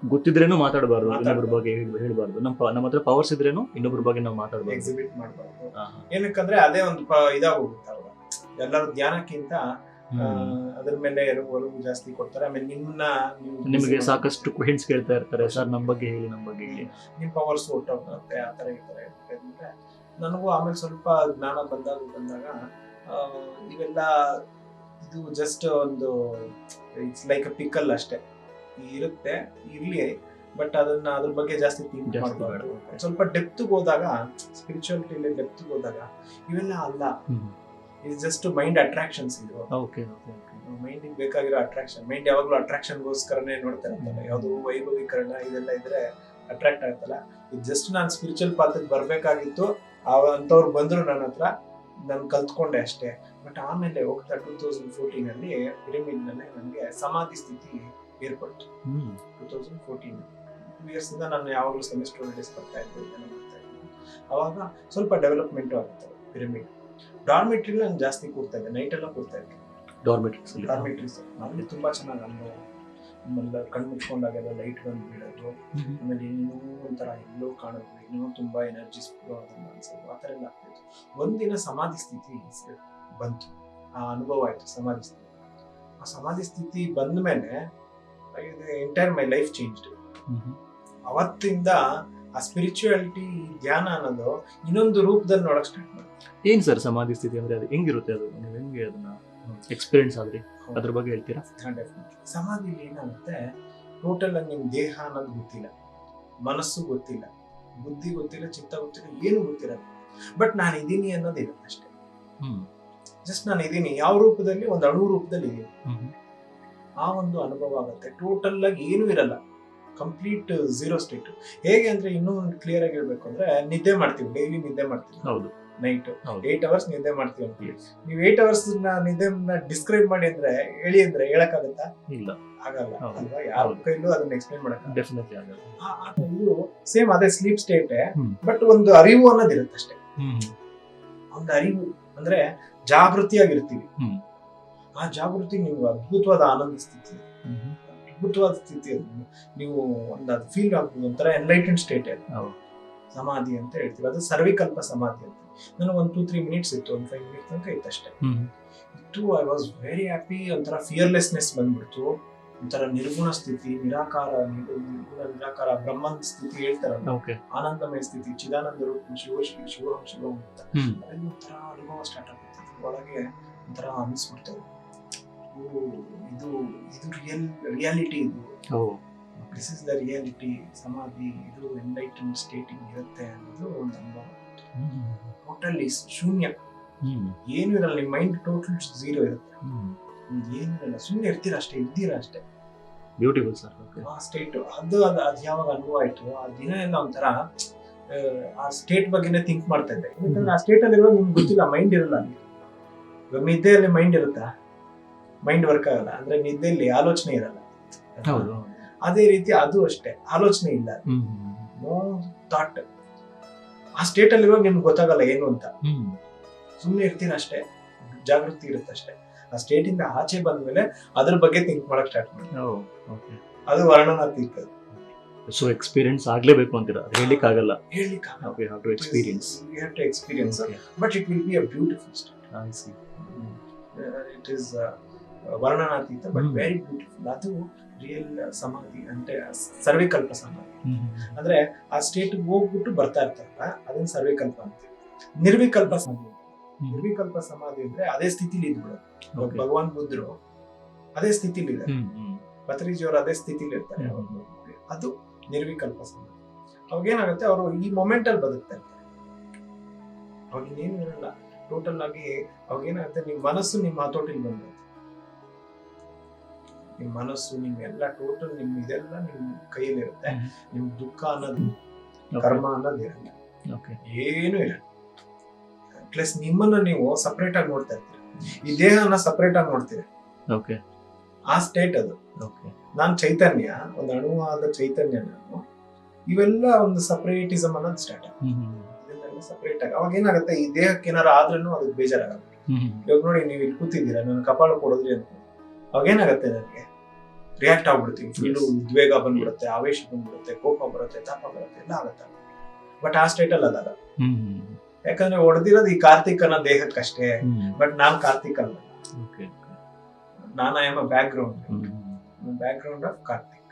ಗೊತ್ತಿದ್ರೇನು ಮಾತಾಡಬಾರ್ದು, ಇನ್ನೊಬ್ಬರ ಬಗ್ಗೆ ಹೇಳ್ಬಾರ್ದು. ನಮ್ಮ ಹತ್ರ ಪವರ್ಸ್ ಇದ್ರೇನು ಇನ್ನೊಬ್ಬರ ಬಗ್ಗೆ ನಾವು ಮಾತಾಡಬಾರ್ದು, ಎಕ್ಸಿಬಿಟ್ ಮಾಡಬಾರ್ದು. ಏನಕ್ಕಂದ್ರೆ ಅದೇ ಒಂದು ಇದಾಗೋಗುತ್ತೆ. ಅವಾಗ ಎಲ್ಲರೂ ಧ್ಯಾನಕ್ಕಿಂತ ಅದ್ರ ಮೇಲೆ ಒಲವು ಜಾಸ್ತಿ ಕೊಡ್ತಾರೆ. ಆಮೇಲೆ ನಿಮಗೆ ಸಾಕಷ್ಟು ಕ್ವೆಶ್ಚನ್ಸ್ ಕೇಳ್ತಾ ಇರ್ತಾರೆ, ಸರ್ ನಮ್ಮ ಬಗ್ಗೆ ಹೇಳಿ, ನಿಮ್ ಪವರ್ಸ್ ಹೊಟ್ಟೋಗುತ್ತೆ, ಆತರ ಈ ತರ ಇರುತ್ತೆ. ನನಗೂ ಆಮೇಲೆ ಸ್ವಲ್ಪ ಜ್ಞಾನ ಬಂದಾಗ ಇವೆಲ್ಲ ಇದು ಜಸ್ಟ್ ಒಂದು ಇಟ್ಸ್ ಲೈಕ್ ಅ ಪಿಕಲ್ ಅಷ್ಟೇ ಇರುತ್ತೆ, ಇರ್ಲಿ, ಬಟ್ ಅದನ್ನ ಅದ್ರ ಬಗ್ಗೆ ಜಾಸ್ತಿ ಥಿಂಕ್ ಜಾಸ್ತಿ ಮಾಡಬಾರ್ದು. ಬೇಡ. ಸ್ವಲ್ಪ ಡೆಪ್ತ್ ಹೋದಾಗ, ಸ್ಪಿರಿಚುಯಾಲಿಟಿಲಿ ಡೆಪ್ತ್ ಹೋದಾಗ ಇವೆಲ್ಲ ಅಲ್ಲ, ಇಟ್ಸ್ ಜಸ್ಟ್ ಮೈಂಡ್ ಅಟ್ರಾಕ್ಷನ್ಸ್. ಇದು ಓಕೆ ಮೈಂಡ್ ಬೇಕಾಗಿರೋ ಅಟ್ರಾಕ್ಷನ್. ಮೈಂಡ್ ಯಾವಾಗ್ಲೂ ಅಟ್ರಾಕ್ಷನ್ಗೋಸ್ಕರನೇ ನೋಡ್ತಾ ಇರ್ತಲ್ಲ, ಯಾವ್ದು ವೈಭವೀಕರಣ ಇದೆಲ್ಲ ಇದ್ರೆ ಅಟ್ರಾಕ್ಟ್ ಆಗುತ್ತಲ್ಲ. ಇದು ಜಸ್ಟ್ ನಾನು ಸ್ಪಿರಿಚುವಲ್ ಪಾತ್ಗೆ ಬರ್ಬೇಕಾಗಿತ್ತು, ಅಂತವ್ರು ಬಂದ್ರು ನನ್ನ ಹತ್ರ, ನಾನು ಕಲ್ತ್ಕೊಂಡೆ ಅಷ್ಟೇ. ಬಟ್ ಆಮೇಲೆ ಹೋಗ್ತಾ 2014 ಅಲ್ಲಿ ಪಿರಮಿಡ್ ನಲ್ಲಿ ನನಗೆ ಸಮಾಧಿ ಸ್ಥಿತಿ ಏರ್ಪಡ್ತು. 2014 2 years ಇಂದ ನಾನು ಯಾವಾಗಲೂ ಸೆಮಿಸ್ಟರ್ ಹಾಲಿಡೇಸ್ ಬರ್ತಾ ಇದ್ದೆ, ಇದೆಲ್ಲ ಮಾಡ್ತಾ ಇದ್ದೆ. ಅವಾಗ ಸ್ವಲ್ಪ ಡೆವಲಪ್ಮೆಂಟ್ ಆಗುತ್ತೆ ಪಿರಮಿಡ್. ಡಾರ್ಮೆಟ್ರಿಲಿ ನಾನು ಜಾಸ್ತಿ ಕೂರ್ತಾ ಇದ್ದೆ, ನೈಟ್ ಎಲ್ಲ ಕೂರ್ತಾ ಇದ್ದೆ ಡಾರ್ಮೆಟ್ರೀಸ್. ಅಲ್ಲಿ ತುಂಬಾ ಚೆನ್ನಾಗಿ ಅನುಭವ. ಆಮೇಲೆ ಕಣ್ಣು ಮುಚ್ಕೊಂಡಾಗೆಲ್ಲ ಲೈಟ್ ಬಂದು ಬೀಳೋದು, ಆಮೇಲೆ ಇನ್ನೂ ಒಂಥರ ಎಲ್ಲೋ ಕಾಣೋದು, ಇನ್ನೂ ತುಂಬಾ ಎನರ್ಜಿ ಅನ್ಸೋದು, ಆ ಥರ ಎಲ್ಲ ಆಗ್ತಾಯಿತ್ತು. ಒಂದಿನ ಸಮಾಧಿ ಸ್ಥಿತಿ ಬಂತು, ಆ ಅನುಭವ ಆಯ್ತು ಸಮಾಧಿ ಸ್ಥಿತಿ. ಆ ಸಮಾಧಿ ಸ್ಥಿತಿ ಬಂದ ಮೇಲೆ ಎಂಟೈರ್ ಮೈ ಲೈಫ್ ಚೇಂಜ್ಡ್. ಅವತ್ತಿಂದ ಆ ಸ್ಪಿರಿಚುಯಾಲಿಟಿ, ಧ್ಯಾನ ಅನ್ನೋದು ಇನ್ನೊಂದು ರೂಪದಲ್ಲಿ ನೋಡಕ್ ಸ್ಟಾರ್ಟ್ ಮಾಡಿ. ಏನ್ ಸರ್ ಸಮಾಧಿ ಸ್ಥಿತಿ ಅಂದ್ರೆ? ಅದು ಹೆಂಗಿರುತ್ತೆ? ಅದು ನೀವು ಹೆಂಗೆ ಅದನ್ನ ಎಕ್ಸ್ಪೀರಿಯನ್ಸ್ ಆದ್ರಿ, ಅದ್ರ ಬಗ್ಗೆ ಹೇಳ್ತೀರಾ? ಸಮಾಧಿಲಿ ಏನಾಗುತ್ತೆ, ಟೋಟಲ್ ಆಗಿ ನಿಮ್ ದೇಹ ಅನ್ನೋದು ಗೊತ್ತಿಲ್ಲ, ಮನಸ್ಸು ಗೊತ್ತಿಲ್ಲ, ಬುದ್ಧಿ ಗೊತ್ತಿಲ್ಲ, ಚಿತ್ತ ಗೊತ್ತಿಲ್ಲ, ಏನು ಗೊತ್ತಿರಲ್ಲ. ಬಟ್ ನಾನು ಇದೀನಿ ಅನ್ನೋದಿಲ್ಲ ಅಷ್ಟೇ. ಜಸ್ಟ್ ನಾನು ಇದೀನಿ, ಯಾವ ರೂಪದಲ್ಲಿ? ಒಂದು ಅಣು ರೂಪದಲ್ಲಿ ಇದೀನಿ. ಆ ಒಂದು ಅನುಭವ ಆಗುತ್ತೆ. ಟೋಟಲ್ ಆಗಿ ಏನೂ ಇರಲ್ಲ, ಕಂಪ್ಲೀಟ್ ಝೀರೋ ಸ್ಟೇಟ್. ಹೇಗೆ ಅಂದ್ರೆ, ಇನ್ನೂ ಕ್ಲಿಯರ್ ಆಗಿ ಹೇಳ್ಬೇಕು ಅಂದ್ರೆ, ನಿದ್ದೆ ಮಾಡ್ತೀವಿ, ಡೈಲಿ ನಿದ್ದೆ ಮಾಡ್ತೀವಿ. ಹೌದು, ನೈಟ್ 8 hours ನಿದ್ದೆ ಮಾಡ್ತೀವಿ ಅಂತ. ನೀವು 8 hours ನಿದ್ದೆ ಡಿಸ್ಕ್ರೈಬ್ ಮಾಡಿ ಅಂದ್ರೆ, ಹೇಳಿ ಅಂದ್ರೆ ಹೇಳಕ್ಕಾಗತ್ತಾ? ಇಲ್ಲ, ಆಗಲ್ಲ ಅಲ್ವಾ? ಯಾರ ಕೈಲೂ ಅದನ್ನ ಎಕ್ಸ್ಪ್ಲೈನ್ ಮಾಡಕ್ ಡೆಫಿನೆಟ್ಲಿ ಆಗಲ್ಲ. ಇದು ಸೇಮ್ ಅದೇ ಸ್ಲೀಪ್ ಸ್ಟೇಟ್, ಬಟ್ ಒಂದು ಅರಿವು ಅನ್ನೋದಿರುತ್ತೆ ಅಷ್ಟೇ. ಒಂದು ಅರಿವು ಅಂದ್ರೆ ಜಾಗೃತಿಯಾಗಿರ್ತೀವಿ. ಆ ಜಾಗೃತಿ ನಿಮ್ಗೆ ಅದ್ಭುತವಾದ ಆನಂದ ಸ್ಥಿತಿ, ಅದ್ಭುತವಾದ ಸ್ಥಿತಿ. ಅದು ನೀವು ಒಂದು ಅದು ಫೀಲ್ ಆಗ್ಬೋದು, ಒಂಥರ ಎನ್ಲೈಟೆಂಡ್ ಸ್ಟೇಟ್. ಸಮಾಧಿ ಅಂತ ಹೇಳ್ತೀವಿ, ಅದು ಸರ್ವಿಕಲ್ಪ ಸಮಾಧಿ ಅಂತ. ನನಗೆ ಒಂದು 2-3 minutes ಇತ್ತು, ಒಂದು 5 minutes ತನಕ ಇತ್ತು ಅಷ್ಟೇ. ಇತ್ತು, ಐ ವಾಸ್ ವೆರಿ ಹ್ಯಾಪಿ. ಒಂಥರ ಫಿಯರ್ಲೆಸ್ನೆಸ್ ಬಂದ್ಬಿಡ್ತು, ಒಂಥರ ನಿರ್ಗುಣ ಸ್ಥಿತಿ, ನಿರಾಕಾರ ಬ್ರಹ್ಮನ್ ಸ್ಥಿತಿ ಹೇಳ್ತಾರಲ್ಲ, ಆನಂದಮಯ ಸ್ಥಿತಿ, ಚಿದಾನಂದ ರೂಪ, ಶಿವಂ ಅಂತ. ಅಲ್ಲಿ ಒಂಥರ ಅನುಭವ ಸ್ಟಾರ್ಟ್ ಆಗುತ್ತೆ ಒಳಗೆ. ಒಂಥರ ಅನಿಸ್ಬಿಡ್ತವೆ, ಇದು ರಿಯಾಲಿಟಿ, ಇದು ದಿಸ್ ಇಸ್ ದ ರಿಯಾಲಿಟಿ. ಸಮಾಧಿ ಇದು ಎನ್ಲೈಟೆಂಡ್ ಸ್ಟೇಟಿಂಗ್ ಇರುತ್ತೆ ಅನ್ನೋದು ಒಂದು ಅನುಭವ. ಟೋಟಲಿ ಶೂನ್ಯ, ಏನು ಇರಲ್ಲ, ನಿಮ್ಮ ಮೈಂಡ್ ಟೋಟಲ್ ಝೀರೋ ಇರುತ್ತೆ, ಏನು ಇರಲ್ಲ, ಸುಮ್ಮನೆ ಇರ್ತೀರಾ ಅಷ್ಟೇ, ಇದ್ದೀರಾ ಅಷ್ಟೇ. Beautiful sir. ಆ ಸ್ಟೇಟ್ ಅದು ಯಾವಾಗ ಅನುಭವ ಆಯ್ತು, ಆ ದಿನ ಎಲ್ಲ ಒಂಥರ ಆ ಸ್ಟೇಟ್ ಬಗ್ಗೆನೇ ಥಿಂಕ್ ಮಾಡ್ತಾ ಇದ್ದೆ. ಯಾಕಂದ್ರೆ ಆ ಸ್ಟೇಟ್ ಅಲ್ಲಿ ನಿಮ್ಗೆ ಗೊತ್ತಿಲ್ಲ, ಮೈಂಡ್ ಇರಲ್ಲ. ಇವಾಗ ನಿದ್ದೆಯಲ್ಲಿ ಮೈಂಡ್ ಇರುತ್ತಾ? ಮೈಂಡ್ ವರ್ಕ್ ಆಗಲ್ಲ. ಅಂದ್ರೆ ನಿದ್ದೆಯಲ್ಲಿ ಆಲೋಚನೆ ಇರಲ್ಲ. ಅದೇ ರೀತಿ ಅದು ಅಷ್ಟೇ, ಆಲೋಚನೆ ಇಲ್ಲ, ನೋ ಥಾಟ್. ಆ ಸ್ಟೇಟ್ ಅಲ್ಲಿ ಇವಾಗ ನಿಮ್ಗೆ ಗೊತ್ತಾಗಲ್ಲ ಏನು ಅಂತ, ಸುಮ್ಮನೆ ಇರ್ತೀರ ಅಷ್ಟೇ, ಜಾಗೃತಿ ಇರುತ್ತೆ ಅಷ್ಟೇ. ಆ ಸ್ಟೇಟ್ ಇಂದ ಆಚೆ ಬಂದ್ಮೇಲೆ ಅದ್ರ ಬಗ್ಗೆ ಥಿಂಕ್ ಮಾಡಕ್ ಸ್ಟಾರ್ಟ್ ಮಾಡಿ, ಅದು ವರ್ಣನಾತೀತ. ಸೊ ಎಕ್ಸ್ಪೀರಿಯನ್ಸ್ ಆಗ್ಲೇಬೇಕು ಅಂತೀರಾ? ಹೇಳಿಕ್ ಆಗಲ್ಲ, experience, but it will be a beautiful state. It is ವರ್ಣನಾತೀತ, ಬಟ್ ವೆರಿ ಬ್ಯೂಟಿಫುಲ್. ಅದು ರಿಯಲ್ ಸಮಾಧಿ ಅಂದ್ರೆ ಸರ್ವಿಕಲ್ಪ ಸಮಾಧಿ. ಅಂದ್ರೆ ಆ ಸ್ಟೇಟ್ ಹೋಗ್ಬಿಟ್ಟು ಬರ್ತಾ ಇರ್ತಾರಲ್ಲ, ಅದನ್ನ ಸರ್ವಿಕಲ್ಪ ಅಂತೀವಿ. ನಿರ್ವಿಕಲ್ಪ ಸಮಾಧಿ, ನಿರ್ವಿಕಲ್ಪ ಸಮಾಧಿ ಅಂದ್ರೆ ಅದೇ ಸ್ಥಿತಿಲಿ ಇದ್ಬಿಡೋದು. ಭಗವಾನ್ ಬುದ್ಧರು ಅದೇ ಸ್ಥಿತಿಲಿ ಇದೆ, ಪತ್ರಿಜಿ ಅವರು ಅದೇ ಸ್ಥಿತಿಲಿ ಇರ್ತಾರೆ, ಅದು ನಿರ್ವಿಕಲ್ಪ ಸಮಾಧಿ. ಅವಾಗ ಏನಾಗುತ್ತೆ, ಅವರು ಈ ಮೊಮೆಂಟ್ ಅಲ್ಲಿ ಬದುಕ್ತಾ ಇರ್ತಾರೆ, ಅವಾಗ ಇನ್ನೇನು ಇರಲ್ಲ. ಟೋಟಲ್ ಆಗಿ ಅವಾಗ ಏನಾಗುತ್ತೆ, ನಿಮ್ ಮನಸ್ಸು ನಿಮ್ಮ ಹತೋಟಿಲಿ ಬಂದಿರುತ್ತೆ. ನಿಮ್ ಮನಸ್ಸು, ನಿಮ್ಗೆಲ್ಲ ಟೋಟಲ್ ನಿಮ್ ಇದೆಲ್ಲ ನಿಮ್ ಕೈಯಲ್ಲಿ ಇರುತ್ತೆ. ನಿಮ್ ದುಃಖ ಅನ್ನೋದು, ಕರ್ಮ ಅನ್ನೋದು ಇರಲ್ಲ, ಏನು ಇಲ್ಲ. ಪ್ಲಸ್ ನಿಮ್ಮನ್ನ ನೀವು ಸಪರೇಟ್ ಆಗಿ ನೋಡ್ತಾ ಇರ್ತೀರಿ, ಈ ದೇಹನ ಸಪರೇಟ್ ಆಗಿ ನೋಡ್ತೀರಿ. ಆ ಸ್ಟೇಟ್ ಅದು. ನಾನ್ ಚೈತನ್ಯ, ಒಂದು ಅಣುವಾದ ಚೈತನ್ಯ ನಾನು. ಇವೆಲ್ಲ ಒಂದು ಸಪರೇಟಿಸಮ್ ಅನ್ನೋದು ಸ್ಟಾರ್ಟ್ ಆಗುತ್ತೆ, ಇದನ್ನೆಲ್ಲ ಸಪರೇಟ್ ಆಗಿ. ಅವಾಗ ಏನಾಗುತ್ತೆ, ಈ ದೇಹಕ್ಕೆ ಏನಾರು ಆದ್ರೂ ಅದಕ್ಕೆ ಬೇಜಾರಾಗಲ್ಲ. ಇವಾಗ ನೋಡಿ, ನೀವು ಇಲ್ಲಿ ಕೂತಿದ್ದೀರಾ, ನನ್ನ ಕಪಾಳ ಕೊಡೋದ್ರಿ ಅಂತ, ಅವಾಗ ಏನಾಗುತ್ತೆ, ನನಗೆ ರಿಯಾಕ್ಟ್ ಆಗ್ಬಿಡ್ತೀವಿ, ಫುಲ್ಲು ಉದ್ವೇಗ ಬಂದ್ಬಿಡುತ್ತೆ, ಆವೇಶ ಬಂದ್ಬಿಡುತ್ತೆ, ಕೋಪ ಬರುತ್ತೆ, ತಾಪ ಬರುತ್ತೆ, ಎಲ್ಲ ಆಗುತ್ತೆ. ಬಟ್ ಆ ಸ್ಟೇಟ್ ಅಲ್ಲಿ ಅದಲ್ಲ. ಯಾಕಂದ್ರೆ ಹೊಡೆದಿರೋದು ಈ ಕಾರ್ತಿಕ್ ಅನ್ನೋ ದೇಹಕ್ಕಷ್ಟೇ, ಬಟ್ ನಾನ್ ಕಾರ್ತಿಕ್ ಅಲ್ಲ. ನಾನು I am a back ground of Karthik.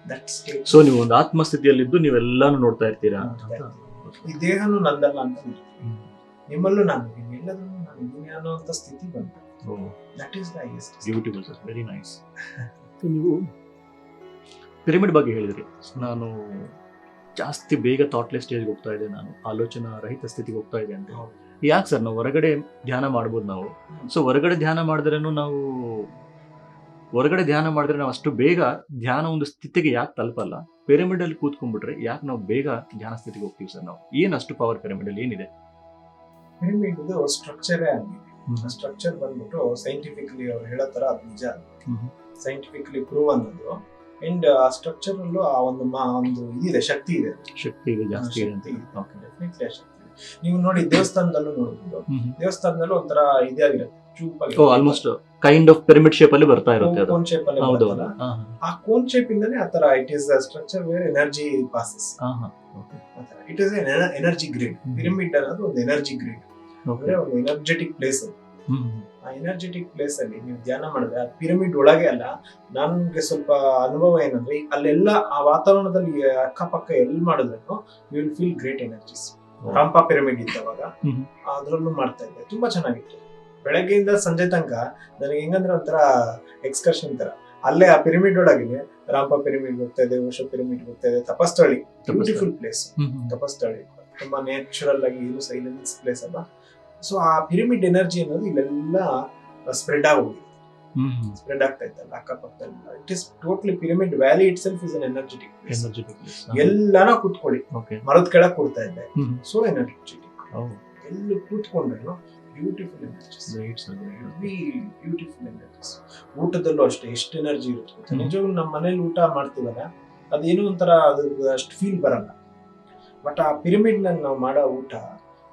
That state. So ನೀವು ಒಂದು ಆತ್ಮಸ್ಥಿತಿಯಲ್ಲಿದ್ದು ನೀವೆಲ್ಲಾನು ನೋಡ್ತಾ ಇರ್ತೀರಾ. ಈ ದೇಹನು ನಂದಲ್ಲ ಅಂತ ನಿಮ್ಮಲ್ಲೂ ನಾನು ಇದ್ದೀನಿ, ಎಲ್ಲದನ್ನು ನಾನು ಇದ್ದೀನಿ ಅನ್ನೋಂಥ ಸ್ಥಿತಿ ಬಂತು. That is the highest. Beautiful sir, very nice. So ನೀವು ಪಿರಮಿಡ್ ಬಗ್ಗೆ ಹೇಳಿದ್ರಿ. ನಾನು ಜಾಸ್ತಿ ಬೇಗ ಥಾಟ್ಲೆಸ್ ಸ್ಟೇಜ್ಗೆ ಹೋಗ್ತಾ ಇದೆ, ನಾನು ಆಲೋಚನಾ ರಹಿತ ಸ್ಥಿತಿಗೆ ಹೋಗ್ತಾ ಇದೆ ಅಂತ. ಯಾಕೆ ಸರ್? ನಾವು ಹೊರಗಡೆ ಧ್ಯಾನ ಮಾಡ್ಬೋದು ನಾವು. ಸೊ ಹೊರಗಡೆ ಧ್ಯಾನ ಮಾಡಿದ್ರೂ ನಾವು ಅಷ್ಟು ಬೇಗ ಧ್ಯಾನ ಒಂದು ಸ್ಥಿತಿಗೆ ಯಾಕೆ ತಲುಪಲ್ಲ? ಪಿರಮಿಡ್ ಅಲ್ಲಿ ಕೂತ್ಕೊಂಡ್ಬಿಟ್ರೆ ಯಾಕೆ ನಾವು ಬೇಗ ಧ್ಯಾನ ಸ್ಥಿತಿಗೆ ಹೋಗ್ತೀವಿ ಸರ್? ನಾವು ಏನು ಅಷ್ಟು ಪವರ್ ಪಿರಮಿಡ್ ಅಲ್ಲಿ ಏನಿದೆ? ಪಿರಮಿಡ್ ಸ್ಟ್ರಕ್ಚರೇ ಆಗಿದೆ. ಸ್ಟ್ರಕ್ಚರ್ ಬಂದ್ಬಿಟ್ಟು ಸೈಂಟಿಫಿಕಲಿ ಅವ್ರು ಹೇಳೋ ತರ ಅದು ನಿಜ, ಸೈಂಟಿಫಿಕಲಿ ಪ್ರೂವ್ ಅನ್ನೋದು. ಅಂಡ್ ಆ ಸ್ಟ್ರಕ್ಚರ್ ಅಲ್ಲೂ ಆ ಒಂದು ಇದಿದೆ, ಶಕ್ತಿ ಇದೆ, ಜಾಸ್ತಿ ಇದೆ. ಡೆಫಿನೆಟ್ಲಿ ಆ ಶಕ್ತಿ ಇದೆ. ನೀವು ನೋಡಿ ದೇವಸ್ಥಾನದಲ್ಲೂ ನೋಡ್ಬೋದು, ದೇವಸ್ಥಾನದಲ್ಲೂ ಒಂಥರ ಇದಾಗಿರುತ್ತೆ, almost kind of pyramid shape ಅಲ್ಲಿ ಬರ್ತಾ ಇರುತ್ತೆ. ಕೋನ್ ಶೇಪ್ ಅಲ್ಲಿ ಬರುತ್ತಲ್ಲ, ಆ ಕೋನ್ ಶೇಪ್ ಇಂದಾನೆ ಆತರ it is the structure where energy passes. It is energy grid. Pyramid ಅನ್ನೋದು ಒಂದು ಎನರ್ಜಿ ಗ್ರಿಡ್, ಅಂದ್ರೆ ಒಂದು ಎನರ್ಜೆಟಿಕ್ ಪ್ಲೇಸ್. ಆ ಎನರ್ಜೆಟಿಕ್ ಪ್ಲೇಸ್ ಅಲ್ಲಿ ನೀವು ಧ್ಯಾನ ಮಾಡಿದ್ರೆ, ಆ ಪಿರಮಿಡ್ ಒಳಗೆ ಅಲ್ಲ, ನನ್ಗೆ ಸ್ವಲ್ಪ ಅನುಭವ ಏನಂದ್ರೆ, ಅಲ್ಲೆಲ್ಲ ಆ ವಾತಾವರಣದಲ್ಲಿ ಅಕ್ಕಪಕ್ಕ ಎಲ್ಲಿ ಮಾಡಿದ್ರು you will feel great energies. ರಾಂಪ ಪಿರಮಿಡ್ ಇದ್ದವಾಗ ಅದ್ರಲ್ಲೂ ಮಾಡ್ತಾ ಇದ್ದೆ, ತುಂಬಾ ಚೆನ್ನಾಗಿತ್ತು. ಬೆಳಗ್ಗೆಯಿಂದ ಸಂಜೆ ತನಕ ನನಗೆ ಹೆಂಗಂದ್ರೆ ಒಂಥರ ಎಕ್ಸ್ಕರ್ಷನ್ ತರ. ಅಲ್ಲೇ ಆ ಪಿರಮಿಡ್ ಒಳಗೆ ರಾಂಪ ಪಿರಮಿಡ್ ಹೋಗ್ತಾ ಇದೆ, ಓಶೋ ಪಿರಮಿಡ್ ಹೋಗ್ತಾ ಇದೆ, ತಪಸ್ಥಳಿ, ಬ್ಯೂಟಿಫುಲ್ ಪ್ಲೇಸ್ ತಪಸ್ಥಳಿ. ತುಂಬಾ ನ್ಯಾಚುರಲ್ ಆಗಿ ಇದು ಸೈಲೆನ್ಸ್ ಪ್ಲೇಸ್ ಅಲ್ಲ. ಸೊ ಆ ಪಿರಮಿಡ್ ಎನರ್ಜಿ ಅನ್ನೋದು ಇಲ್ಲೆಲ್ಲ ಸ್ಪ್ರೆಡ್ ಆಗೋಗಿದೆ, ಸ್ಪ್ರೆಡ್ ಆಗ್ತಾ ಇತ್ತಲ್ಲ ಅಕ್ಕಪಕ್ಕದಲ್ಲಿ. It is totally pyramid valley it self is an energetic place. ಎಲ್ಲಾನ ಕೂತ್ಕೊಳ್ಳಿ, ಮರದ ಕೆಳಗೆ ಕೂಡ್ತಾ ಇದ್ದೆ, ಸೊ ಎನರ್ಜೆಟಿಕ್. ಎಲ್ಲಿ ಕೂತ್ಕೊಂಡ್ರು ಬ್ಯೂಟಿಫುಲ್ ಎನರ್ಜೀಸ್, ಬ್ಯೂಟಿಫುಲ್ ಎನರ್ಜೀಸ್. ಊಟದಲ್ಲೂ ಅಷ್ಟೇ ಎಷ್ಟು ಎನರ್ಜಿ ಇರುತ್ತೆ. ನಿಜವಾಗ್ಲೂ ನಮ್ಮ ಮನೇಲಿ ಊಟ ಮಾಡ್ತೀವಲ್ಲ, ಅದೇನೋ ಒಂಥರ ಅದು ಅಷ್ಟು ಫೀಲ್ ಬರಲ್ಲ. ಬಟ್ ಆ ಪಿರಮಿಡ್ ನಲ್ಲಿ ನಾವು ಮಾಡೋ ಊಟ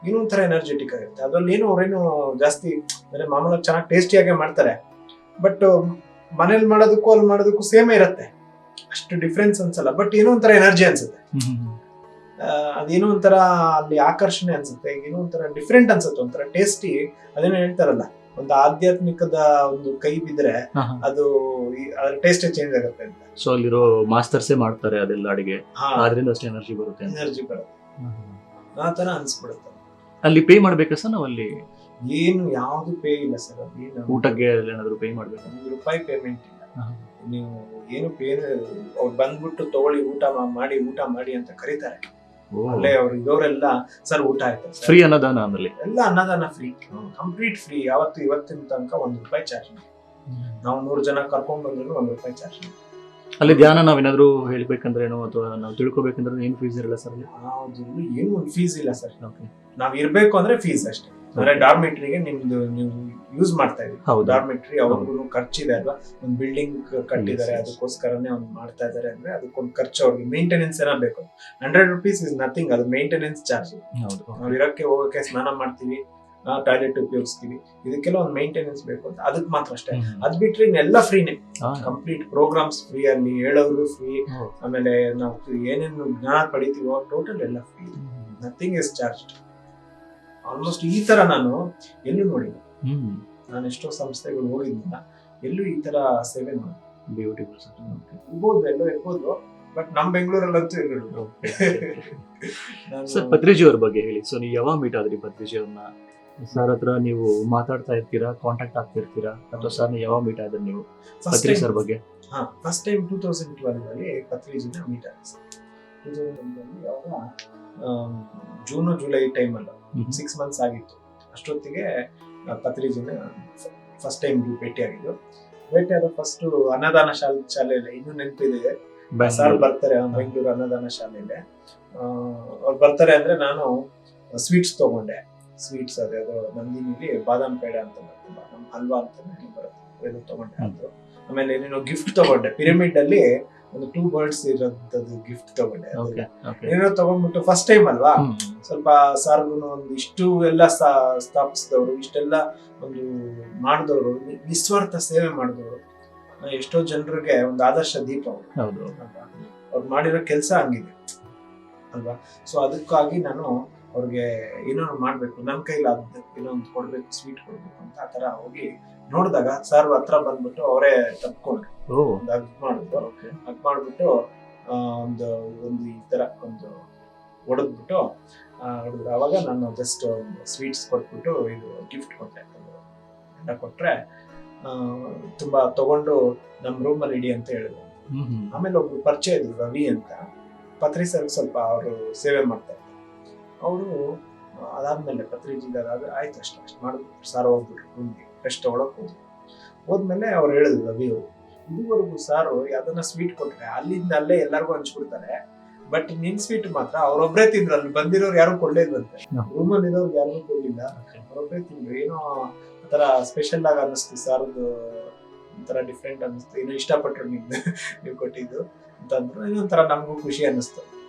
ಏನೋ ಒಂಥರ ಎನರ್ಜೆಟಿಕ್ ಆಗಿರುತ್ತೆ. ಅದ್ರಲ್ಲಿ ಏನು ಅವ್ರೇನು ಜಾಸ್ತಿ ಅಂದ್ರೆ ಮಾಮೂಲಾಗಿ ಚೆನ್ನಾಗಿ ಟೇಸ್ಟಿಯಾಗೆ ಮಾಡ್ತಾರೆ, ಬಟ್ ಮನೇಲಿ ಮಾಡೋದಕ್ಕೂ ಅಲ್ಲಿ ಮಾಡೋದಕ್ಕೂ ಸೇಮೇ ಇರುತ್ತೆ, ಅಷ್ಟು ಡಿಫ್ರೆನ್ಸ್ ಅನ್ಸಲ್ಲ. ಬಟ್ ಏನೋ ಒಂಥರ ಎನರ್ಜಿ ಅನ್ಸುತ್ತೆ, ಅದೇನೋ ಒಂಥರ ಅಲ್ಲಿ ಆಕರ್ಷಣೆ ಅನ್ಸುತ್ತೆ, ಏನೋ ಒಂಥರ ಡಿಫ್ರೆಂಟ್ ಅನ್ಸುತ್ತೆ, ಒಂಥರ ಟೇಸ್ಟಿ. ಅದೇನೋ ಹೇಳ್ತಾರಲ್ಲ, ಒಂದು ಆಧ್ಯಾತ್ಮಿಕದ ಒಂದು ಕೈ ಬಿದ್ರೆ ಅದು ಅದ್ರ ಟೇಸ್ಟ್ ಚೇಂಜ್ ಆಗುತ್ತೆ ಅಂತ. ಸೊ ಅಲ್ಲಿರೋ ಮಾಸ್ಟರ್ಸೇ ಮಾಡ್ತಾರೆ ಅದೆಲ್ಲ ಅಡಿಗೆ, ಆದ್ರಿಂದ ಅಷ್ಟು ಎನರ್ಜಿ ಬರುತ್ತೆ. ಆ ತರ ಅನ್ಸ್ಬಿಡುತ್ತೆ. ಅಲ್ಲಿ ಪೇ ಮಾಡ್ಬೇಕಾ ಸರ್? ನಾವು ಅಲ್ಲಿ ಏನು ಯಾವ್ದು ಪೇ ಇಲ್ಲ ಸರ್. ಊಟಕ್ಕೆ ಏನಾದ್ರು ಪೇ ಮಾಡ್ಬೇಕು? ₹1 ಪೇಮೆಂಟ್ ಇಲ್ಲ. ನೀವು ಏನು ಪೇ, ಅವ್ರು ಬಂದ್ಬಿಟ್ಟು ತಗೊಳ್ಳಿ ಊಟ ಮಾಡಿ ಅಂತ ಕರೀತಾರೆ. ಅಲ್ಲೇ ಅವ್ರು ಇರೋರೆಲ್ಲ ಸರ್ ಊಟ ಆಯ್ತು, ಫ್ರೀ ಅನ್ನದಾನ, ಆಮೇಲೆ ಎಲ್ಲ ಅನ್ನದಾನ ಫ್ರೀ, ಕಂಪ್ಲೀಟ್ ಫ್ರೀ. ಇವತ್ತಿನ ತನಕ ₹1 ಚಾರ್ಜ್. ನಾವು 100 ಜನ ಕರ್ಕೊಂಡ್ ಬಂದ್ರು ₹1 ಚಾರ್ಜ್. ಅಲ್ಲಿ ಧ್ಯಾನ ನಾವೇನಾದ್ರು ಹೇಳ್ಬೇಕಂದ್ರೆ ಅಥವಾ ನಾವು ತಿಳ್ಕೊಬೇಕಂದ್ರೆ ಏನು ಫೀಸ್ ಇರಲ್ಲ ಸರ್? ಏನು ಒಂದು ಫೀಸ್ ಇಲ್ಲ ಸರ್. ನಾವ್ ಇರ್ಬೇಕು ಅಂದ್ರೆ ಫೀಸ್ ಅಷ್ಟೇ. ಅಂದ್ರೆ ಡಾರ್ಮೆಟ್ರಿಗೆ ನಿಮ್ದು ನೀವು ಯೂಸ್ ಮಾಡ್ತಾ ಇದೀವಿ, ಡಾರ್ಮೆಟ್ರಿ ಅವ್ರಿಗೂ ಖರ್ಚಿದೆ ಅಲ್ವಾ. ಒಂದು ಬಿಲ್ಡಿಂಗ್ ಕಟ್ಟಿದ್ದಾರೆ, ಅದಕ್ಕೋಸ್ಕರನೇ ಒಂದು ಮಾಡ್ತಾ ಇದಾರೆ ಅಂದ್ರೆ ಅದಕ್ಕೊಂದು ಖರ್ಚು, ಅವ್ರಿಗೆ ಮೇಂಟೆನೆನ್ಸ್ ಏನೋ ಬೇಕು. ₹100 ಇಸ್ ನಥಿಂಗ್, ಅದು ಮೇಂಟೆನೆನ್ಸ್ ಚಾರ್ಜ್. ನಾವು ಇರಕ್ಕೆ ಹೋಗಕ್ಕೆ, ಸ್ನಾನ ಮಾಡ್ತೀವಿ, ಟಾಯ್ಲೆಟ್ ಉಪಯೋಗಿಸ್ತೀವಿ, ಇದಕ್ಕೆಲ್ಲ ಒಂದು ಮೇಂಟೆನೆನ್ಸ್ ಬೇಕು ಅಂತ, ಅದಕ್ಕೆ ಮಾತ್ರ ಅಷ್ಟೇ. ಅದ್ ಬಿಟ್ರೆ ಇನ್ನೆಲ್ಲ ಫ್ರೀನೇ, ಕಂಪ್ಲೀಟ್ ಪ್ರೋಗ್ರಾಮ್ಸ್ ಫ್ರೀ, ಅಲ್ಲಿ ಹೇಳೋರು ಫ್ರೀ, ಆಮೇಲೆ ನಾವು ಏನೇನು ಜ್ಞಾನ ಪಡಿತೀವೋ ಟೋಟಲ್ ಎಲ್ಲ free, nothing is charged. Almost ಈ ತರ ನಾನು ಎಲ್ಲೂ ನೋಡಿಲ್ಲ. ನಾನು ಎಷ್ಟೋ ಸಂಸ್ಥೆಗಳು ಹೋಗಿದ್ದಿಲ್ಲ, ಎಲ್ಲೂ ಈ ತರ ಸೇವೆ ಮಾಡಿ. ಇರ್ಬೋದು, ಎಲ್ಲೋ ಇರ್ಬೋದು, ಬಟ್ ನಮ್ ಬೆಂಗಳೂರಲ್ಲಂತೂ ಇರಲಿಲ್ಲ. ಸರ್, ಪತ್ರಿಜಿ ಅವ್ರ ಬಗ್ಗೆ ಹೇಳಿ. ಸೊ ನೀವು ಯಾವಾಗ ಮೀಟ್ ಆದ್ರಿ ಪತ್ರಿಜಿ ಅವ್ರನ್ನ? ಸರ್ ಹತ್ರ ನೀವು ಮಾತಾಡ್ತಾ ಇರ್ತೀರಾ, ಕಾಂಟ್ಯಾಕ್ಟ್ ಆಗ್ತಿರ್ತೀರಾ, ಅಥವಾ ಸರ್ ಯಾವಾಗ ಮೀಟ್ ಆದ್ರಿ ನೀವು ಪತ್ರಿ ಸರ್ ಬಗ್ಗೆ? ಫಸ್ಟ್ ಟೈಮ್ 2012 ಅಲ್ಲಿ ಪತ್ರಿಜಿನ ಮೀಟ್ ಆಗಿದೆ. 2012 ಯಾವಾಗ ಜೂನ್ ಜುಲೈ ಟೈಮ್ ಅಲ್ಲ, 6 ಮಂತ್ಸ್ ಆಗಿತ್ತು. ಅಷ್ಟೊತ್ತಿಗೆ ಪತ್ರಿಜಿನ ಫಸ್ಟ್ ಟೈಮ್ ಭೇಟಿ ಆಗಿದ್ದು. ಭೇಟಿ ಆದ ಫಸ್ಟ್ ಅನ್ನದಾನ ಶಾಲೆಯಲ್ಲಿ ಇನ್ನೂ ನೆನಪಿದೆ. ಸರ್ ಬರ್ತಾರೆ ಬೆಂಗಳೂರು ಅನ್ನದಾನ ಶಾಲೆಯಲ್ಲಿ. ಅವ್ರು ಬರ್ತಾರೆ ಅಂದ್ರೆ ನಾನು ಸ್ವೀಟ್ಸ್ ತಗೊಂಡೆ. ಸ್ವೀಟ್ಸ್ ಅದು ನಂದಿನಿಲಿ ಬಾದಾಮ್ ಪೇಡ ಅಂತ ಬರ್ತಲ್ಲ, ನಮ್ ಹಲ್ವಾ ಅಂತ ಬರುತ್ತೆ, ತಗೊಂಡೆ. ಅದು ಆಮೇಲೆ ಏನೇನೋ ಗಿಫ್ಟ್ ತಗೊಂಡೆ. ಪಿರಮಿಡ್ ಅಲ್ಲಿ ಒಂದು 2 ಬರ್ಡ್ಸ್ ಇರೋಂಥದ್ದು ಗಿಫ್ಟ್ ತಗೊಂಡೆ. ಏನೋ ತಗೊಂಡ್ಬಿಟ್ಟು ಫಸ್ಟ್ ಟೈಮ್ ಅಲ್ವಾ, ಸ್ವಲ್ಪ ಸಾರ್ಗು ಒಂದು ಇಷ್ಟು ಎಲ್ಲ ಸ್ಥಾಪಿಸಿದವರು, ಇಷ್ಟೆಲ್ಲ ಒಂದು ಮಾಡಿದವರು, ನಿಸ್ವಾರ್ಥ ಸೇವೆ ಮಾಡಿದವರು, ಎಷ್ಟೋ ಜನರಿಗೆ ಒಂದು ಆದರ್ಶ ದೀಪ ಅವರು. ಅವ್ರು ಮಾಡಿರೋ ಕೆಲಸ ಹಂಗಿದೆ ಅಲ್ವಾ. ಸೊ ಅದಕ್ಕಾಗಿ ನಾನು ಅವ್ರಿಗೆ ಏನೋ ಮಾಡ್ಬೇಕು, ನನ್ನ ಕೈಲಿ ಏನೋ ಒಂದು ಕೊಡ್ಬೇಕು, ಸ್ವೀಟ್ ಕೊಡ್ಬೇಕು ಅಂತ ಆ ತರ ಹೋಗಿ ನೋಡಿದಾಗ ಸರ್ ಹತ್ರ ಬಂದ್ಬಿಟ್ಟು ಅವರೇ ತಪ್ಕೊಂಡ್ರು, ಒಂದು ಹಗ್ ಮಾಡಿದ್ರು. ಹಗ್ ಮಾಡ್ಬಿಟ್ಟು ಒಂದು ಈ ತರ ಒಂದು ಹೊಡೆದ್ಬಿಟ್ಟು ಹೊಡೆದ್ರು. ಅವಾಗ ನಾನು ಜಸ್ಟ್ ಒಂದು ಸ್ವೀಟ್ಸ್ ಕೊಟ್ಬಿಟ್ಟು ಇದು ಗಿಫ್ಟ್ ಕೊಟ್ಟೆ. ಎಲ್ಲ ಕೊಟ್ರೆ ತುಂಬಾ ತಗೊಂಡು ನಮ್ಮ ರೂಮಲ್ಲಿ ಇಡಿ ಅಂತ ಹೇಳಿದ್ರು. ಆಮೇಲೆ ಒಬ್ರು ಪರಿಚಯ ಇದ್ರು, ರವಿ ಅಂತ, ಪತ್ರಿ ಸರ್ ಸ್ವಲ್ಪ ಅವರು ಸೇವೆ ಮಾಡ್ತಾ ಇದ್ರು. ಅವರು ಅದಾದ್ಮೇಲೆ ಪತ್ರಿಜಿಗೆ ಆಯ್ತು ಅಷ್ಟು ಮಾಡಿಬಿಟ್ರು. ಸಾರ್ ಹೋಗ್ಬಿಟ್ರು ರೂಮ್ಗೆ, ರೆಸ್ಟ್ ತಗೊಳಕ್ ಹೋದ್ಮೇಲೆ ಅವ್ರು ಹೇಳಿದ್ರು ರವಿ ಅವರು, ಇದುವರೆಗೂ ಸಾರು ಯಾವ್ದನ್ನ ಸ್ವೀಟ್ ಕೊಟ್ರೆ ಅಲ್ಲಿಂದ ಅಲ್ಲೇ ಎಲ್ಲರಿಗೂ ಹಂಚ್ಬಿಡ್ತಾರೆ, ಬಟ್ ನಿನ್ ಸ್ವೀಟ್ ಮಾತ್ರ ಅವ್ರೊಬ್ರೇ ತಿಂದ್ರು, ಅಲ್ಲಿ ಬಂದಿರೋರು ಯಾರು ಕೊಡ್ಲೇ ಇಲ್ವಂತೆ, ರೂಮಲ್ಲಿ ಇರೋರು ಯಾರಿಗೂ ಕೊಡ್ಲಿಲ್ಲ, ಅವ್ರೊಬ್ರೇ ತಿಂದ್ರು. ಏನೋ ಆತರ ಸ್ಪೆಷಲ್ ಆಗಿ ಅನ್ನಿಸ್ತು ಸಾರ್ದು, ಒಂಥರ ಡಿಫ್ರೆಂಟ್ ಅನ್ನಿಸ್ತು, ಏನೋ ಇಷ್ಟಪಟ್ರು ನೀವು ಕೊಟ್ಟಿದ್ದು ಅಂತಂದ್ರು. ಇನ್ನೊಂಥರ ನಮಗೂ ಖುಷಿ ಅನ್ನಿಸ್ತು.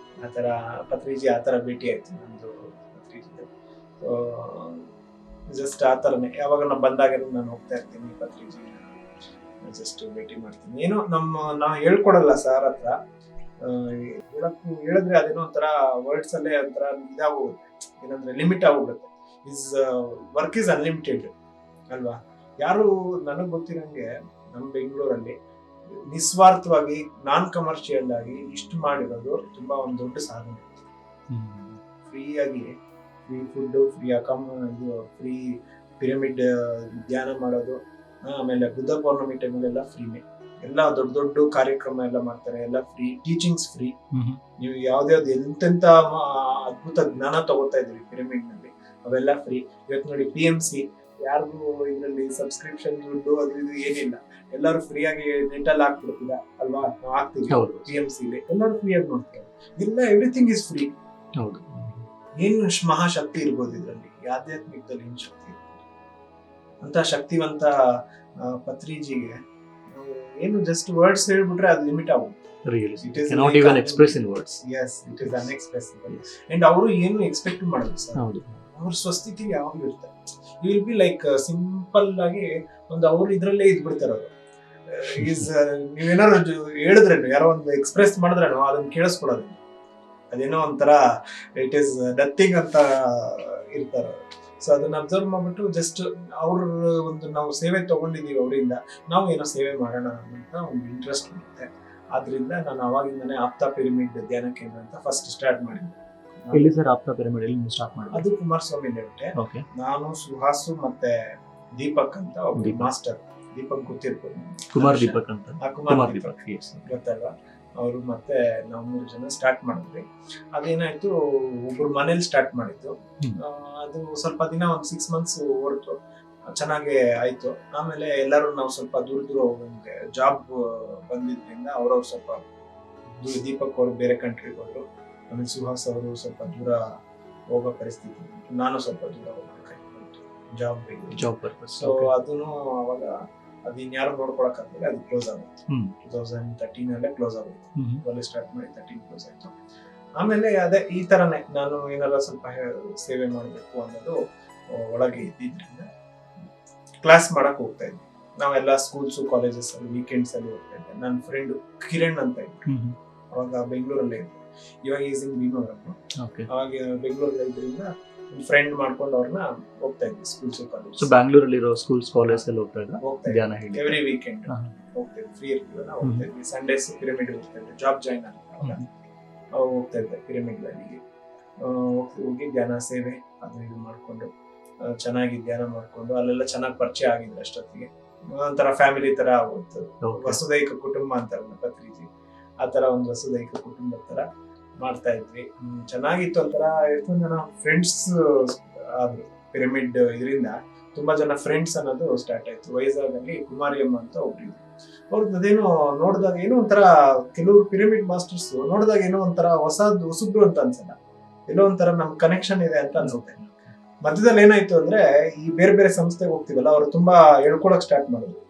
ಆತರ ಪತ್ರಿಜಿ ಆತರ ಭೇಟಿ ಆಯ್ತು ನಮ್ದು ಪತ್ರಿಜಿ. ಜಸ್ಟ್ ಆತರನೇ ಯಾವಾಗ ನಾವು ಬಂದಾಗ ನಾನು ಹೋಗ್ತಾ ಇರ್ತೀನಿ ಪತ್ರಿಜಿ, ಜಸ್ಟ್ ಭೇಟಿ ಮಾಡ್ತೀನಿ. ಏನೋ ನಾವು ಹೇಳ್ಕೊಡಲ್ಲ ಸರ್ ಹತ್ರ, ಹೇಳಿದ್ರೆ ಅದೇನೋ ಒಂಥರ ವರ್ಡ್ಸ್ ಅಲ್ಲೇ ಒಂಥರ ಇದಾಗೋಗುತ್ತೆ, ಏನಂದ್ರೆ ಲಿಮಿಟ್ ಆಗೋಗುತ್ತೆ. ಇಸ್ ವರ್ಕ್ ಇಸ್ ಅನ್ಲಿಮಿಟೆಡ್ ಅಲ್ವಾ. ಯಾರು ನನಗ್ ಗೊತ್ತಿರಂಗೆ ನಮ್ಮ ಬೆಂಗಳೂರಲ್ಲಿ ನಿಸ್ವಾರ್ಥವಾಗಿ ನಾನ್ ಕಮರ್ಷಿಯಲ್ ಆಗಿ ಇಷ್ಟು ಮಾಡಿರೋದು ತುಂಬಾ ಒಂದು ದೊಡ್ಡ ಸಾಧನೆ. ಫ್ರೀ ಆಗಿ ಫ್ರೀ ಫುಡ್, ಫ್ರೀ ಇದು ಫ್ರೀ ಪಿರಮಿಡ್ ಧ್ಯಾನ ಮಾಡೋದು, ಆಮೇಲೆ ಬುದ್ಧ ಪೌರ್ಣಮಿ ಟೈಮಲ್ಲೆಲ್ಲ ಫ್ರೀನೇ, ಎಲ್ಲ ದೊಡ್ಡ ದೊಡ್ಡ ಕಾರ್ಯಕ್ರಮ ಎಲ್ಲ ಮಾಡ್ತಾರೆ, ಎಲ್ಲ ಫ್ರೀ, ಟೀಚಿಂಗ್ಸ್ ಫ್ರೀ. ನೀವು ಯಾವ್ದಾವ್ದು ಎಂತೆಂತ ಅದ್ಭುತ ಜ್ಞಾನ ತಗೋತಾ ಇದ್ರಿ ಪಿರಮಿಡ್ ನಲ್ಲಿ, ಅವೆಲ್ಲ ಫ್ರೀ. ಇವತ್ತು ನೋಡಿ PMC, ಯಾರಿಗೂ ಇದರಲ್ಲಿ ಸಬ್ಸ್ಕ್ರಿಪ್ಷನ್ ದುಡ್ಡು ಅದು ಇದು ಏನಿಲ್ಲ, ಎಲ್ಲರೂ ಫ್ರೀ ಆಗಿ ನೆಟ್ ಅಲ್ಲಿ ಹಾಕ್ಬಿಡ್ತೀರಾ ಅಲ್ವಾ, ನಾವು ಹಾಕ್ತೀವಿ PMC ಎಲ್ಲರೂ ಫ್ರೀ ಆಗಿ ನೋಡ್ತಾರೆ, ಎಲ್ಲ ಎವ್ರಿಥಿಂಗ್ ಇಸ್ ಫ್ರೀ. ಏನು ಮಹಾಶಕ್ತಿ ಇರ್ಬೋದು ಇದರಲ್ಲಿ, ಆಧ್ಯಾತ್ಮಿಕದಲ್ಲಿ ಏನ್ ಶಕ್ತಿ ಅಂತ ಶಕ್ತಿವಂತ ಪತ್ರಿಜಿಗೆ ಏನು ಜಸ್ಟ್ ವರ್ಡ್ಸ್ ಹೇಳ್ಬಿಟ್ರೆ ಅದು ಲಿಮಿಟ್ ಆಗುತ್ತೆ. cannot even express in words. Yes, it is unexpressible. And ಅವರು ಏನು ಎಕ್ಸ್ಪೆಕ್ಟ್ ಮಾಡೋದು ಸರ್, ಅವ್ರ ಸ್ವಸ್ಥಿತಿಗೆ ಯಾವಾಗಲೂ ಇರ್ತಾರೆ. You will be like simple ಆಗಿ ಒಂದು ಅವ್ರು ಇದ್ರಲ್ಲೇ ಇದ್ಬಿಡ್ತಾರೆ ಅವರು. ನೀವೇನಾದ್ರು ಹೇಳಿದ್ರೇನು, ಯಾರೋ ಒಂದು ಎಕ್ಸ್ಪ್ರೆಸ್ ಮಾಡಿದ್ರೇನು ಅದನ್ನ ಕೇಳಿಸ್ಕೊಡೋದು, ಅದೇನೋ ಒಂಥರ ಇಟ್ ಈಸ್ ನಥಿಂಗ್ ಅಂತ ಇರ್ತಾರೆ. ಸೊ ಅದನ್ನ ಅಬ್ಸರ್ವ್ ಮಾಡ್ಬಿಟ್ಟು ಜಸ್ಟ್ ಅವ್ರ ಒಂದು ನಾವು ಸೇವೆ ತಗೊಂಡಿದೀವಿ ಅವರಿಂದ, ನಾವು ಏನೋ ಸೇವೆ ಮಾಡೋಣ ಅಂತ ಒಂದು ಇಂಟ್ರೆಸ್ಟ್ ಬರುತ್ತೆ. ಆದ್ರಿಂದ ನಾನು ಅವಾಗಿಂದಾನೆ ಆಪ್ತಾ ಪಿರಮಿಡ್ ಧ್ಯಾನ ಕೇಂದ್ರ ಅಂತ ಫಸ್ಟ್ ಸ್ಟಾರ್ಟ್ ಮಾಡಿದ್ದೆ. ಎಲ್ಲಿ ಸರ್ ಆಪ್ತಾ ಪಿರಮಿಡ್ ಎಲ್ಲಿ ಸ್ಟಾರ್ಟ್ ಮಾಡಿದ್ದೆ? ಅದು ಕುಮಾರಸ್ವಾಮಿ ಲೇಔಟ್. ನಾನು ಸುಹಾಸು ಮತ್ತೆ ದೀಪಕ್ ಅಂತ ಒಬ್ಬ ಮಾಸ್ಟರ್, ದೀಪಕ್ ಗೊತ್ತಿರ್ಬೋದು, ಕುಮಾರ್ ದೀಪಕ್ ಅಂತ, ಕುಮಾರ್ ದೀಪಕ್ ಗೊತ್ತಲ್ವಾ, ಅವರು ಮತ್ತೆ ನಾವು 3 ಜನ ಸ್ಟಾರ್ಟ್ ಮಾಡಿದ್ವಿ. ಅದೇನಾಯ್ತು, ಒಬ್ರು ಮನೇಲಿ ಸ್ಟಾರ್ಟ್ ಮಾಡಿದ್ದು, ಅದು ಸ್ವಲ್ಪ ದಿನ ಒಂದು 6 months ಓಡ್ತು, ಚೆನ್ನಾಗಿ ಆಯ್ತು. ಆಮೇಲೆ ಎಲ್ಲರೂ ನಾವು ಸ್ವಲ್ಪ ದೂರ ಹೋಗಂಗೆ ಜಾಬ್ ಬಂದಿದ್ರಿಂದ ಅವ್ರವ್ರು ಸ್ವಲ್ಪ ದೀಪಕ್ ಅವರು ಬೇರೆ ಕಂಟ್ರಿಗೆ ಹೋದ್ರು, ಆಮೇಲೆ ಸುಹಾಸ್ ಅವರು ಸ್ವಲ್ಪ ದೂರ ಹೋಗೋ ಪರಿಸ್ಥಿತಿ, ನಾನು ಸ್ವಲ್ಪ ದೂರ ಹೋಗ್ಬೇಕಾಯ್ತು ಜಾಬ್ ಪರ್ಪಸ್. ಸೊ ಅದನ್ನು ಅವಾಗ ಅದಿನ್ಯಾರು ನೋಡ್ಕೊಳಕ್ಕಾಗಲ್ಲ, ಅದು ಕ್ಲೋಸ್ ಆಗುತ್ತೆ. 2013 ಅಲ್ಲೇ ಕ್ಲೋಸ್ ಆಗುತ್ತೆ. ಅಲ್ಲಿ ಸ್ಟಾರ್ಟ್ ಮಾಡಿ 13 ಕ್ಲೋಸ್ ಆಯ್ತು. ಆಮೇಲೆ ಅದೇ ಈ ತರನೇ ನಾನು ಏನಾರ ಸ್ವಲ್ಪ ಸೇವೆ ಮಾಡಬೇಕು ಅನ್ನೋದು ಒಳಗೆ ಇದ್ದಿದ್ರಿಂದ ಕ್ಲಾಸ್ ಮಾಡಕ್ ಹೋಗ್ತಾ ಇದ್ವಿ. ನಾವೆಲ್ಲ ಸ್ಕೂಲ್ಸ್ ಕಾಲೇಜಸ್ ಅಲ್ಲಿ ವೀಕೆಂಡ್ಸ್ ಅಲ್ಲಿ ಹೋಗ್ತಾ ಇದ್ದೆ. ನನ್ನ ಫ್ರೆಂಡ್ ಕಿರಣ್ ಅಂತ ಇದ್ರು, ಅವಾಗ ಬೆಂಗಳೂರಲ್ಲೇ ಇದ್ರು, ಇವಾಗ ಈಸ್ ಇನ್ ಭೀಮವರಂ. ಅವಾಗ ಬೆಂಗಳೂರಲ್ಲಿ ಇದ್ರಿಂದ ಫ್ರೆಂಡ್ ಮಾಡ್ಕೊಂಡು ಅವ್ರನ್ನ ಹೋಗ್ತಾ ಇದ್ವಿ ಸ್ಕೂಲ್ಸ್ ಕಾಲೇಜ್. ಸೊ ಬ್ಯಾಂಗ್ಳೂರಲ್ಲಿ ಇರೋ ಸ್ಕೂಲ್ಸ್ ಕಾಲೇಜ್ ಅಲ್ಲಿ ಹೋಗ್ತಾ ಇದ್ದೆ ಎವ್ರಿ ವೀಕೆಂಡ್ ಹೋಗ್ತಾ ಇದ್ವಿ, ಫ್ರೀ ಇರ್ತೀವಲ್ಲ ಹೋಗ್ತಾ ಇದ್ವಿ. ಸಂಡೇಸ್ ಪಿರಮಿಡ್ ಹೋಗ್ತಾ ಇದ್ದೆ, ಜಾಬ್ ಜಾಯ್ನ್ ಆಗಿದ್ದೆ, ಹೋಗ್ತಾ ಇದ್ದೆ ಪಿರಮಿಡ್ ವ್ಯಾಲಿಗೆ. ಹೋಗಿ ಧ್ಯಾನ ಸೇವೆ ಅದು ಇದು ಮಾಡ್ಕೊಂಡು ಚೆನ್ನಾಗಿ ಧ್ಯಾನ ಮಾಡ್ಕೊಂಡು ಅಲ್ಲೆಲ್ಲ ಚೆನ್ನಾಗಿ ಪರಿಚಯ ಆಗಿದ್ರು. ಅಷ್ಟೊತ್ತಿಗೆ ಒಂಥರ ಫ್ಯಾಮಿಲಿ ತರ ಆಗೋಯ್ತು, ವಸುದೈಕ ಕುಟುಂಬ ಅಂತಾರಲ್ಲ ಪತ್ರಿಜಿ, ಆ ತರ ಒಂದು ವಸುದೈಕ ಕುಟುಂಬ ತರ ಮಾಡ್ತಾ ಇದ್ವಿ. ಚೆನ್ನಾಗಿತ್ತು, ಒಂಥರ ಎಷ್ಟೊಂದ್ ಜನ ಫ್ರೆಂಡ್ಸ್ ಆದ್ರು ಪಿರಮಿಡ್ ಇದರಿಂದ, ತುಂಬಾ ಜನ ಫ್ರೆಂಡ್ಸ್ ಅನ್ನೋದು ಸ್ಟಾರ್ಟ್ ಆಯ್ತು. ವೈಜಾಗ್ ಅಲ್ಲಿ ಕುಮಾರಿಯಮ್ಮ ಅಂತ ಒಬ್ರು, ಅವ್ರದ್ದು ಅದೇನೋ ನೋಡಿದಾಗ ಏನೋ ಒಂಥರ, ಕೆಲವರು ಪಿರಮಿಡ್ ಮಾಸ್ಟರ್ಸ್ ನೋಡಿದಾಗ ಏನೋ ಒಂಥರ ಹೊಸಬ್ರು ಅಂತ ಅನ್ಸಲ್ಲ, ಎಲ್ಲೋ ಒಂಥರ ನಮ್ ಕನೆಕ್ಷನ್ ಇದೆ ಅಂತ ಅನ್ಸುತ್ತೆ. ಮಧ್ಯದಲ್ಲಿ ಏನಾಯ್ತು ಅಂದ್ರೆ, ಈ ಬೇರೆ ಬೇರೆ ಸಂಸ್ಥೆಗೆ ಹೋಗ್ತೀವಲ್ಲ, ಅವ್ರು ತುಂಬಾ ಹೇಳ್ಕೊಳಕ್ ಸ್ಟಾರ್ಟ್ ಮಾಡಿದ್ರು,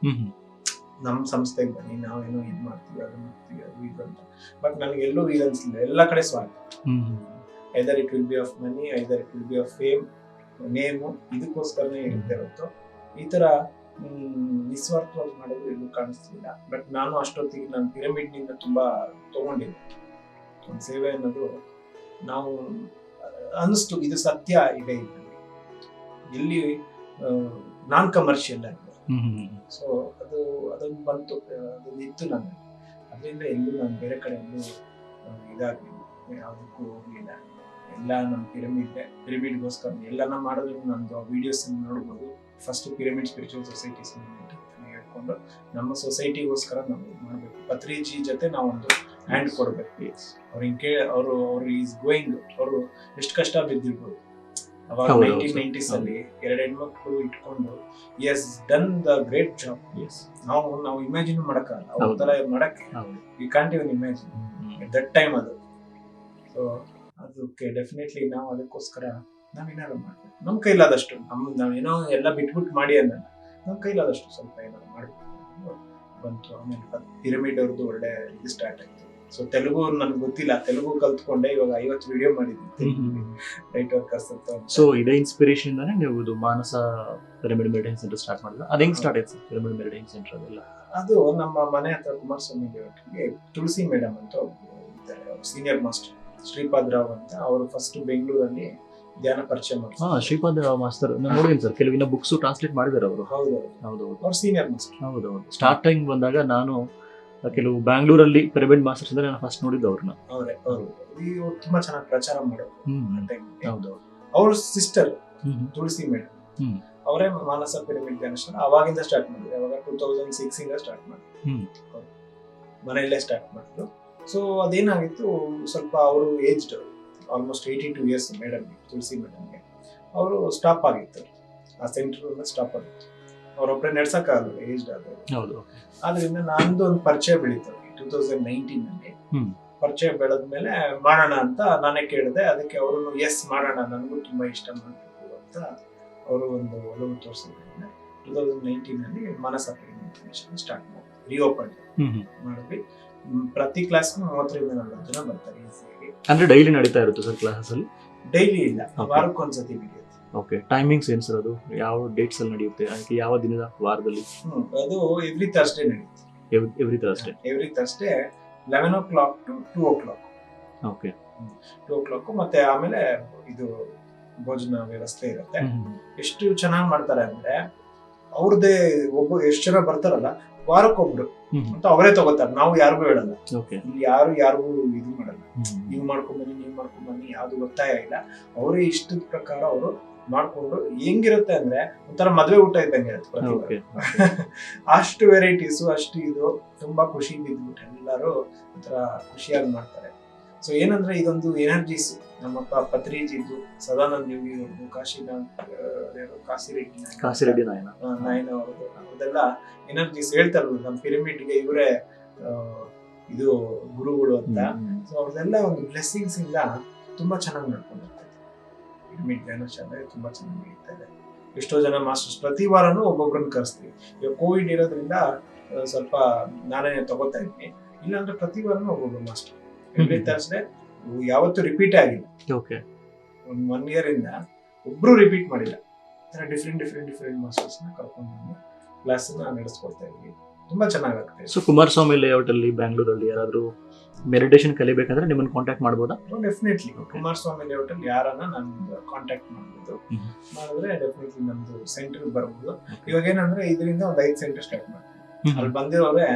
ನಮ್ ಸಂಸ್ಥೆಗೆ ಬನ್ನಿ, ನಾವೇನೋ ಇದ್ ಮಾಡ್ತೀವಿ ಅದು ಮಾಡ್ತೀವಿ ಅದು ಇದು ಅಂತ. ಬಟ್ ನನಗೆ ಎಲ್ಲೂ ಇದು ಅನ್ಸಲಿಲ್ಲ, ಎಲ್ಲ ಕಡೆ ಸ್ವಾರ್ಥ. Either it will be of money, either it will be of fame, name, ಇದಕ್ಕೋಸ್ಕರನೇ ಇರುತ್ತೆ ಹೊರತು ಈ ತರ ನಿಸ್ವಾರ್ಥವಾಗಿ ಮಾಡೋದು ಎಲ್ಲೂ ಕಾಣಿಸ್ಲಿಲ್ಲ. ಬಟ್ ನಾನು ಅಷ್ಟೊತ್ತಿಗೆ ನಾನು ಪಿರಮಿಡ್ ನಿಂದ ತುಂಬಾ ತಗೊಂಡಿದ್ದೆ. ಒಂದು ಸೇವೆ ಅನ್ನೋದು ನಾವು ಅನಿಸ್ತು, ಇದು ಸತ್ಯ ಇದೆ ಇದರಲ್ಲಿ, ಎಲ್ಲಿ ನಾನ್ ಕಮರ್ಷಿಯಲ್ ಆಗಿದೆ. ಸೊ ಅದೊಂದು ಬಂತು, ಅದೊಂದು ಇತ್ತು ನನಗೆ. ಅದರಿಂದ ಎಲ್ಲೂ ನಾನು ಬೇರೆ ಕಡೆ ಎಲ್ಲೂ ಇದಾಗಲಿಲ್ಲ, ಯಾವುದಕ್ಕೂ ಹೋಗ್ಲಿಲ್ಲ. ಎಲ್ಲ ನಮ್ಮ ಪಿರಮಿಡ್ಗೋಸ್ಕರ ಎಲ್ಲ ನಾವು ಮಾಡೋದು. ನಂದು ವಿಡಿಯೋಸ್ ನೋಡ್ಬೋದು, first pyramid spiritual societies movement ಅಂತ ಹೇಳ್ಕೊಂಡು ನಮ್ಮ ಸೊಸೈಟಿಗೋಸ್ಕರ ನಾವು ಮಾಡಬೇಕು. ಪತ್ರಿಜಿ ಜೊತೆ ನಾವೊಂದು ಹ್ಯಾಂಡ್ ಕೊಡಬೇಕು. ಅವ್ರು ಹಿಂಗೆ ಅವರು ಈಸ್ ಗೋಯಿಂಗ್, ಅವರು ಎಷ್ಟು ಕಷ್ಟ ಬಿದ್ದಿರ್ಬೋದು ಅವಾಗ ಹೌದು, 1990s ಅಲ್ಲಿ 2 ಹೆಣ್ಮಕ್ಳು ಇಟ್ಕೊಂಡು yes done the great job. ನಾವು ಇಮ್ಯಾಜಿನ್ ಮಾಡಕ್ಕಲ್ಲ ಅವ್ರ ತರ ಮಾಡಕ್ಕೆ, we can't even imagine at that time ಅದು. ಸೊ ಅದಕ್ಕೆ ಡೆಫಿನೆಟ್ಲಿ ನಾವು ಅದಕ್ಕೋಸ್ಕರ ನಾವೇನಾದ್ರು ಮಾಡ್ಬೇಕು, ನಮ್ಮ ಕೈಲಾದಷ್ಟು. ನಾವೇನೋ ಎಲ್ಲ ಬಿಟ್ಬಿಟ್ಟು ಮಾಡಿ ಅನ್ನಲ್ಲ, ನಮ್ಮ ಕೈಲಾದಷ್ಟು ಸ್ವಲ್ಪ ಏನಾದ್ರು ಮಾಡ್ಬೇಕು ಬಂತು. ಆಮೇಲೆ ಪಿರಮಿಡ್ ಅವ್ರದ್ದು ಒಳ್ಳೆ ಇದು ಸ್ಟಾರ್ಟ್ ಆಯ್ತು. ಸೊ ತೆಲುಗು ನನ್ಗೆ ಗೊತ್ತಿಲ್ಲ, ತೆಲುಗು ಕಲ್ತ್ಕೊಂಡೆ ಇವಾಗ 50 ವಿಡಿಯೋ ಮಾಡಿದ್ದೀನಿ ರೈಟ್ ವರ್ಕರ್ಸ್ ಅಂತ. ಸೊ ಇದೇ ಇನ್ಸ್ಪಿರೇಷನ್ ಇಂದಾನೆ ನೀವು ಇದು ಮಾನಸ ಪಿರಮಿಡ್ ಮೆಡಿಟೇಷನ್ ಸೆಂಟರ್ ಸ್ಟಾರ್ಟ್ ಮಾಡಿದ್ರೆ ಅದು ಹೆಂಗ್ ಸ್ಟಾರ್ಟ್ ಆಯ್ತು ಪಿರಮಿಡ್ ಮೆಡಿಟೇಷನ್ ಸೆಂಟರ್ ಅದೆಲ್ಲ? ಅದು ನಮ್ಮ ಮನೆ ಹತ್ರ ಕುಮಾರಸ್ವಾಮಿ ದೇವರಿಗೆ ತುಳಸಿ ಮೇಡಮ್ ಅಂತ ಇದ್ದಾರೆ, ಸೀನಿಯರ್ ಮಾಸ್ಟರ್ ಶ್ರೀಪಾದ್ ರಾವ್ ಅಂತ. ಅವರು ಫಸ್ಟ್ ಬೆಂಗಳೂರಲ್ಲಿ ಧ್ಯಾನ ಪರಿಚಯ ಮಾಡ್ತಾರೆ. ಶ್ರೀಪಾದ್ ರಾವ್ ಮಾಸ್ತರ್ ನಾನು ನೋಡಿದ್ದೀನಿ ಸರ್, ಕೆಲವಿನ ಬುಕ್ಸ್ ಟ್ರಾನ್ಸ್ಲೇಟ್ ಮಾಡಿದ್ದಾರೆ ಅವರು. ಹೌದೌದು, ಅವ್ರು ಸೀನಿಯರ್ ಮಾಸ್ಟರ್. ಹೌದೌದು, ಸ್ಟಾರ್ಟಿಂಗ್ ಬಂದಾಗ ನಾನು ಕೆಲವು ಬ್ಯಾಂಗ್ಳೂರಲ್ಲಿ ಪಿರಮಿಡ್ ಮಾಸ್ಟರ್ಸ್ ಅಂದ್ರೆ ನಾನು ಫಸ್ಟ್ ನೋಡಿದ್ದು ಅವ್ರನ್ನ. ಇವ್ರು ತುಂಬಾ ಚೆನ್ನಾಗಿ ಪ್ರಚಾರ ಮಾಡೋರು. ಹೌದೌದು, ಅವ್ರ ಸಿಸ್ಟರ್ ತುಳಸಿ ಮೇಡಮ್ ಅವರೇ ಮಾನಸ ಪಿರಮಿಡ್ ಧ್ಯಾನ ಅವಾಗಿಂದ ಸ್ಟಾರ್ಟ್ ಮಾಡಿದ್ರು. ಅವಾಗ 2006 ಇಂದ ಸ್ಟಾರ್ಟ್ ಮಾಡಿದ್ರು, ಮನೆಯಲ್ಲೇ ಸ್ಟಾರ್ಟ್ ಮಾಡಿದ್ರು. ಸೊ ಅದೇನಾಗಿತ್ತು, ಸ್ವಲ್ಪ ಅವರು ಏಜ್ಡ್ ಆಲ್ಮೋಸ್ಟ್ 82 ಇಯರ್ಸ್ ಮೇಡಮ್, ತುಳಸಿ ಮೇಡಮ್ಗೆ. ಅವರು ಸ್ಟಾಪ್ ಆಗಿತ್ತು, ಆ ಸೆಂಟರ್ ಸ್ಟಾಪ್ ಆಗಿತ್ತು. ಅವರೊಬ್ಬರೇ ನಡ್ಸಕ್ಕಾಗಲ್ಲ, ಏಜ್ಡ್ ಆದವರು. ಆದ್ರಿಂದ ನಂದು ಒಂದು ಪರಿಚಯ ಬೆಳೀತು 2019 ಅಲ್ಲಿ. ಪರಿಚಯ ಬೆಳೆದ್ಮೇಲೆ ಮಾಡೋಣ ಅಂತ ನಾನೇ ಕೇಳಿದೆ. ಅದಕ್ಕೆ ಅವರು ಎಸ್ ಮಾಡೋಣ, ನನಗೂ ತುಂಬಾ ಇಷ್ಟ ಮಾಡಬೇಕು ಅಂತ ಅವರು ಒಂದು ಒಲವು ತೋರಿಸಿದ್ರಿಂದ 2019 ಅಲ್ಲಿ ಮಾನಸ ಪಿರಮಿಡ್ ಸ್ಟಾರ್ಟ್ ಮಾಡಿ ರಿಓಪನ್ ಮಾಡಿದ್ವಿ. ಪ್ರತಿ ಕ್ಲಾಸ್ 30-40 ಜನ ಬರ್ತಾರೆ ಈಸಿಯಾಗಿ. ಅಂದ್ರೆ ಡೈಲಿ ನಡೀತಾ ಇರುತ್ತೆ ಸರ್ ಕ್ಲಾಸಸ್ ಅಲ್ಲಿ? ಡೈಲಿ ಇಲ್ಲ, ವಾರಕ್ಕೊಂದ್ಸತಿ ನಡೆಯುತ್ತೆ. ಓಕೆ, ಟೈಮಿಂಗ್ಸ್ ಏನ್ ಸರ್ ಅದು? ಯಾವ ಡೇಟ್ಸ್ ಅಲ್ಲಿ ನಡೆಯುತ್ತೆ, ಅದಕ್ಕೆ ಯಾವ ದಿನದ ವಾರದಲ್ಲಿ? ಅದು ಎವ್ರಿ ಥರ್ಸ್ಡೇ ನಡೆಯುತ್ತೆ. Every Thursday 11 o'clock to 2 o'clock. Okay, 2 o'clock. ಮತ್ತೆ ಆಮೇಲೆ ಇದು ಭೋಜನ ವ್ಯವಸ್ಥೆ ಇರುತ್ತೆ. ಎಷ್ಟು ಚೆನ್ನಾಗಿ ಮಾಡ್ತಾರೆ ಅಂದ್ರೆ ಅವ್ರದ್ದೇ ಎಷ್ಟು ಜನ ಬರ್ತಾರಲ್ಲ ವಾರಕ್ಕೊಬ್ರು ಅಂತ ಅವರೇ ತಗೋತಾರೆ, ನಾವು ಯಾರಿಗೂ ಹೇಳಲ್ಲ. ಇಲ್ಲಿ ಯಾರಿಗೂ ಇದು ಮಾಡಲ್ಲ, ನೀವು ಮಾಡ್ಕೊಂಡ್ಬನ್ನಿ ಯಾವ್ದು ಒತ್ತಾಯ ಇಲ್ಲ. ಅವರೇ ಇಷ್ಟದ ಪ್ರಕಾರ ಅವರು ಮಾಡ್ಕೊಂಡು ಹೆಂಗಿರುತ್ತೆ ಅಂದ್ರೆ ಒಂಥರ ಮದ್ವೆ ಊಟ ಇದ್ದಂಗೆ ಇರುತ್ತೆ. ಅಷ್ಟು ವೆರೈಟೀಸು, ಅಷ್ಟು ಇದು ತುಂಬಾ ಖುಷಿ ಬಿದ್ಬಿಟ್ಟು ಎಲ್ಲರೂ ಒಂಥರ ಖುಷಿಯಾಗಿ ಮಾಡ್ತಾರೆ. ಸೊ ಏನಂದ್ರೆ ಇದೊಂದು ಎನರ್ಜೀಸ್ ನಮ್ಮ ಪತ್ರಿಜಿದ್ದು, ಸದಾನಂದ ಯೋಗಿ ಅವ್ರದ್ದು, ಕಾಸಿರೆಡ್ಡಿ ನಾಯನ ಅವ್ರದ್ದು, ಅವ್ರದೆಲ್ಲ ಎನರ್ಜೀಸ್ ಹೇಳ್ತಾರಲ್ಲ ನಮ್ಮ ಪಿರಮಿಡ್ಗೆ ಇವರೇ ಇದು ಗುರುಗಳು ಅಂತ. ಸೊ ಅವ್ರದೆಲ್ಲ ಒಂದು ಬ್ಲೆಸ್ಸಿಂಗ್ಸ್ ಇಂದ ತುಂಬಾ ಚೆನ್ನಾಗಿ ನಡ್ಕೊಂಡಿರ್ತಾರೆ. ಪಿರಮಿಡ್ ಧ್ಯಾನ ಶಾಲೆ ತುಂಬಾ ಚೆನ್ನಾಗಿ ನಡೀತಾ ಇದೆ. ಎಷ್ಟೋ ಜನ ಮಾಸ್ಟರ್ಸ್ ಪ್ರತಿ ವಾರನೂ ಒಬ್ಬೊಬ್ರನ್ನ ಕರೆಸ್ತೀವಿ. ಈಗ ಕೋವಿಡ್ ಇರೋದ್ರಿಂದ ಸ್ವಲ್ಪ ನಾನೇ ತಗೋತಾ ಇದ್ದೀನಿ, ಇಲ್ಲಾಂದ್ರೆ ಪ್ರತಿ ವಾರನೂ ಒಬ್ಬೊಬ್ರು ಮಾಸ್ಟರ್. ಎವ್ರಿ ಥರ್ಸ್ಡೇ ಯಾವತ್ತೂ ರಿಪೀಟ್ ಆಗಿಲ್ಲ. ಒಂದು 1 year ಇಂದ ಒಬ್ರು ರಿಪೀಟ್ ಮಾಡಿಲ್ಲ. ಡಿಫ್ರೆಂಟ್ ಮಾಸ್ಟರ್ಸ್ ನ ಕರ್ಕೊಂಡು ಬಂದು ಕ್ಲಾಸ್ ನಡೆಸ್ಕೊಡ್ತಾ ಇದ್ವಿ. ತುಂಬಾ ಚೆನ್ನಾಗುತ್ತೆ. ಸೊ ಕುಮಾರಸ್ವಾಮಿ ಲೇಔಟ್ ಅಲ್ಲಿ ಬ್ಯಾಂಗ್ಳೂರಲ್ಲಿ ಯಾರಾದ್ರೂ ಮೆಡಿಟೇಷನ್ ಕಲಿಬೇಕಂದ್ರೆ ನಿಮ್ಮನ್ನ ಕಾಂಟ್ಯಾಕ್ಟ್ ಮಾಡಬಹುದಾ? ಡೆಫಿನೆಟ್ಲಿ ಕುಮಾರಸ್ವಾಮಿ ಲೇಔಟ್ ಅಲ್ಲಿ ಯಾರನ್ನ ನಾನು ಕಾಂಟ್ಯಾಕ್ಟ್ ಮಾಡಬಹುದು. ಮಾಡಿದ್ರೆ ಡೆಫಿನೆಟ್ಲಿ ನಮ್ದು ಸೆಂಟರ್ ಬರ್ಬೋದು. ಇವಾಗ ಏನಂದ್ರೆ ಇದರಿಂದ ಒಂದು 5 ಸೆಂಟರ್ ಸ್ಟಾರ್ಟ್ ಮಾಡ್ತೀವಿ. ಅಲ್ಲಿ ಬಂದಿರೋರೆ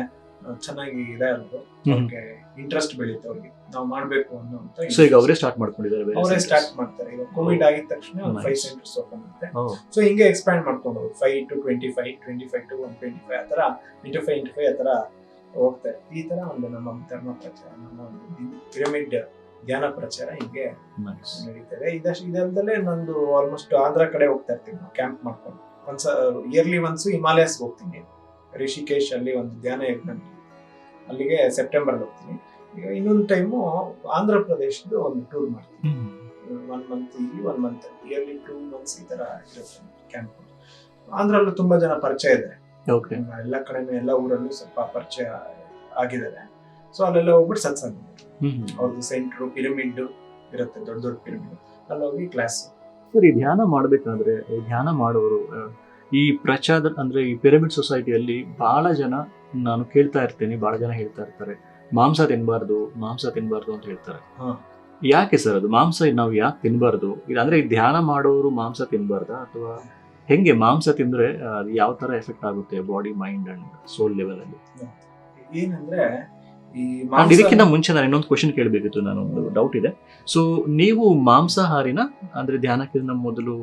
ಚೆನ್ನಾಗಿ ಇದೆ ಅಲ್ವ, ಅವ್ರಿಗೆ ಇಂಟ್ರೆಸ್ಟ್ ಬೆಳೀತು, ಅವ್ರಿಗೆ ನಾವು ಮಾಡ್ಬೇಕು ಅನ್ನೋ. ಸೊ ಈಗ ಅವರೇ ಸ್ಟಾರ್ಟ್ ಮಾಡ್ಕೊಂಡಿದ್ದಾರೆ, ಅವರೇ ಸ್ಟಾರ್ಟ್ ಮಾಡ್ತಾರೆ. ಈಗ ಕೋವಿಡ್ ಆಗಿದ ತಕ್ಷಣ ಒಂದು 5 ಸೆಂಟರ್ಸ್ ಓಪನ್ ಆಗುತ್ತೆ. ಸೊ ಹಿಂಗೆ ಎಕ್ಸ್ಪ್ಯಾಂಡ್ ಮಾಡ್ಕೊಂಡು 5 to 25, 25 to 125 ಆತರ 25 ಆತರ ಹೋಗ್ತಾರೆ. ಈ ತರ ಒಂದು ನಮ್ಮ ಧರ್ಮ ಪ್ರಚಾರ, ನಮ್ಮ ಒಂದು ಪಿರಮಿಡ್ ಧ್ಯಾನ ಪ್ರಚಾರ ಹಿಂಗೆ ನಡೀತದೆ. ಇದಲ್ದಲ್ಲೇ ನಂದು ಆಲ್ಮೋಸ್ಟ್ ಆಂಧ್ರ ಕಡೆ ಹೋಗ್ತಾ ಇರ್ತೀನಿ ಕ್ಯಾಂಪ್ ಮಾಡ್ಕೊಂಡು. ಇಯರ್ಲಿ ಒನ್ಸ್ ಹಿಮಾಲಯಸ್ ಹೋಗ್ತೀನಿ. ರಿಷಿಕೇಶ್ ಅಲ್ಲಿ ಒಂದು ಧ್ಯಾನ ಯಜ್ಞ, ಅಲ್ಲಿಗೆ ಸೆಪ್ಟೆಂಬರ್ ಹೋಗ್ತೀನಿ. ಈಗ ಇನ್ನೊಂದು ಟೈಮು ಆಂಧ್ರ ಪ್ರದೇಶದ್ದು ಒಂದು ಟೂರ್ ಮಾಡ್ತೀನಿ. 1 month ಇಲ್ಲಿ 1 month, ಇಯರ್ಲಿ 2 months ಈ ತರ ಇರುತ್ತೆ ಕ್ಯಾಂಪ್. ಆಂಧ್ರಲ್ಲೂ ತುಂಬಾ ಜನ ಪರಿಚಯ ಇದೆ. ಎಲ್ಲ ಕಡೆನೂ ಎಲ್ಲ ಊರಲ್ಲೂ ಸ್ವಲ್ಪ ಪರಿಚಯ ಆಗಿದ್ದಾರೆ. ಸೊ ಅಲ್ಲೆಲ್ಲ ಹೋಗ್ಬಿಟ್ಟು ಸತ್ಸಂಗ, ಅವ್ರದ್ದು ಸೆಂಟ್ರು ಪಿರಮಿಡ್ ಇರುತ್ತೆ, ದೊಡ್ಡ ಪಿರಮಿಡ್, ಅಲ್ಲಿ ಹೋಗಿ ಕ್ಲಾಸ್. ಸರಿ, ಧ್ಯಾನ ಮಾಡ್ಬೇಕಾದ್ರೆ ಧ್ಯಾನ ಮಾಡೋರು ಈ ಪ್ರಚಾರ ಅಂದ್ರೆ ಈ ಪಿರಮಿಡ್ ಸೊಸೈಟಿಯಲ್ಲಿ ಬಹಳ ಜನ ನಾನು ಕೇಳ್ತಾ ಇರ್ತೀನಿ, ಬಹಳ ಜನ ಹೇಳ್ತಾ ಇರ್ತಾರೆ ಮಾಂಸ ತಿನ್ಬಾರ್ದು ಅಂತ ಹೇಳ್ತಾರೆ. ಯಾಕೆ ಸರ್ ಅದು ಮಾಂಸ ನಾವು ಯಾಕೆ ತಿನ್ಬಾರ್ದು? ಅಂದ್ರೆ ಈ ಧ್ಯಾನ ಮಾಡೋರು ಮಾಂಸ ತಿನ್ಬಾರ್ದಾ ಅಥವಾ ಹೆಂಗೆ? ಮಾಂಸ ತಿಂದ್ರೆ ಯಾವ ತರ ಎಫೆಕ್ಟ್ ಆಗುತ್ತೆ body, mind and soul level ಅಲ್ಲಿ? ಏನಂದ್ರೆ ಇದಕ್ಕಿಂತ ಮುಂಚೆ ನಾನು ಇನ್ನೊಂದು ಕ್ವಶನ್ ಕೇಳಬೇಕಿತ್ತು, ನಾನು ಒಂದು ಡೌಟ್ ಇದೆ. ಸೊ ನೀವು ಮಾಂಸಾಹಾರಿನ? ಅಂದ್ರೆ ಧ್ಯಾನಕ್ಕಿಂತ ಮೊದಲು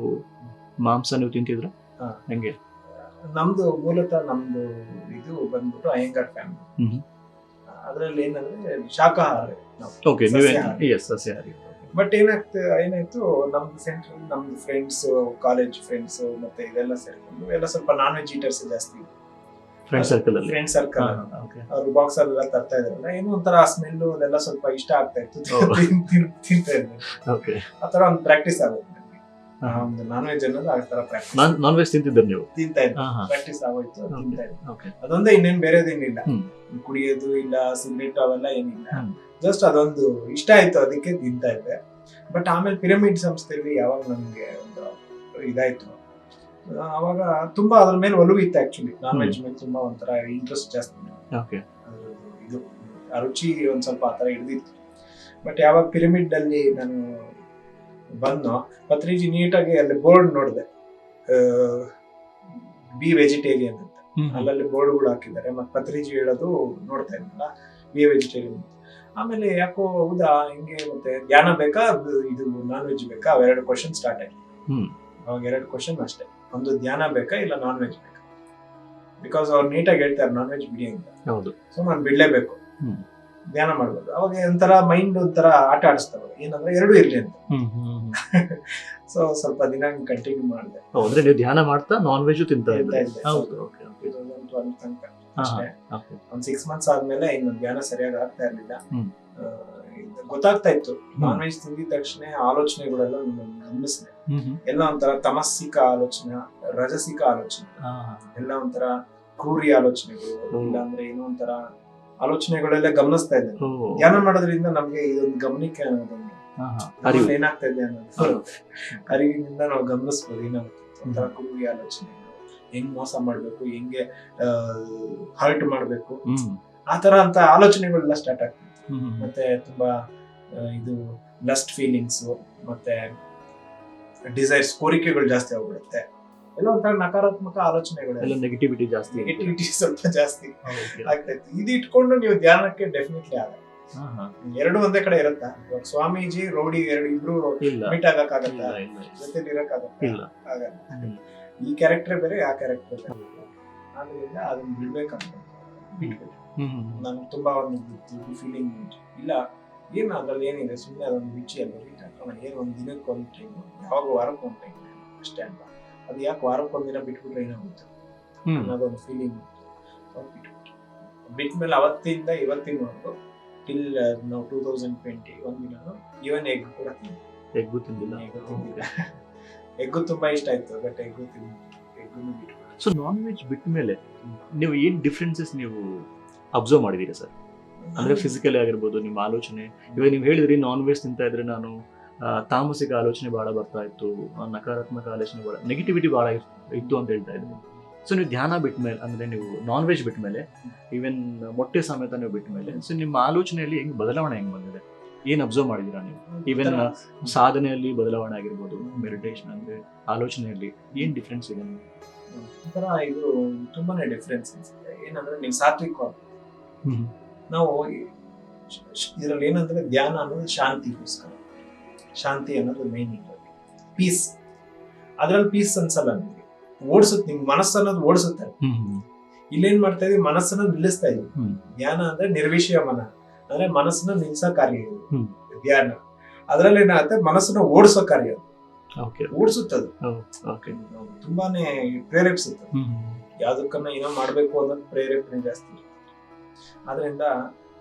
ಮಾಂಸ ನೀವು ತಿಂತಿದ್ರ? ಹಾ. ಹೆಂಗೆ? ನಮ್ದು ಮೂಲತಃ ನಮ್ದು ಇದು ಬಂದ್ಬಿಟ್ಟು ಅಯ್ಯಂಗಾರ್ ಫ್ಯಾಮಿಲಿ. ಹ್ಮ್. ಅದ್ರಲ್ಲಿ ಏನಂದ್ರೆ ಶಾಕಾಹಾರ ನಾವು. ಓಕೆ, ಸಸ್ಯಾಹಾರಿ. ಸಸ್ಯಾಹಾರಿ. ಬಟ್ ಏನಾಯ್ತು ನಮ್ದು ಸೆಂಟ್ರಲ್ ನಮ್ದು ಫ್ರೆಂಡ್ಸ್, ಕಾಲೇಜ್ ಫ್ರೆಂಡ್ಸ್ ಮತ್ತೆ ಇದೆಲ್ಲ ಸೇರ್ಕೊಂಡು ಎಲ್ಲ ಸ್ವಲ್ಪ ನಾನ್ ವೆಜ್ ಈಟರ್ಸ್ ಜಾಸ್ತಿ. ಫ್ರೆಂಡ್ ಸರ್ಕಲ್ ಅಲ್ಲಿ. ಫ್ರೆಂಡ್ ಸರ್ಕಲ್ ಅವ್ರು ಬಾಕ್ಸ್ ಅಲ್ಲೆಲ್ಲ ತರ್ತಾ ಇದ್ರಲ್ಲ, ಏನೋ ಒಂಥರ ಸ್ಮೆಲ್ ಅದೆಲ್ಲ ಸ್ವಲ್ಪ ಇಷ್ಟ ಆಗ್ತಾ ಇತ್ತು. ತಿಂತಾ ಇದ್ದೆ. ಓಕೆ. ಆತರ ಒಂದು ಪ್ರಾಕ್ಟೀಸ್ ಆಗೋದು ನನಗೆ. ಒಂದು ನಾನ್ ವೆಜ್ ಅನ್ನೋದು ಆ ತರ ಪ್ರಾಕ್ಟೀಸ್. ನಾನ್ ವೆಜ್ ತಿಂತಿದ್ದರು ನೀವು? ತಿಂತಾ ಇದ್ದೆ, ಪ್ರಾಕ್ಟೀಸ್ ಆಗೋಯ್ತು, ತಿಂತಾ ಇದ್ದೆ. ಓಕೆ. ಅದೊಂದೇ, ಇನ್ನೇನ್ ಬೇರೆದೇನಿಲ್ಲ. ಕುಡಿಯೋದು ಇಲ್ಲ, ಸಿಗರೇಟ್ ಅವೆಲ್ಲ ಏನಿಲ್ಲ. ಜಸ್ಟ್ ಅದೊಂದು ಇಷ್ಟ ಆಯ್ತು, ಅದಕ್ಕೆ ತಿಂತಾ ಇದ್ದೆ. ಬಟ್ ಆಮೇಲೆ ಪಿರಮಿಡ್ ಸಂಸ್ಥೆಯಲ್ಲಿ ಯಾವಾಗ ನಮ್ಗೆ ಒಂದು ಇದಾಯ್ತು, ಅವಾಗ ತುಂಬಾ ಅದ್ರ ಮೇಲೆ ಒಲವು ಇತ್ತು. ಆಕ್ಚುಲಿ ನಾನ್ ವೆಜ್ ಮೇಲೆ ತುಂಬಾ ಒಂಥರ ಇಂಟ್ರೆಸ್ಟ್ ಜಾಸ್ತಿ. ಇದು ಆ ರುಚಿ ಒಂದ್ ಸ್ವಲ್ಪ ಆತರ ಹಿಡಿದಿತ್ತು. ಬಟ್ ಯಾವಾಗ ಪಿರಮಿಡ್ ಅಲ್ಲಿ ನಾನು ಬಂದ್ನೋ, ಪತ್ರಿಜಿ ನೀಟಾಗಿ ಅಲ್ಲಿ ಬೋರ್ಡ್ ನೋಡಿದೆ, ಬಿ ವೆಜಿಟೇರಿಯನ್ ಅಂತ. ಅಲ್ಲಲ್ಲಿ ಬೋರ್ಡ್ಗಳು ಹಾಕಿದ್ದಾರೆ. ಮತ್ತೆ ಪತ್ರಿಜಿ ಹೇಳೋದು ನೋಡ್ತಾ ಇದ್ನಲ್ಲ, ಬಿ ವೆಜಿಟೇರಿಯನ್. ಆಮೇಲೆ ಯಾಕೋ ಹೌದಾ ಹಿಂಗೆ, ಮತ್ತೆ ಧ್ಯಾನ ಬೇಕಾ ಇದು ನಾನ್ ವೆಜ್ ಬೇಕಾ, ಅವೆರಡು ಕ್ವಶನ್ ಸ್ಟಾರ್ಟ್ ಆಯ್ತು. ಅವಾಗ 2 ಕ್ವಶನ್ ಅಷ್ಟೇ, ಒಂದು ಧ್ಯಾನ ಬೇಕಾ ಇಲ್ಲ ನಾನ್ ವೆಜ್ ಬೇಕಾ. ಬಿಕಾಸ್ ಅವ್ರು ನೀಟಾಗಿ ಹೇಳ್ತಾರೆ ನಾನ್ ವೆಜ್ ಬಿಡಿ ಅಂತ. ಸೊ ನಾನು ಬಿಡ್ಲೇಬೇಕು, ಧ್ಯಾನ ಮಾಡ್ಬೋದು. ಅವಾಗ ಒಂಥರ ಮೈಂಡ್ ಒಂಥರ ಆಟ ಆಡಿಸ್ತಾವ, ಏನಂದ್ರೆ ಎರಡು ಇರ್ಲಿ ಅಂತ. ಸೊ ಸ್ವಲ್ಪ ದಿನ ಕಂಟಿನ್ಯೂ ಮಾಡಿದೆ. ಅಂದ್ರೆ ನೀವು ಧ್ಯಾನ ಮಾಡ್ತಾ ನಾನ್ ವೆಜ್ ತಿಂತಾ ಇದ್ದೆ? ಅಷ್ಟೇ. ಒಂದ್ 6 months ಆದ್ಮೇಲೆ ಇನ್ನು ಧ್ಯಾನ ಸರಿಯಾಗಿ ಆಗ್ತಾ ಇರ್ಲಿಲ್ಲ. ಗೊತ್ತಾಗ್ತಾ ಇತ್ತು, ನಾನ್ ವೆಜ್ ತಿಂದಿದ ತಕ್ಷಣ ಆಲೋಚನೆಗಳೆಲ್ಲ ಗಮನಿಸಿದೆ. ಎಲ್ಲ ಒಂಥರ ತಮಸ್ಸಿಕ ಆಲೋಚನೆ, ರಜಸಿಕ ಆಲೋಚನೆ, ಎಲ್ಲ ಒಂಥರ ಕ್ರೂರಿ ಆಲೋಚನೆಗಳು, ಇಲ್ಲ ಅಂದ್ರೆ ಏನೋ ಒಂಥರ ಆಲೋಚನೆಗಳೆಲ್ಲ ಗಮನಿಸ್ತಾ ಇದ್ದೆ. ಧ್ಯಾನ ಮಾಡೋದ್ರಿಂದ ನಮ್ಗೆ ಇದೊಂದು ಗಮನಿಕೆ ಅನ್ನೋದೊಂದು ಏನಾಗ್ತಾ ಇದೆ ಅನ್ನೋದು ಅರಿವಿನಿಂದ ನಾವು ಗಮನಿಸ್ಬೋದು. ಏನಾಗುತ್ತೆ ಒಂಥರ ಕ್ರೂರಿ ಆಲೋಚನೆಗಳು, ಹೆಂಗ್ ಮೋಸ ಮಾಡ್ಬೇಕು, ಹೆಂಗೆ ಹರ್ಟ್ ಮಾಡ್ಬೇಕು, ಆತರ ಅಂತ ಆಲೋಚನೆಗಳೆಲ್ಲ ಸ್ಟಾರ್ಟ್ ಆಗ್ತದೆ. ಮತ್ತೆ ತುಂಬಾ ಇದು ಲಸ್ಟ್ ಫೀಲಿಂಗ್ಸ್, ಮತ್ತೆ ಡಿಸೈರ್ಸ್, ಕೋರಿಕೆಗಳು ಜಾಸ್ತಿ ಆಗ್ಬಿಡುತ್ತೆ. ಎಲ್ಲ ಒಂಥರ ನಕಾರಾತ್ಮಕ ಆಲೋಚನೆಗಳು, ನೆಗೆಟಿವಿಟಿ ಸ್ವಲ್ಪ ಜಾಸ್ತಿ ಆಗ್ತಾ ಇತ್ತು. ಇದು ಇಟ್ಕೊಂಡು ನೀವು ಧ್ಯಾನಕ್ಕೆ ಡೆಫಿನೆಟ್ಲಿ ಆಗಲ್ಲ. ಎರಡು ಒಂದೇ ಕಡೆ ಇರುತ್ತಾ? ಇವಾಗ ಸ್ವಾಮೀಜಿ ರೌಡಿ ಇಬ್ರು ಮೀಟ್ ಆಗಕ್ಕಾಗತ್ತ, ಜೊತೆಲಿ ಇರಕ್ಕಾಗಲ್ಲ, ಆಗಲ್ಲ. ಈ ಕ್ಯಾರೆಕ್ಟರ್ ಬೇರೆ, ಆ ಕ್ಯಾರೆಕ್ಟರ್ ಬೇರೆ. ಆದ್ರಿಂದ ಅದನ್ನ ಬಿಡ್ಬೇಕಂತ ಬಿಟ್ಬಿಟ್ಟು ನನ್ಗೆ ತುಂಬಾ ಒಂದು ಫೀಲಿಂಗ್ ಇಲ್ಲ, ಏನ್ ಅದ್ರಲ್ಲಿ ಏನಿದೆ, ಸುಮ್ಮನೆ ಅದೊಂದು ರುಚಿ ಅಲ್ಲ, ಏನ್ ಒಂದ್ ದಿನಕ್ಕೆ ಒಂದ್ ಟೈಮ್, ಯಾವಾಗ ವಾರಕ್ಕೆ ಒಂದ್ ಟೈಮ್ ಅಷ್ಟೇ ಅಲ್ವಾ. ಅದು ಯಾಕೆ ವಾರಕ್ಕೆ ಒಂದಿನ ಬಿಟ್ಬಿಟ್ರೆ ಏನಾಗುತ್ತೆ ಅನ್ನೋದೊಂದು ಫೀಲಿಂಗ್ ಬಿಟ್ಮೇಲೆ ಅವತ್ತಿಂದ ಇವತ್ತಿನವರೆಗೂ ಟಿಲ್ ನಾವು 2020 ಒಂದಿನ ಇವನ್ ಎಗ್ ಕೂಡ ಎಗ್ಗು ತಿಂದಿಲ್ಲ. ಎಗ್ಗು ತುಂಬಾ ಇಷ್ಟ ಆಯ್ತು, ಬಟ್ ಎಗ್ಗು ಬಿಟ್ಟು. ಸೊ ನಾನ್ ವೆಜ್ ಬಿಟ್ಟ ಮೇಲೆ ನೀವು ಏನ್ ಡಿಫ್ರೆನ್ಸಸ್ ನೀವು ಅಬ್ಸರ್ವ್ ಮಾಡಿದೀರಾ ಸರ್? ಅಂದ್ರೆ ಫಿಸಿಕಲಿ ಆಗಿರ್ಬೋದು, ನಿಮ್ಮ ಆಲೋಚನೆ. ಇವಾಗ ನೀವು ಹೇಳಿದ್ರಿ ನಾನ್ ವೆಜ್ ತಿಂತಾ ಇದ್ರೆ ನಾನು ತಾಮಸಿಕ ಆಲೋಚನೆ ಬಹಳ ಬರ್ತಾ ಇತ್ತು, ನಕಾರಾತ್ಮಕ ಆಲೋಚನೆ ಬಹಳ, ನೆಗೆಟಿವಿಟಿ ಬಹಳ ಇತ್ತು ಅಂತ ಹೇಳ್ತಾ ಇದ್ರಿ. ಸೊ ನೀವು ಧ್ಯಾನ ಬಿಟ್ಟ ಮೇಲೆ, ಅಂದ್ರೆ ನೀವು ನಾನ್ ವೆಜ್ ಬಿಟ್ಟ ಮೇಲೆ, ಈವನ್ ಮೊಟ್ಟೆ ಸಮೇತ ನೀವು ಬಿಟ್ಟ ಮೇಲೆ, ಸೊ ನಿಮ್ಮ ಆಲೋಚನೆಯಲ್ಲಿ ಹೆಂಗ್ ಬದಲಾವಣೆ ಹೆಂಗ್ ಬಂದಿದೆ? ಏನ್ ಅಬ್ಸರ್ವ್ ಮಾಡಿದೀರಾ ನೀವು? ಈವನ್ ಸಾಧನೆಯಲ್ಲಿ ಬದಲಾವಣೆ ಆಗಿರ್ಬೋದು, ಮೆಡಿಟೇಷನ್ ಅಂದ್ರೆ ಆಲೋಚನೆಯಲ್ಲಿ ಏನ್ ಡಿಫ್ರೆನ್ಸ್ ಇದೆ? ಒಂಥರ ಇದು ತುಂಬಾನೇ ಡಿಫ್ರೆನ್ಸ್ ಅನ್ಸುತ್ತೆ. ಏನಂದ್ರೆ ನೀವು ಸಾತ್ವಿಕ, ನಾವು ಇದ್ರಲ್ಲಿ ಏನಂದ್ರೆ ಧ್ಯಾನ ಅನ್ನೋದು ಶಾಂತಿಗೋಸ್ಕರ, ಶಾಂತಿ ಅನ್ನೋದು ಮೈನ್, ಪೀಸ್. ಅದ್ರಲ್ಲಿ ಪೀಸ್ ಅನ್ಸಲ್ಲ ನಿಮ್ಗೆ, ಓಡಿಸುತ್ತೆ, ನಿಮ್ ಮನಸ್ಸು ಅನ್ನೋದು ಓಡಿಸುತ್ತೆ. ಇಲ್ಲೇನ್ ಮಾಡ್ತಾ ಇದೀವಿ, ಮನಸ್ಸನ್ನ ನಿಲ್ಲಿಸ್ತಾ ಇದೀವಿ. ಧ್ಯಾನ ಅಂದ್ರೆ ನಿರ್ವಿಷಯ ಮನ, ಅಂದ್ರೆ ಮನಸ್ಸನ್ನ ನಿಲ್ಸೋ ಕಾರ್ಯ ಇದು ಧ್ಯಾನ. ಅದ್ರಲ್ಲಿ ಏನಾಗುತ್ತೆ, ಮನಸ್ಸನ್ನ ಓಡಿಸೋ ಕಾರ್ಯ, ಓಡಿಸುತ್ತದು, ತುಂಬಾನೇ ಪ್ರೇರೇಪಿಸುತ್ತೆ. ಯಾವ್ದಕ್ಕನ್ನ ಏನೋ ಮಾಡ್ಬೇಕು ಅನ್ನೋದು ಪ್ರೇರೇಪಣೆ ಜಾಸ್ತಿ. ಆದ್ರಿಂದ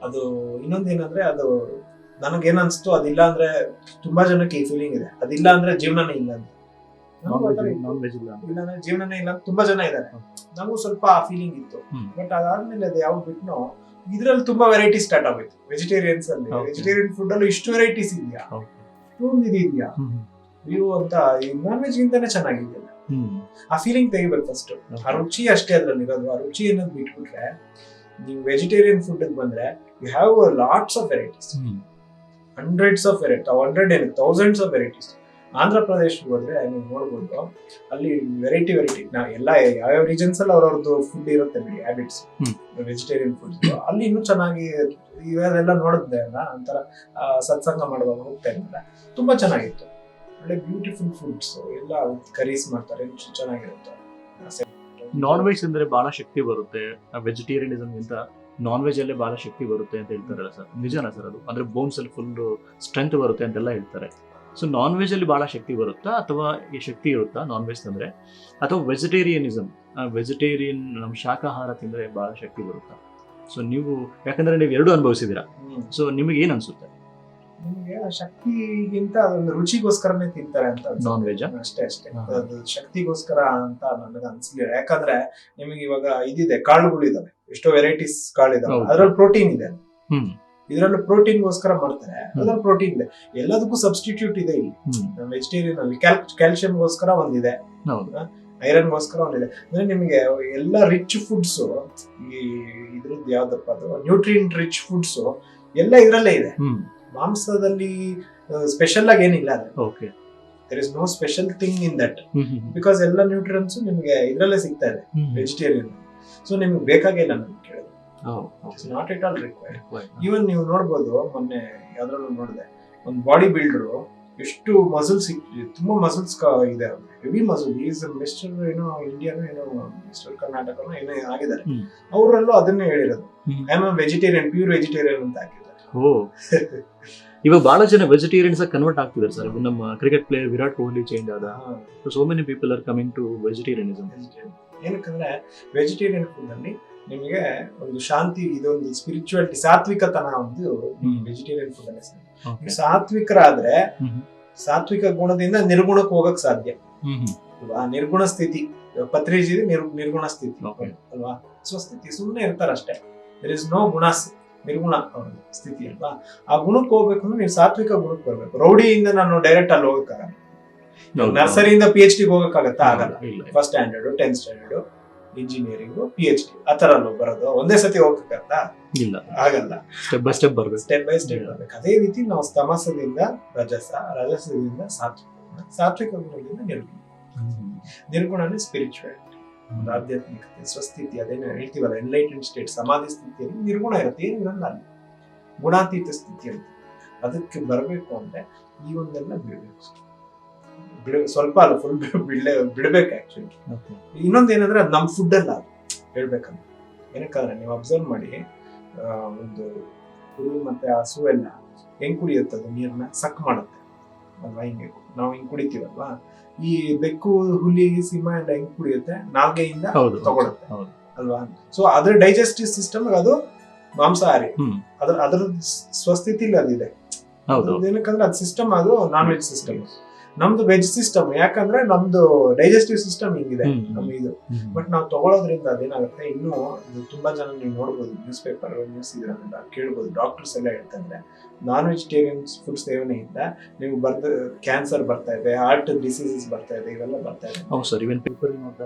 ಅದು ಇನ್ನೊಂದೇನಂದ್ರೆ, ಅದು ನನಗೇನ್ ಅನ್ಸ್ತು, ಅದಿಲ್ಲ ಅಂದ್ರೆ ತುಂಬಾ ಜನಕ್ಕೆ ಈ ಫೀಲಿಂಗ್ ಇದೆ, ಅದಿಲ್ಲ ಅಂದ್ರೆ ಜೀವನನೇ ಇಲ್ಲ ಅಂತ. ಇಲ್ಲ ಅಂದ್ರೆ ಜೀವನನೇ ಇಲ್ಲ ಅಂತ ತುಂಬಾ ಜನ ಇದ್ದಾರೆ. ನಮಗೂ ಸ್ವಲ್ಪ ಆ ಫೀಲಿಂಗ್ ಇತ್ತು. ಬಟ್ ಅದಾದ್ಮೇಲೆ ಅದು ಯಾವ್ದು ಬಿಟ್ನೋ, ಇದ್ರಲ್ಲಿ ತುಂಬಾ ವೆರೈಟಿ ಸ್ಟಾರ್ಟ್ ಆಗೋಯ್ತು. ವೆಜಿಟೇರಿಯನ್ಸ್ ಅಲ್ಲಿ, ವೆಜಿಟೇರಿಯನ್ ಫುಡ್ ಅಲ್ಲೂ ಇಷ್ಟು ವೆರೈಟೀಸ್ ಇದೆಯಾ, ಇಷ್ಟೊಂದು ಇದೆಯಾ ನೀವು ಅಂತ. ನಾನ್ ವೆಜ್ ಗಿಂತಾನೆ ಚೆನ್ನಾಗಿದೆಯಲ್ಲ, ಆ ಫೀಲಿಂಗ್ ತೆಗಿಬೇಕು ಫಸ್ಟ್. ಆ ರುಚಿ ಅಷ್ಟೇ ಅದ್ರಲ್ಲಿ ಇರೋದು. ಆ ರುಚಿ ಅನ್ನೋದು ಬಿಟ್ಬಿಟ್ರೆ, ನೀವು ವೆಜಿಟೇರಿಯನ್ ಫುಡ್ ಬಂದ್ರೆ you have lots of varieties, hundreds of variety, 1000s of varieties. Andhra ಪ್ರದೇಶಕ್ಕೆ ಹೋದ್ರೆ ನೀವು ನೋಡ್ಬೋದು, ಅಲ್ಲಿ ವೆರೈಟಿ ನಾವು ಎಲ್ಲ ಯಾವ್ಯಾವ ರೀಜನ್ಸ್ ಅಲ್ಲಿ ಅವ್ರವ್ರದ್ದು ಫುಡ್ ಇರುತ್ತೆ ಬಿಡಿ, ಹ್ಯಾಬಿಟ್ಸ್, ವೆಜಿಟೇರಿಯನ್ ಫುಡ್. ಅಲ್ಲಿ ಇನ್ನೂ ಚೆನ್ನಾಗಿ ಇವೆಲ್ಲ ನೋಡಿದ್ದೆ ಅಲ್ಲ, ಒಂಥರ ಸತ್ಸಂಗ ಮಾಡುವಾಗ ಹೋಗ್ತಾ ಇದ್ದಿಲ್ಲ, ತುಂಬಾ ಚೆನ್ನಾಗಿತ್ತು. ಒಳ್ಳೆ ಬ್ಯೂಟಿಫುಲ್ ಫುಡ್ಸ್ ಎಲ್ಲ ಕರೀಸ್ ಮಾಡ್ತಾರೆ, ಚೆನ್ನಾಗಿರುತ್ತೆ. ನಾನ್ ವೆಜ್ ಅಂದ್ರೆ ಬಹಳ ಶಕ್ತಿ ಬರುತ್ತೆ, ವೆಜಿಟೇರಿಯನಿಸಮ್ ಗಿಂತ ನಾನ್ ವೆಜ್ ಅಲ್ಲೇ ಬಹಳ ಶಕ್ತಿ ಬರುತ್ತೆ ಅಂತ ಹೇಳ್ತಾರಲ್ಲ ಸರ್, ನಿಜನಾ ಸರ್ ಅದು? ಅಂದ್ರೆ ಬೋನ್ಸ್ ಅಲ್ಲಿ ಫುಲ್ ಸ್ಟ್ರೆಂತ್ ಬರುತ್ತೆ ಅಂತೆಲ್ಲ ಹೇಳ್ತಾರೆ. ಸೊ ನಾನ್ ವೆಜ್ ಅಲ್ಲಿ ಬಹಳ ಶಕ್ತಿ ಬರುತ್ತಾ ಅಥವಾ ಈ ಶಕ್ತಿ ಇರುತ್ತಾ ನಾನ್ ವೆಜ್ ತಂದ್ರೆ, ಅಥವಾ ವೆಜಿಟೇರಿಯನ್ ನಮ್ಮ ಶಾಕಾಹಾರ ತಿಂದ್ರೆ ಬಹಳ ಶಕ್ತಿ ಬರುತ್ತಾ? ಸೊ ನೀವು, ಯಾಕಂದ್ರೆ ನೀವು ಎರಡು ಅನುಭವಿಸಿದ್ದೀರಾ, ಸೊ ನಿಮಗೆ ಏನ್ ಅನ್ಸುತ್ತೆ? ನಿಮ್ಗೆ ಶಕ್ತಿಗಿಂತ ಅದೊಂದು ರುಚಿಗೋಸ್ಕರನೇ ತಿಂತಾರೆ ಅಂತ ನಾನ್ ವೆಜ್ ಅಷ್ಟೇ. ಅದು ಶಕ್ತಿಗೋಸ್ಕರ ಅಂತ ನನಗೆ ಅನ್ಸ್ಲಿಲ್ಲ. ಯಾಕಂದ್ರೆ ನಿಮಗೆ ಇವಾಗ ಇದಿದೆ, ಕಾಳುಗಳಿದಾವೆ, ಎಷ್ಟೋ ವೆರೈಟೀಸ್ ಕಾಳಿದಾವೆ, ಅದ್ರಲ್ಲಿ ಪ್ರೋಟೀನ್ ಇದೆ. ಇದ್ರಲ್ಲೂ ಪ್ರೋಟೀನ್ ಗೋಸ್ಕರ ಮಾಡ್ತಾರೆ, ಅದ್ರಲ್ಲಿ ಪ್ರೋಟೀನ್ ಇದೆ. ಎಲ್ಲದಕ್ಕೂ ಸಬ್ಸ್ಟಿಟ್ಯೂಟ್ ಇದೆ ಇಲ್ಲಿ ವೆಜಿಟೇರಿಯನ್ ಅಲ್ಲಿ. ಕ್ಯಾಲ್ಸಿಯಂ ಗೋಸ್ಕರ ಒಂದಿದೆ, ಐರನ್ ಗೋಸ್ಕರ ಒಂದಿದೆ. ಅಂದ್ರೆ ನಿಮಗೆ ಎಲ್ಲ ರಿಚ್ ಫುಡ್ಸ್, ಈ ಇದ್ರದ್ದು ಯಾವ್ದಪ್ಪ ಅದು ನ್ಯೂಟ್ರಿಯೆಂಟ್ ರಿಚ್ ಫುಡ್ಸ್ ಎಲ್ಲ ಇದ್ರಲ್ಲೇ ಇದೆ. ಮಾಂಸದಲ್ಲಿ ಸ್ಪೆಷಲ್ ಆಗಿ ಏನಿಲ್ಲ. There is no special thing in that, because ಎಲ್ಲ ನ್ಯೂಟ್ರಿಯನ್ಸ್ ನಿಮ್ಗೆ ಇದ್ರಲ್ಲೇ ಸಿಗ್ತಾ ಇದೆ ವೆಜಿಟೇರಿಯನ್. ಸೊ ನಿಮ್ಗೆ ಬೇಕಾಗಿಲ್ಲ ನನ್ಗೆ ಕೇಳಿದ್ರೆ, not it all required. Even ನೀವು ನೋಡ್ಬೋದು, ಮೊನ್ನೆ ಯಾವ್ದ್ರಲ್ಲೂ ನೋಡಿದೆ, ಒಂದು ಬಾಡಿ ಬಿಲ್ಡರು ಎಷ್ಟು ಮಸಲ್ಸ್, ತುಂಬಾ ಮಸಲ್ಸ್ ಇದೆ, ಹೆವಿ ಮಸಲ್. ಈಸ್ ಮಿಸ್ಟರ್ ಏನೋ ಇಂಡಿಯಾನೋ ಏನೋ ಮಿಸ್ಟರ್ ಕರ್ನಾಟಕನೋ ಏನೋ ಆಗಿದ್ದಾರೆ. ಅವರಲ್ಲೂ ಅದನ್ನೇ ಹೇಳಿರೋದು, I am vegetarian, pure vegetarian ಅಂತ ಹಾಕಿದ್ದಾರೆ. ಇವಾಗ ಬಹಳ ಜನ ವೆಜಿಟೇರಿಯನ್ಸ್ ಕನ್ವರ್ಟ್ ಆಗ್ತಿದ್ದಾರೆ ಸರ್. ನಮ್ಮ cricket player Virat Kohli change ಆದ, so many people are coming to vegetarianism. ಏನಕ್ಕಂದ್ರೆ ವೆಜಿಟೇರಿಯನ್ ಫುಡ್ ಅಲ್ಲಿ ನಿಮಗೆ ಒಂದು ಶಾಂತಿ, ಇದೊಂದು ಸ್ಪಿರಿಚುವಾಲಿಟಿ, ಸಾತ್ವಿಕತನ ಒಂದು ವೆಜಿಟೇರಿಯನ್ ಫುಡ್ ಅಲ್ಲಿ. ಸಾತ್ವಿಕರಾದ್ರೆ ಸಾತ್ವಿಕ ಗುಣದಿಂದ ನಿರ್ಗುಣಕ್ಕೆ ಹೋಗಕ್ ಸಾಧ್ಯ ಅಲ್ವಾ? ನಿರ್ಗುಣ ಸ್ಥಿತಿ, ಪತ್ರಿಜಿ ನಿರ್ಗುಣ ಸ್ಥಿತಿ ಅಲ್ವಾ? ಸ್ವಸ್ಥಿತಿ, ಸುಮ್ಮನೆ ಇರ್ತಾರಷ್ಟೇ. ದೇರ್ ಇಸ್ ನೋ ಗುಣಸ್, ನಿರ್ಗುಣ ಅವ್ರ ಸ್ಥಿತಿ ಅಲ್ವಾ? ಆ ಗುಣಕ್ಕೆ ಹೋಗ್ಬೇಕು ಅಂದ್ರೆ ನೀವು ಸಾತ್ವಿಕ ಗುಣಕ್ಕೆ ಬರ್ಬೇಕು. ರೌಡಿಯಿಂದ ನಾನು ಡೈರೆಕ್ಟ್ ಅಲ್ಲಿ ಹೋಗಕ್ಕಾಗಲ್ಲ. ನರ್ಸರಿಯಿಂದ PhD ಹೋಗಕ್ಕಾಗತ್ತಾ? ಆಗಲ್ಲ. First standard, 10th standard, engineering, PhD ಆ ತರ ಬರೋದು ಒಂದೇ ಸತಿ ಹೋಗಕ್ಕಾಗತ್ತಾ? ಇಲ್ಲ, ಆಗಲ್ಲ. ಸ್ಟೆಪ್ ಬೈ ಸ್ಟೆಪ್ ಬರ್ಬೇಕು. ಬರ್ಬೇಕು. ಅದೇ ರೀತಿ ನಾವು ತಮಸದಿಂದ ರಜಸದಿಂದ ಸಾತ್ವಿಕ ಗುಣದಿಂದ ನಿರ್ಗುಣನೇ ಸ್ಪಿರಿಚುವಾಲಿಟಿ, ಆಧ್ಯಾತ್ಮಿಕತೆ, ಸ್ವಸ್ಥಿತಿ. ಅದೇನು ಹೇಳ್ತೀವಲ್ಲ, ಎನ್ಲೈಟೆಂಡ್ ಸ್ಟೇಟ್, ಸಮಾಧಿ ಸ್ಥಿತಿಯಲ್ಲಿ ನಿರ್ಗುಣ ಇರುತ್ತೆ, ಏನಿರಲ್ಲ ಅಲ್ಲಿ, ಗುಣಾತೀತ ಸ್ಥಿತಿ ಅಂತ. ಅದಕ್ಕೆ ಬರಬೇಕು ಅಂದ್ರೆ ಈ ಒಂದೆಲ್ಲ ಸ್ವಲ್ಪ ಅಲ್ಲ, ಫುಲ್ ಬಿಡ್ಬೇಕು ಆಕ್ಚುಲಿ. ಇನ್ನೊಂದೇನಂದ್ರೆ ಅದು ನಮ್ ಫುಡ್ ಅಲ್ಲ, ಅದು ಹೇಳ್ಬೇಕಂದ್ರೆ. ಏನಕ್ಕಂದ್ರೆ ನೀವು ಅಬ್ಸರ್ವ್ ಮಾಡಿ, ಒಂದು ಕುರಿ ಮತ್ತೆ ಹಸು ಎಲ್ಲ ಹೆಂಗ್ ಕುಡಿಯುತ್ತೆ, ಅದು ನೀರ್ನ ಸಕ್ ಮಾಡುತ್ತೆ ಅಲ್ವಾ? ಹಿಂಗೆ ನಾವು ಹಿಂಗ್ ಕುಡಿತೀವಲ್ವಾ? ಈ ಬೆಕ್ಕು, ಹುಲಿ, ಸಿಂಹ ಎಲ್ಲ ಹೆಂಗ್ ಕುಡಿಯುತ್ತೆ? ನಾಲ್ಗೆಯಿಂದ ತಗೊಳುತ್ತೆ ಅಲ್ವಾ? ಸೊ ಅದ್ರ ಡೈಜೆಸ್ಟಿವ್ ಸಿಸ್ಟಮ್ ಅದು ಮಾಂಸಾಹಾರಿ, ಅದ್ರ ಸ್ವಸ್ಥಿತಿಲಿ ಅದಿದೆ. ಏನಕ್ಕಂದ್ರೆ ಅದು ಸಿಸ್ಟಮ್, ಅದು ನಾನ್ ವೆಜ್ ಸಿಸ್ಟಮ್. ನಮ್ದು ವೆಜ್ ಸಿಸ್ಟಮ್, ಯಾಕಂದ್ರೆ ನಮ್ದು ಡೈಜೆಸ್ಟಿವ್ ಸಿಸ್ಟಮ್ ಹಿಂಗಿದೆ ನಮ್ದು ಇದು. ಬಟ್ ನಾವು ತಗೊಳ್ಳೋದ್ರಿಂದ ಅದೇನಾಗುತ್ತೆ, ಇನ್ನೂ ತುಂಬಾ ಜನ ನೀವು ನೋಡ್ಬೋದು, ನ್ಯೂಸ್ ಪೇಪರ್, ನ್ಯೂಸ್ ಇದನ್ನೆಲ್ಲ ಕೇಳ್ಬೋದು, ಡಾಕ್ಟರ್ಸ್ ಎಲ್ಲ ಹೇಳ್ತಾರೆ ನಾನ್ ವೆಜಿಟೇರಿಯನ್ ಫುಡ್ ಸೇವನೆಯಿಂದ ನೀವು ಕ್ಯಾನ್ಸರ್ ಬರ್ತಾ ಇದೆ, ಹಾರ್ಟ್ ಡಿಸೀಸಸ್ ಬರ್ತಾ ಇದೆ, ಇವೆಲ್ಲ ಬರ್ತಾ ಇದೆ. ಹೌದು ಸರ್, ಇವನ್ ಪೇಪರ್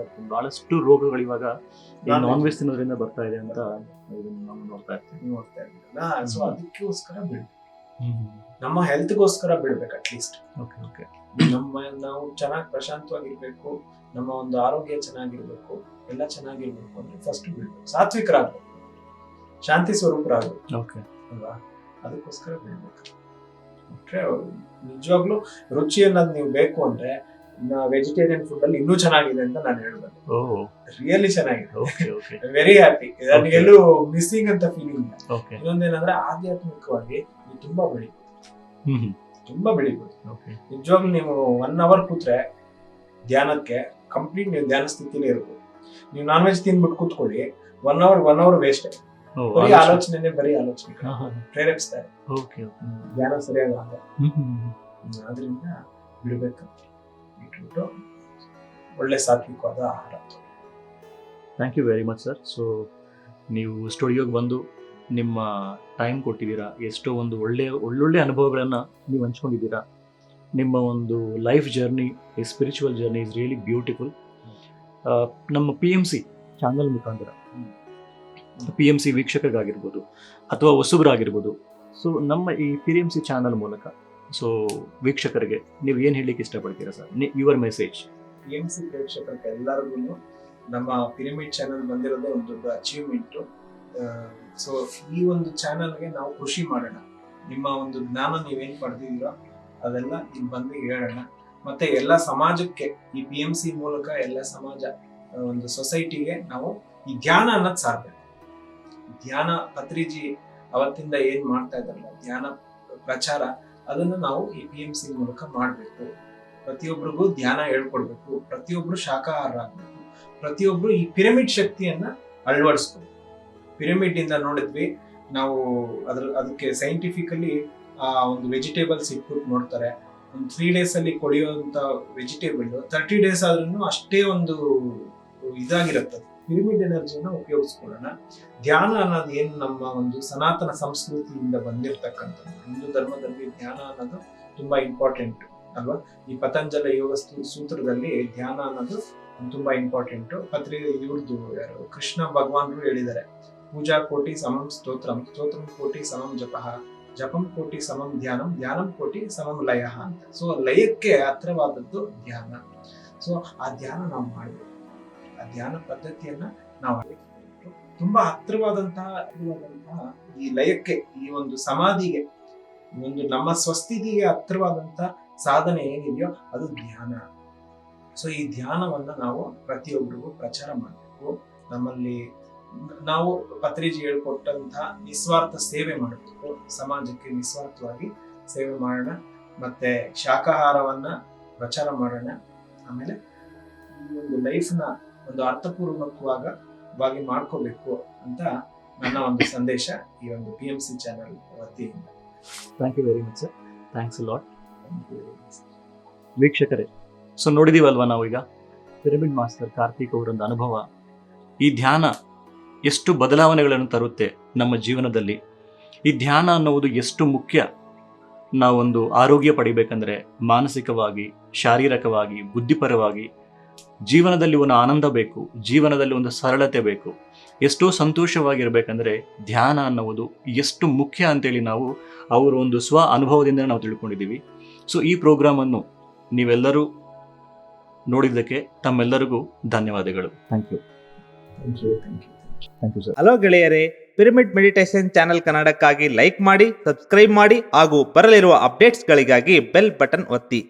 ಬಹಳಷ್ಟು ರೋಗಗಳು ಇವಾಗ ನಾನ್ ವೆಜ್ ತಿನ್ನೋದ್ರಿಂದ ಬರ್ತಾ ಇದೆ ಅಂತ ನಾವು ನೋಡ್ತಾ ಇರ್ತೀವಿ. ಸೊ ಅದಕ್ಕೋಸ್ಕರ ನಮ್ಮ ಹೆಲ್ತ್ಗೋಸ್ಕರ ಬಿಡ್ಬೇಕು ಅಟ್ಲೀಸ್ಟ್. ನಾವು ಚೆನ್ನಾಗಿ ಪ್ರಶಾಂತವಾಗಿರ್ಬೇಕು, ನಮ್ಮ ಒಂದು ಆರೋಗ್ಯ ಚೆನ್ನಾಗಿರ್ಬೇಕು, ಎಲ್ಲ ಚೆನ್ನಾಗಿರ್ಬೇಕು ಅಂದ್ರೆ ಫಸ್ಟ್ ಬಿಡ್ಬೇಕು, ಸಾತ್ವಿಕರಾಗ್ಬೇಕು, ಶಾಂತಿ ಸ್ವರೂಪರಾಗ್ಬೇಕು ಅಲ್ವಾ? ಅದಕ್ಕೋಸ್ಕರ ಬಿಡ್ಬೇಕು. ನಿಜವಾಗ್ಲೂ ರುಚಿ ಅನ್ನೋದು ನೀವು ಬೇಕು ಅಂದ್ರೆ ವೆಜಿಟೇರಿಯನ್ ಫುಡ್ ಅಲ್ಲಿ ಇನ್ನೂ ಚೆನ್ನಾಗಿದೆ ಅಂತ ನಾನು ಹೇಳ್ಬೇಕು. ರಿಯಲಿ ಚೆನ್ನಾಗಿದೆ, ವೆರಿ ಹ್ಯಾಪಿ. ನನಗೆಲ್ಲೂ ಮಿಸ್ಸಿಂಗ್ ಅಂತ ಫೀಲಿಂಗ್. ಇನ್ನೊಂದೇನಂದ್ರೆ ಆಧ್ಯಾತ್ಮಿಕವಾಗಿ ನೀವು ತುಂಬಾ ಬೆಳಿಬೋದು. ನಿಜವಾಗ್ಲೂ ನೀವು 1 hour ಕೂತ್ರೆ ಧ್ಯಾನಕ್ಕೆ ಕಂಪ್ಲೀಟ್ ನೀವು ಧ್ಯಾನ ಸ್ಥಿತಿಲೇ ಇರ್ಬೋದು. ನೀವು ನಾನ್ ವೆಜ್ ತಿನ್ಬಿಟ್ಟು ಕೂತ್ಕೊಳ್ಳಿ, 1 hour ವೇಸ್ಟ್. ಬರೀ ಆಲೋಚನೆ ಪ್ರೇರೇಪಿಸ್ತಾರೆ, ಧ್ಯಾನ ಸರಿಯಾಗಿ ಆಗಲ್ಲ. ಆದ್ರಿಂದ ಬಿಡ್ಬೇಕು, ಬಿಟ್ಬಿಟ್ಟು ಒಳ್ಳೆ ಸಾತ್ವಿಕವಾದ ಆಹಾರ. Thank you very much sir. So ನೀವು ಸ್ಟುಡಿಯೋಗೆ ಬಂದು ನಿಮ್ಮ ಟೈಮ್ ಕೊಟ್ಟಿದ್ದೀರಾ, ಎಷ್ಟೋ ಒಂದು ಒಳ್ಳೊಳ್ಳೆ ಅನುಭವಗಳನ್ನು ನೀವು ಹಂಚ್ಕೊಂಡಿದ್ದೀರಾ. ನಿಮ್ಮ ಒಂದು life journey, spiritual journey is really beautiful. ನಮ್ಮ PMC ಚಾನಲ್ ಮುಖಾಂತರ PMC ವೀಕ್ಷಕರಿಗಾಗಿರ್ಬೋದು ಅಥವಾ ಹೊಸಬರಾಗಿರ್ಬೋದು, ಸೊ ನಮ್ಮ ಈ PMC ಚಾನಲ್ ಮೂಲಕ ಸೊ ವೀಕ್ಷಕರಿಗೆ ನೀವು ಏನು ಹೇಳಲಿಕ್ಕೆ ಇಷ್ಟಪಡ್ತೀರಾ ಸರ್? Your message. PMC ಪ್ರೇಕ್ಷಕರಿಗೆ ಎಲ್ಲರಿಗೂ ನಮ್ಮ ಪಿರಮಿಡ್ ಚಾನಲ್ ಬಂದಿರೋದು ಒಂದು ದೊಡ್ಡ ಅಚೀವ್ಮೆಂಟು. ಸೊ ಈ ಒಂದು ಚಾನಲ್ಗೆ ನಾವು ಖುಷಿ ಮಾಡೋಣ. ನಿಮ್ಮ ಒಂದು ಜ್ಞಾನ ನೀವೇನು ಪಡೆದಿದ್ದೀರೋ ಅದೆಲ್ಲ ಇಲ್ಲಿ ಬಂದು ಹೇಳೋಣ. ಮತ್ತೆ ಎಲ್ಲ ಸಮಾಜಕ್ಕೆ ಈ PMC ಮೂಲಕ ಎಲ್ಲ ಸಮಾಜ ಒಂದು ಸೊಸೈಟಿಗೆ ನಾವು ಈ ಧ್ಯಾನ ಅನ್ನೋದು ಸಾರ್ಬೇಕು. ಧ್ಯಾನ ಪತ್ರಿಜಿ ಅವತ್ತಿಂದ ಏನ್ ಮಾಡ್ತಾ ಇದ್ದಾರಲ್ಲ ಧ್ಯಾನ ಪ್ರಚಾರ, ಅದನ್ನ ನಾವು ಈ PMC ಮೂಲಕ ಮಾಡ್ಬೇಕು. ಪ್ರತಿಯೊಬ್ಬರಿಗೂ ಧ್ಯಾನ ಹೇಳ್ಕೊಡ್ಬೇಕು, ಪ್ರತಿಯೊಬ್ರು ಶಾಖಾಹಾರ ಆಗ್ಬೇಕು, ಪ್ರತಿಯೊಬ್ರು ಈ ಪಿರಮಿಡ್ ಶಕ್ತಿಯನ್ನ ಅಳವಡಿಸ್ಬೇಕು. ಪಿರಮಿಡ್ ಇಂದ ನೋಡಿದ್ವಿ ನಾವು, ಅದಕ್ಕೆ ಸೈಂಟಿಫಿಕಲಿ ಒಂದು ವೆಜಿಟೇಬಲ್ಸ್ ಇಟ್ಬಿಟ್ಟು ನೋಡ್ತಾರೆ. ಒಂದು 3 days ಅಲ್ಲಿ ಕೊಳೆಯುವಂತ ವೆಜಿಟೇಬಲ್ 30 days ಆದ್ರೂ ಅಷ್ಟೇ ಒಂದು ಇದಾಗಿರುತ್ತೆ. ಪಿರಮಿಡ್ ಎನರ್ಜಿನ ಉಪಯೋಗಿಸ್ಕೊಳ್ಳೋಣ. ಧ್ಯಾನ ಅನ್ನೋದು ಏನು ನಮ್ಮ ಒಂದು ಸನಾತನ ಸಂಸ್ಕೃತಿಯಿಂದ ಬಂದಿರತಕ್ಕಂಥದ್ದು. ಹಿಂದೂ ಧರ್ಮದಲ್ಲಿ ಧ್ಯಾನ ಅನ್ನೋದು ತುಂಬಾ ಇಂಪಾರ್ಟೆಂಟ್ ಅಲ್ವಾ. ಈ ಪತಂಜಲ ಯೋಗ ಸೂತ್ರದಲ್ಲಿ ಧ್ಯಾನ ಅನ್ನೋದು ತುಂಬಾ ಇಂಪಾರ್ಟೆಂಟ್. ಇವ್ರದ್ದು ಯಾರು ಕೃಷ್ಣ ಭಗವಾನ್ರು ಹೇಳಿದ್ದಾರೆ, ಪೂಜಾ ಕೋಟಿ ಸಮಂ ಸ್ತೋತ್ರಂ, ಸ್ತೋತ್ರಂ ಕೋಟಿ ಸಮಂ ಜಪಃ, ಜಪಂ ಕೋಟಿ ಸಮಂ ಧ್ಯಾನಂ, ಧ್ಯಾನಂ ಕೋಟಿ ಸಮಂ ಲಯ ಅಂತ. ಸೊ ಲಯಕ್ಕೆ ಹತ್ರವಾದದ್ದು ಧ್ಯಾನ. ಸೊ ಆ ಧ್ಯಾನ ನಾವು ಮಾಡಬೇಕು, ಆ ಧ್ಯಾನ ಪದ್ಧತಿಯನ್ನ ನಾವು ತುಂಬಾ ಹತ್ರವಾದಂತಹ ಈ ಲಯಕ್ಕೆ, ಈ ಒಂದು ಸಮಾಧಿಗೆ, ಒಂದು ನಮ್ಮ ಸ್ವಸ್ಥಿತಿಗೆ ಹತ್ರವಾದಂತಹ ಸಾಧನೆ ಏನಿದೆಯೋ ಅದು ಧ್ಯಾನ. ಸೊ ಈ ಧ್ಯಾನವನ್ನ ನಾವು ಪ್ರತಿಯೊಬ್ಬರಿಗೂ ಪ್ರಚಾರ ಮಾಡಬೇಕು. ನಮ್ಮಲ್ಲಿ ನಾವು ಪತ್ರಿಜಿ ಹೇಳ್ಕೊಟ್ಟಂತಹ ನಿಸ್ವಾರ್ಥ ಸೇವೆ ಮಾಡಬೇಕು, ಸಮಾಜಕ್ಕೆ ನಿಸ್ವಾರ್ಥವಾಗಿ ಸೇವೆ ಮಾಡೋಣ, ಮತ್ತೆ ಶಾಖಾಹಾರವನ್ನ ಪ್ರಚಾರ ಮಾಡೋಣ. ಆಮೇಲೆ ಈ ಒಂದು ಲೈಫ್ನ ಒಂದು ಅರ್ಥಪೂರ್ವಕವಾಗಿ ಮಾಡ್ಕೋಬೇಕು ಅಂತ ನನ್ನ ಒಂದು ಸಂದೇಶ ಈ ಒಂದು PMC ಚಾನೆಲ್ ವತಿಯಿಂದ. Thank you very much sir, thanks a lot. ವೀಕ್ಷಕರೇ, ಸೊ ನೋಡಿದೀವಲ್ವಾ ನಾವೀಗ ಪಿರಮಿಡ್ ಮಾಸ್ಟರ್ ಕಾರ್ತಿಕ್ ಅವರೊಂದು ಅನುಭವ, ಈ ಧ್ಯಾನ ಎಷ್ಟು ಬದಲಾವಣೆಗಳನ್ನು ತರುತ್ತೆ ನಮ್ಮ ಜೀವನದಲ್ಲಿ. ಈ ಧ್ಯಾನ ಅನ್ನುವುದು ಎಷ್ಟು ಮುಖ್ಯ. ನಾವೊಂದು ಆರೋಗ್ಯ ಪಡಿಬೇಕಂದ್ರೆ ಮಾನಸಿಕವಾಗಿ, ಶಾರೀರಿಕವಾಗಿ, ಬುದ್ಧಿಪರವಾಗಿ ಜೀವನದಲ್ಲಿ ಒಂದು ಆನಂದ ಬೇಕು, ಜೀವನದಲ್ಲಿ ಒಂದು ಸರಳತೆ ಬೇಕು, ಎಷ್ಟೋ ಸಂತೋಷವಾಗಿರ್ಬೇಕಂದ್ರೆ ಧ್ಯಾನ ಅನ್ನುವುದು ಎಷ್ಟು ಮುಖ್ಯ ಅಂತೇಳಿ ನಾವು ಅವರ ಒಂದು ಸ್ವ ಅನುಭವದಿಂದ ನಾವು ತಿಳ್ಕೊಂಡಿದ್ದೀವಿ. ಸೊ ಈ ಪ್ರೋಗ್ರಾಮನ್ನು ನೀವೆಲ್ಲರೂ ನೋಡಿದ್ದಕ್ಕೆ ತಮ್ಮೆಲ್ಲರಿಗೂ ಧನ್ಯವಾದಗಳು. Thank you. Thank you sir. Hello ಗೆಳೆಯರೇ, ಪಿರಮಿಡ್ ಮೆಡಿಟೇಷನ್ ಚಾನೆಲ್ ಕನ್ನಡಕ್ಕಾಗಿ ಲೈಕ್ ಮಾಡಿ, ಸಬ್ಸ್ಕ್ರೈಬ್ ಮಾಡಿ ಹಾಗೂ ಬರಲಿರುವ ಅಪ್ಡೇಟ್ಸ್ಗಳಿಗಾಗಿ ಬೆಲ್ ಬಟನ್ ಒತ್ತಿ.